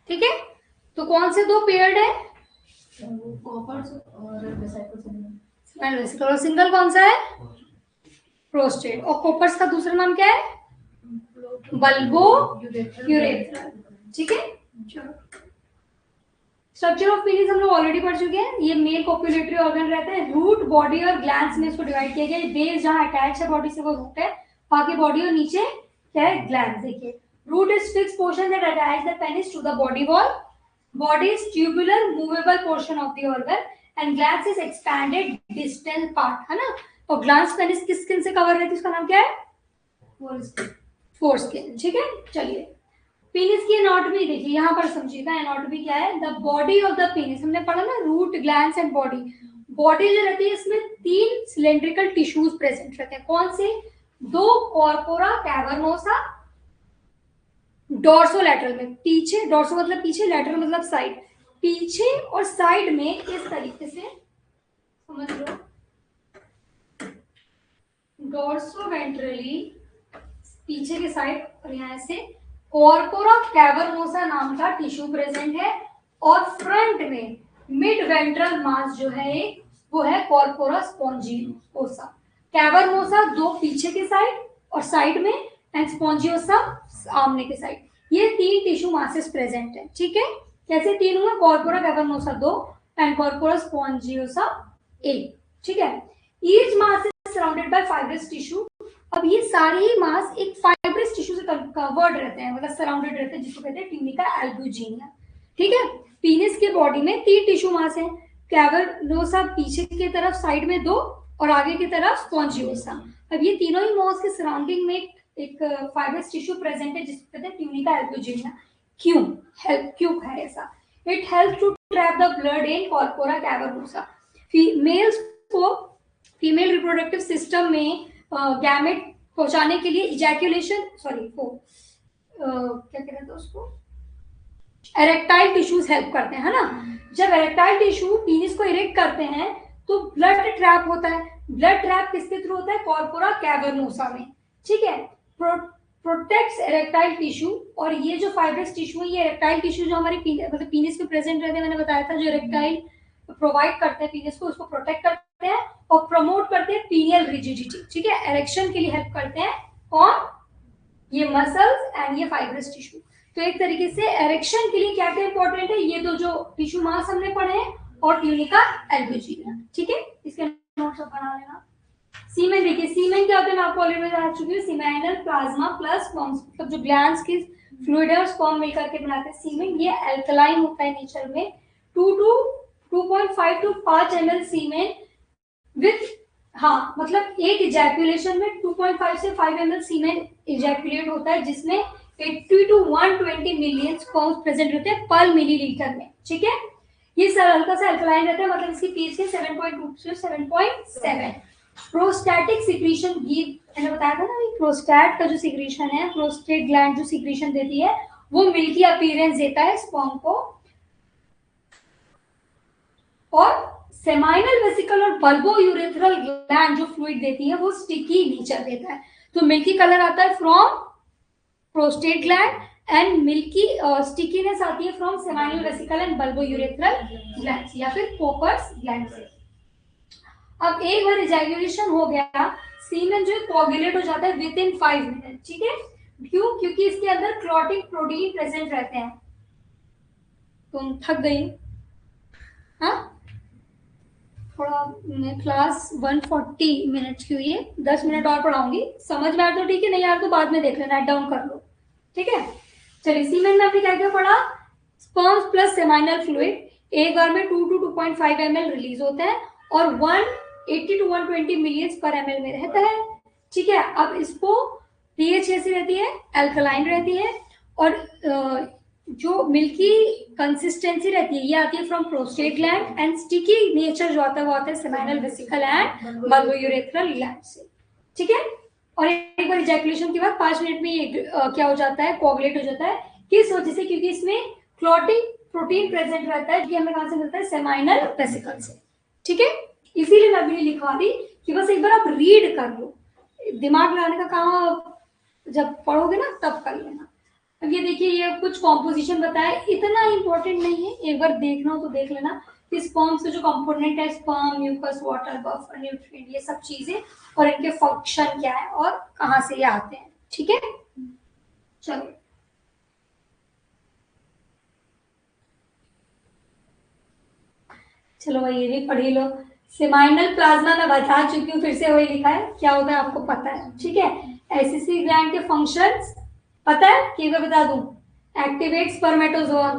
ठीक है, तो कौन से दो पेयर्ड है? कॉपर्स और वेसिकल। सिंगल कौन सा है? प्रोस्टेट। और कोपर्स का दूसरा नाम क्या है? बल्बो यूरेथ्रा, ठीक है। स्ट्रक्चर ऑफ पीनिस हम लोग ऑलरेडी पढ़ चुके हैं। ये मेल कोपुलेटरी ऑर्गन रहता है। रूट, बॉडी और ग्लैंड्स में इसको डिवाइड किया गया है। बेस जहां अटैच है बॉडी से वो रूट है, बाकी बॉडी और नीचे क्या है? ग्लैंड्स। देखिए, root is fix portion that attach the penis to the body wall. Body is tubular movable portion of the organ and glands is expanded distal part, है ना। और ग्लैंड्स पेनिस किस स्किन से कवर रहती है? उसका नाम क्या है? फोरस्किन, ठीक है। चलिए, पीनिस की एनाटॉमी देखिए, यहाँ पर समझिएगा एनाटॉमी क्या है। The body of the penis, हमने पढ़ा ना, root, glands and body. Body जो रहती है इसमें 3 सिलेंड्रिकल टिश्यूज प्रेजेंट रहते हैं। कौन से? 2 कॉर्पोरा कैवर्नोसा डोर्सोलैटरल में, पीछे, डोर्सो मतलब पीछे, लैटरल मतलब साइड, पीछे और साइड में इस तरीके से समझ लो। डोर्सोवेंट्रली पीछे के साइड और यहाँ से कॉर्पोरा कैवर्नोसा नाम का टिश्यू प्रेजेंट है। और फ्रंट में मिड वेंट्रल मास जो है एक, वो है कॉर्पोरा स्पॉन्जियोसा। कैवर्नोसा 2 पीछे के साइड और साइड में, एंड स्पॉन्जियोसा सामने के साइड। ये 3 टिश्यू मासेस प्रेजेंट है, ठीक है। कैसे 3 हुआ? कॉर्पोरा कैवर्नोसा 2 एंड कॉर्पोरा स्पॉन्जियोसा 1, ठीक है। Each mass is surrounded by fibrous tissue. अब ये सारे ही मास एक फाइब्रस टिश्यू से कवर्ड रहते हैं, मतलब सराउंडेड रहते हैं, जिसको कहते हैं ट्यूनिका एल्ब्यूजिनिया, ठीक है। पीनिस के बॉडी में 3 टिश्यू मास है। कैवर्नोसा पीछे की तरफ, साइड में 2 और आगे की तरफ स्पॉन्जियोसा। अब ये तीनों ही मास के सराउंडिंग में एक फाइब्रस टिश्यू प्रेजेंट है, जिसको कहते हैं ट्यूनिका एल्ब्यूजिनिया। क्यों है ऐसा? It help to trap the blood in corpora cavernosa. Females को फीमेल रिप्रोडक्टिव सिस्टम में गैमेट पहुंचाने के लिए इजैक्यूलेशन, क्या कहते हैं उसको, एरेक्टाइल टिश्यूज हेल्प करते हैं, है ना। जब एरेक्टाइल टिश्यू पीनिस को इरेक्ट करते हैं तो ब्लड ट्रैप होता है। ब्लड ट्रैप किसके थ्रू होता है? कॉर्पोरा कैवर्नोसा में, ठीक है। Protects erectile tissue. और ये जो फाइब्रस टिश्यू है, ये एरेक्टाइल टिश्यू जो हमारे मतलब पीनिस में प्रेजेंट रहते हैं, मैंने बताया था, जो एरेक्टाइल प्रोवाइड करते हैं पीनिस को, उसको प्रोटेक्ट करते हैं और प्रमोट करते हैं पीनियल रिजिडिटी, ठीक है। एरेक्शन के लिए हेल्प करते हैं कौन? ये मसल्स एंड ये फाइब्रस टिश्यू। तो एक तरीके से एरेक्शन के लिए क्या क्या इंपॉर्टेंट है? ये दो जो टिश्यू मास हमने पढ़े हैं और ट्यूनिका एल्ब्यूजिनिया, ठीक है। इसके नोट्स बना लेना। सीमेन देखिए, सीमेन क्या होता है? मैं आपको ऑलरेडी बता चुकी हूँ। सीमेनल प्लाज्मा प्लस स्पर्म्स, मतलब जो ग्लैंड्स की फ्लूइड है और स्पर्म मिलकर के बनाते हैं सीमेन। ये अल्कलाइन होता है नेचर में। 2.5 to 5 ml सीमेन विथ, हाँ मतलब एक इजैकुलेशन में 2.5 से 5 ml सीमेन इजैकुलेट होता है, जिसमें 80 to 120 मिलियन स्पर्म्स प्रेजेंट रहते हैं पर मिलीलीटर में, ठीक है। ये सर हल्का सा अल्कलाइन रहता है, मतलब इसकी पीएच 7.2 से 7.7। प्रोस्टैटिक सिक्रीशन गिव, मैंने बताया था ना, प्रोस्टैट का जो सिक्रीशन है, प्रोस्टेट ग्लैंड जो सिक्रीशन देती है वो मिल्की अपीयरेंस देता है स्पर्म को, और सेमाइनल वेसिकल और बल्बोयूरेथ्रल ग्लैंड जो फ्लूइड देती है वो स्टिकी नेचर देता है। तो मिल्की कलर आता है from prostate gland and milky stickiness आती है from seminal vesicle and bulbourethral gland या फिर कोपर्स ग्लैंड से। अब एक बार इजैकुलेशन हो गया, सीमेन जो है कोगुलेट हो जाता है विद इन 5 मिनट, ठीक है। क्यों? क्योंकि इसके अंदर क्लॉटिंग प्रोटीन प्रेजेंट रहते हैं। तुम थक गई? हाँ, थोड़ा क्लास 140 मिनट की हुई है, 10 मिनट और पढ़ाऊंगी। समझ में आया तो ठीक है, नहीं यार तो बाद में देख लेना, राइट डाउन कर लो, ठीक है। चलिए, सीमेन में आपने क्या क्या पढ़ा? स्पर्म्स प्लस सेमाइनल फ्लूइड एक बार में 2 to 2.5 ml रिलीज होता है और 180 to 120 मिलियन पर ml में रहता है, ठीक है। अब इसको पीएच कैसी रहती है? अल्कलाइन रहती है, और जो मिल्की कंसिस्टेंसी रहती है ये आती है from prostate gland, and sticky nature जो आता है वो आता है seminal vesicle and bulbourethral gland से, ठीक है। और एक बार इजैकुलेशन के बाद 5 मिनट में ये क्या हो जाता है? कोगुलेट हो जाता है। किस वजह से? क्योंकि इसमें क्लॉटिंग प्रोटीन प्रेजेंट रहता है, जो हमें कहां से मिलता है? सेमाइनल वेसिकल से, ठीक है। इसीलिए मैं अभी लिखवा दी कि बस एक बार आप रीड कर लो, दिमाग लगाने का काम आप जब पढ़ोगे ना तब कर लेना। अब ये देखिए, ये कुछ कॉम्पोजिशन बताया, इतना इंपॉर्टेंट नहीं है, एक बार देखना हो तो देख लेना। स्पर्म के जो कंपोनेंट है, sperm, mucus, water, buffer, nutrient, ये सब चीजें, और इनके फंक्शन क्या है और कहां से ये आते हैं, ठीक है। चलो, चलो भाई ये भी पढ़ ही लो। सेमाइनल प्लाज्मा मैं बता चुकी हूँ, फिर से वही लिखा है, क्या होता है आपको पता है, ठीक है। एसिसी ग्लैंड के फंक्शंस पता है कि मैं बता दूं? एक्टिवेट स्पर्मेटोजोआ,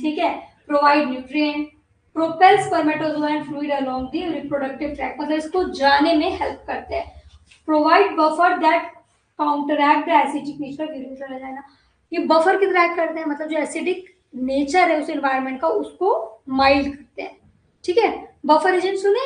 ठीक है, provide nutrient, propel spermatozoa and fluid along the reproductive tract, मतलब इसको जाने में हेल्प करते हैं। Provide buffer that counteract the acidic nature, urethral vagina, ये बफर की तरह करते हैं, मतलब जो एसिडिक नेचर है उस एनवायरनमेंट का उसको माइल्ड करते हैं, ठीक है। बफर एजेंट सुने?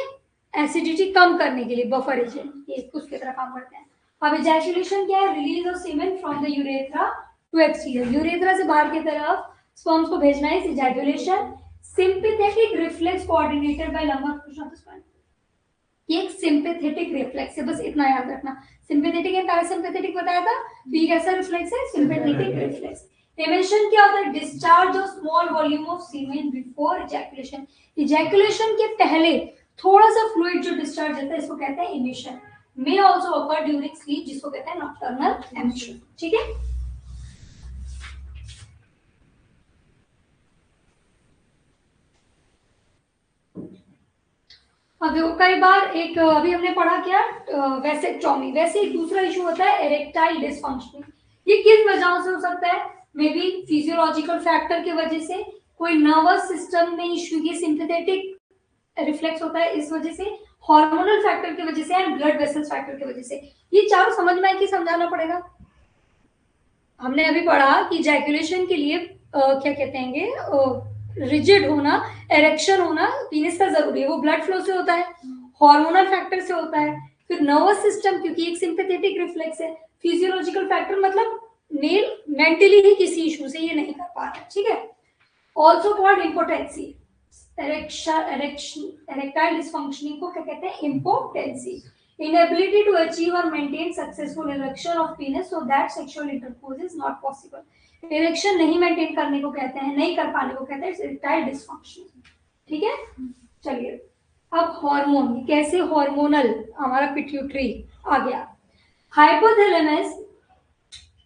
एसिडिटी कम करने के लिए बफर एजेंट, ये उसकी तरह काम करते हैं। अब इजैकुलेशन क्या है? Release of semen from the urethra to exterior, urethra से बाहर की तरफ स्पर्म्स को भेजना है, ejaculation. Sympathetic reflex coordinated by lumbar function of the sperm, ये एक सिंपैथेटिक रिफ्लेक्स है, बस इतना याद रखना। सिंपैथेटिक एंड पैरासिम्पैथेटिक बताया था, तो ये कैसा रिफ्लेक्स है? Sympathetic reflex. एमिशन क्या होता है? Discharge of small volume of semen before ejaculation, ejaculation के पहले थोड़ा सा फ्लूइड जो डिस्चार्ज होता है इसको कहते हैं emission. May also occur during sleep, जिसको कहते हैं नॉकटर्नल एमिशन, ठीक है। अब कई बार एक अभी हमने पढ़ा क्या? वैसेक्टोमी, वैसे एक दूसरा इशू होता है एरेक्टाइल डिसफंक्शनिंग। ये किस वजह से हो सकता है? मे बी फिजियोलॉजिकल फैक्टर की वजह से, कोई नर्वस सिस्टम में इशू, ये सिंपैथेटिक रिफ्लेक्स होता है इस वजह से, हार्मोनल फैक्टर की वजह से एंड ब्लड वेसल्स फैक्टर की वजह से। ये चारों समझ में आए कि समझाना पड़ेगा? हमने अभी पढ़ा कि इजैकुलेशन के लिए क्या कहते हैं, रिजिड होना, एरेक्शन होना पीनिस का जरूरी है, वो ब्लड फ्लो से होता है, हार्मोनल फैक्टर से होता है, फिर नर्वस सिस्टम क्योंकि एक सिंपैथेटिक रिफ्लेक्स है, फिजियोलॉजिकल फैक्टर मतलब मेल मेंटली ही किसी इशू से ये नहीं कर पा रहा, ठीक है। Also called impotency, erectile dysfunctioning को क्या कहते हैं? Impotency, inability to achieve or maintain successful erection of penis so that sexual intercourse is not possible, erection नहीं मेंटेन करने को कहते हैं, नहीं कर पाने को कहते हैं इरेक्टाइल डिसफंक्शन, ठीक है। चलिए, अब हार्मोन, कैसे हार्मोनल हमारा पिट्यूटरी आ गया। Hypothalamus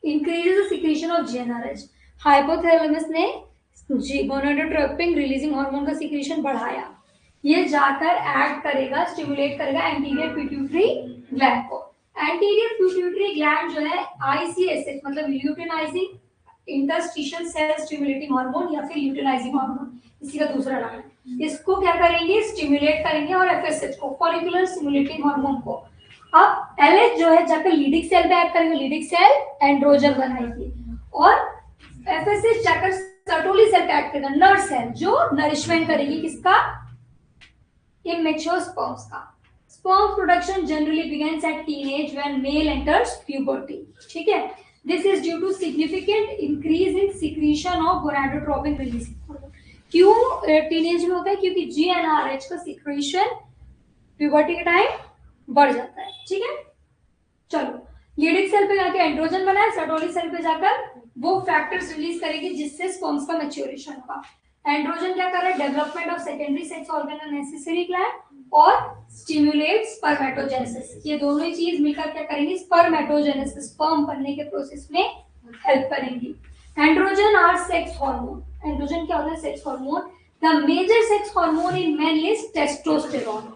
increases the secretion of GnRH, hypothalamus ने गोनाडोट्रोपिन रिलीजिंग हार्मोन का सिक्रीशन बढ़ाया, ये जाकर ऐड करेगा, स्टिमुलेट करेगा एंटीरियर पिट्यूटरी ग्लैंड को। एंटीरियर पिट्यूटरी ग्लैंड जो है आईसीएसएच मतलब luteinising interstitial cell stimulating hormone या फिर ल्यूटिनाइजिंग हार्मोन, इसी का दूसरा नाम है। इसको क्या करेंगे, स्टिमुलेट करेंगे, और एफएसएच को, फॉलिकुलर स्टिमुलेटिंग हार्मोन को। अब एलएच जो है जाकर लीडिक सेल पे एक्ट करेंगे, लीडिक सेल एंड्रोजन बनाएगी, और एफएसएच जाकर सर्टोली सेल पे एक्ट करेगा, नर सेल, जो नरिशमेंट करेगी किसका, immature sperms का। Sperm production generally begins at teenage when male enters puberty. ठीक है, this is due to significant increase in secretion of gonadotropin releasing hormone. क्यों टीनेज में होता है, क्योंकि GnRH का सिक्रेशन प्यूबर्टी के टाइम बढ़ जाता है। ठीक है, चलो लीडिक सेल पे जाके एंड्रोजन बना है, सर्टोली सेल पे जाकर वो फैक्टर्स रिलीज करेगी जिससे स्पर्म्स का मैच्योरेशन होगा। एंड्रोजन क्या कर रहा है, development of secondary sex organ necessary gland और स्टिमुलेट स्पर्मेटोजेनेसिस। ये दोनों ही चीज मिलकर क्या करेंगी, स्पर्मेटोजेनेसिस, स्पर्म बनने के प्रोसेस में हेल्प करेंगी। Androgen are sex hormone. Androgen क्या होता है, sex hormone. The major sex hormone in men is testosterone.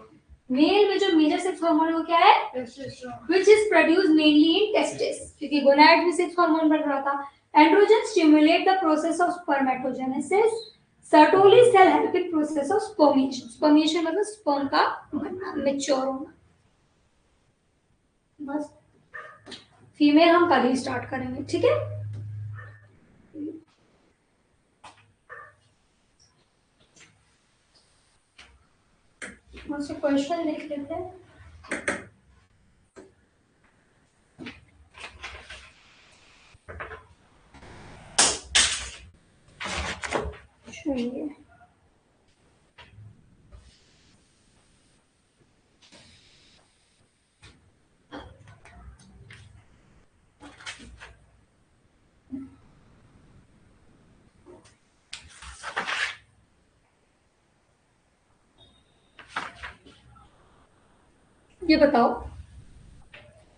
Male में जो मेजर सेक्स हार्मोन है वो क्या है, which is produced mainly in testes, क्योंकि गोनाड में सेक्स हार्मोन बढ़ रहा था। Androgen stimulate the process of spermatogenesis, Sertoli cell help in process of spermiation. Spermiation मतलब स्पर्म का बनना, मैच्योर होना। बस फीमेल हम कल ही स्टार्ट करेंगे, ठीक है। मुझसे क्वेश्चन देख लेते हैं। चलिए ये बताओ,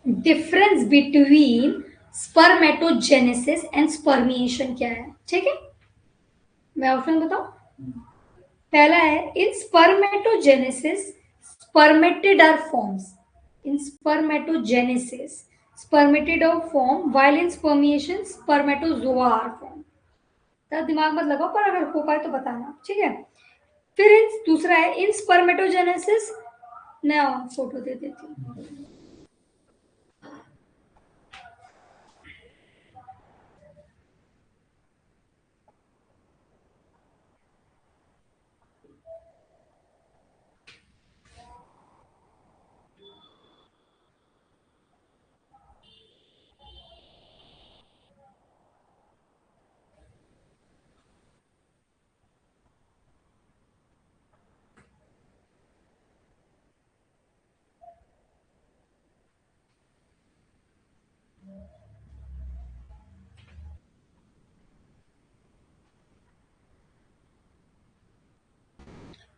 difference between spermatogenesis and spermiation क्या है। ठीक है, मैं ऑप्शन बताऊं। पहला है, in spermatogenesis spermatid are forms. In spermatogenesis spermatid are form, while in spermiation spermatozoa are form. तो दिमाग मत लगाओ, पर अगर हो पाए तो बताना, ठीक है। फिर इन दूसरा है, इन स्पर्मेटोजेनेसिस, मैं फोटो दे देती हूँ।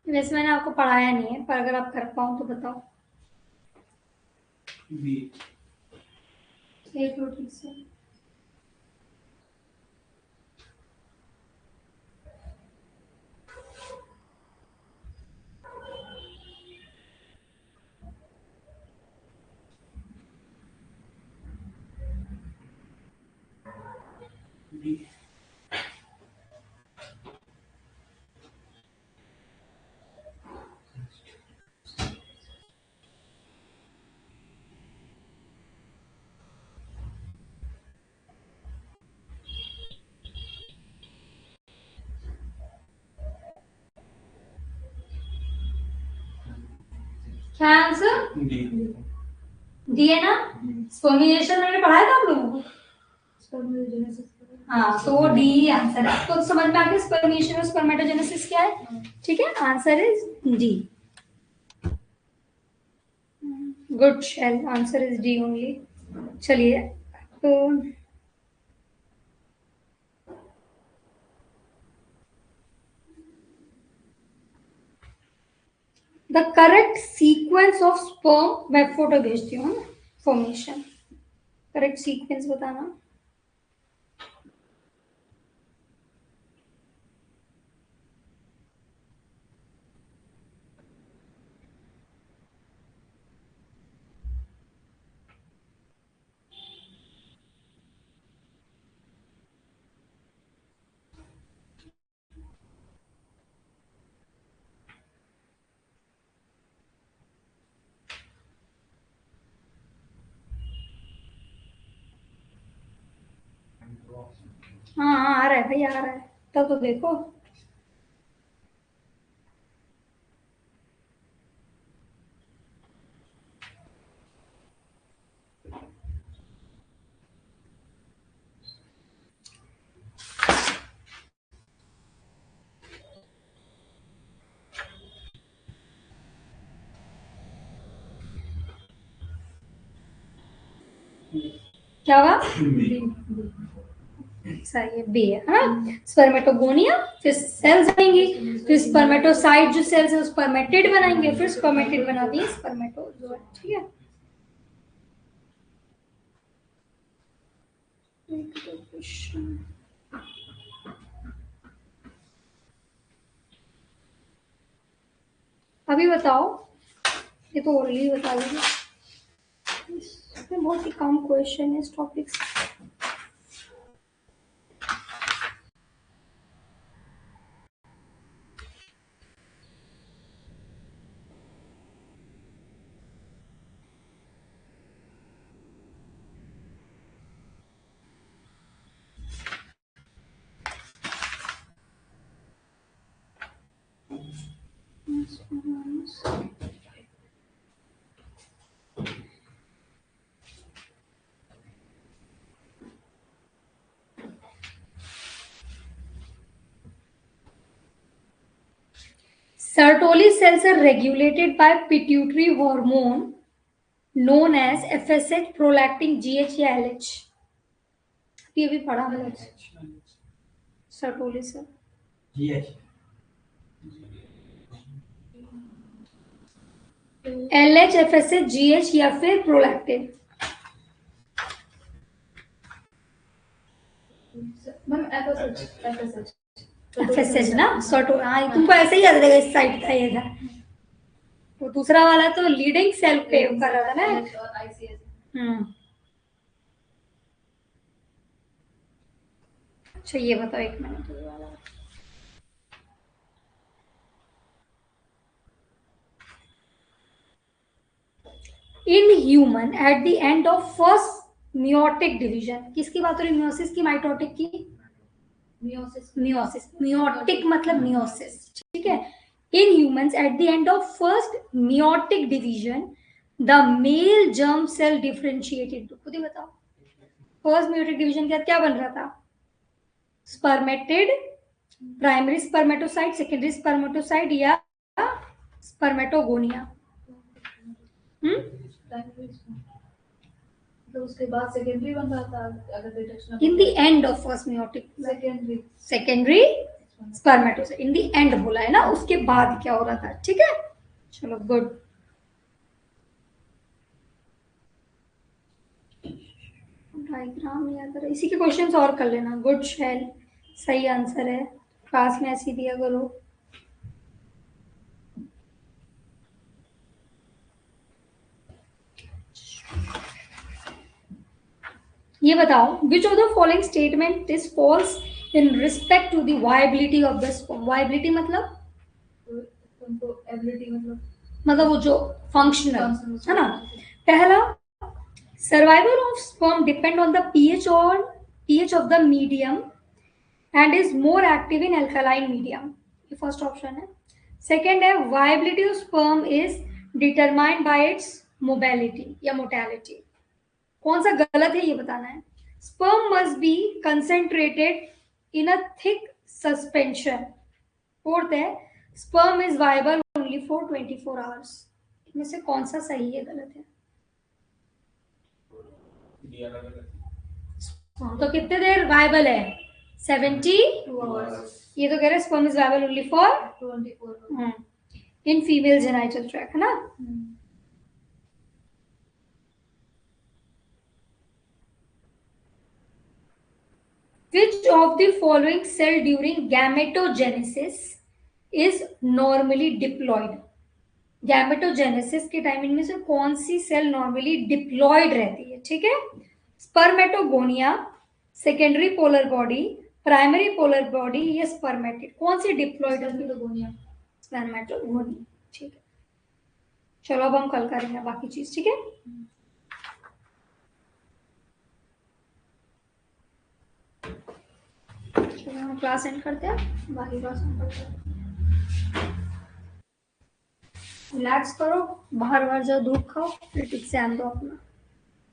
वैसे मैंने आपको पढ़ाया नहीं है, पर अगर आप कर पाओ तो बताओ। एक रोटी से क्या आंसर, डी है ना। स्पर्मिएशन मैंने पढ़ाया था आप लोगों को। हाँ, तो वो डी ही आंसर है। आपको समझ में आ गया स्पर्मिएशन और स्पर्मेटोजेनेसिस क्या है। ठीक है, आंसर इज डी। गुड शेल, आंसर इज डी ओनली। चलिए, तो the correct sequence of sperm, मैं फोटो भेजती हूँ फॉर्मेशन, करेक्ट सीक्वेंस बताना। रहा है भाई, आ रहा है, तब तो देखो। क्या हुआ? सही है, बी है ना। स्पर्मेटोगोनिया, फिर सेल्स बनेंगी, फिर स्पर्मेटोसाइट जो सेल्स है स्पर्मेटिड बनाएंगे, फिर स्पर्मेटिड बना दिए स्पर्मेटोजोआ। ठीक है, अभी बताओ, ये तो ओरली बता दीजिए, इसमें बहुत ही कम क्वेश्चन है इस टॉपिक से। Sertoli cells are regulated by pituitary hormone known as FSH, prolactin, GH या LH। ये भी पढ़ा हमने। Sertoli cell GH LH, FSH, GH या फिर प्रोलैक्टिन। मैम FSH FSH ना, सर्टो, हाँ तुमको ऐसे ही याद रहेगा, इस साइड था ये था। तो दूसरा वाला तो लीडिंग सेल पे कर रहा था ना। और ICS। अच्छा ये बताओ, एक minute. In human at the end of first meiotic division, किसकी बात हो रही है? मियोसिस की, माइटोटिक की? मियोसिस। मियोसिस, मियोटिक मतलब मियोसिस। ठीक है, in humans at the end of first meiotic division the male germ cell differentiated. खुद ही बताओ, फर्स्ट मियोटिक डिवीजन के बाद क्या बन रहा था? Spermatid, primary spermatocyte, secondary spermatocyte या स्पर्मेटोगोनिया। तो उसके बाद सेकेंडरी बन रहा था अगर detection in the end of first meiotic, secondary spermatocyte, in the end बोला है ना, उसके बाद क्या हो रहा था। ठीक है, चलो गुड। डायग्राम याद रहा, इसी के क्वेश्चंस और कर लेना। गुड शैल, सही आंसर है, क्लास में ऐसी दिया करो। ये बताओ, which of the following statement is false in respect to the viability of the sperm. Viability मतलब एबिलिटी मतलब वो जो फंक्शनल है ना। पहला, survival of sperm depend on the pH of the medium and is more active in alkaline medium. ये first option है। Second है, viability of sperm is determined by its mobility या मोटेलिटी। कौन सा गलत है ये बताना है। Sperm must be concentrated in a thick suspension. Fourth है, sperm is viable only for 24 hours. इनमें से कौन सा सही है, गलत है? स्पर्म तो कितने देर वायबल है? 72 आवर्स। ये तो कह रहे हैं sperm is viable only for 24 in female genital tract, है ना। Which of the following cell during gametogenesis is normally diploid? Gametogenesis के टाइम इनमें से कौन सी सेल नॉर्मली डिप्लॉयड रहती है? ठीक है, spermatogonia, secondary polar body, primary polar body या स्पर्मेटिड। कौन सी डिप्लॉयड है? स्पर्मेटोगोनिया। ठीक है, चलो अब हम कल करेंगे बाकी चीज। ठीक है। हम क्लास एंड करते हैं, बाकी क्लास में करते हैं। रिलैक्स करो, बाहर बाहर जाओ, धूप खाओ, फिर एग्जाम दो अपना।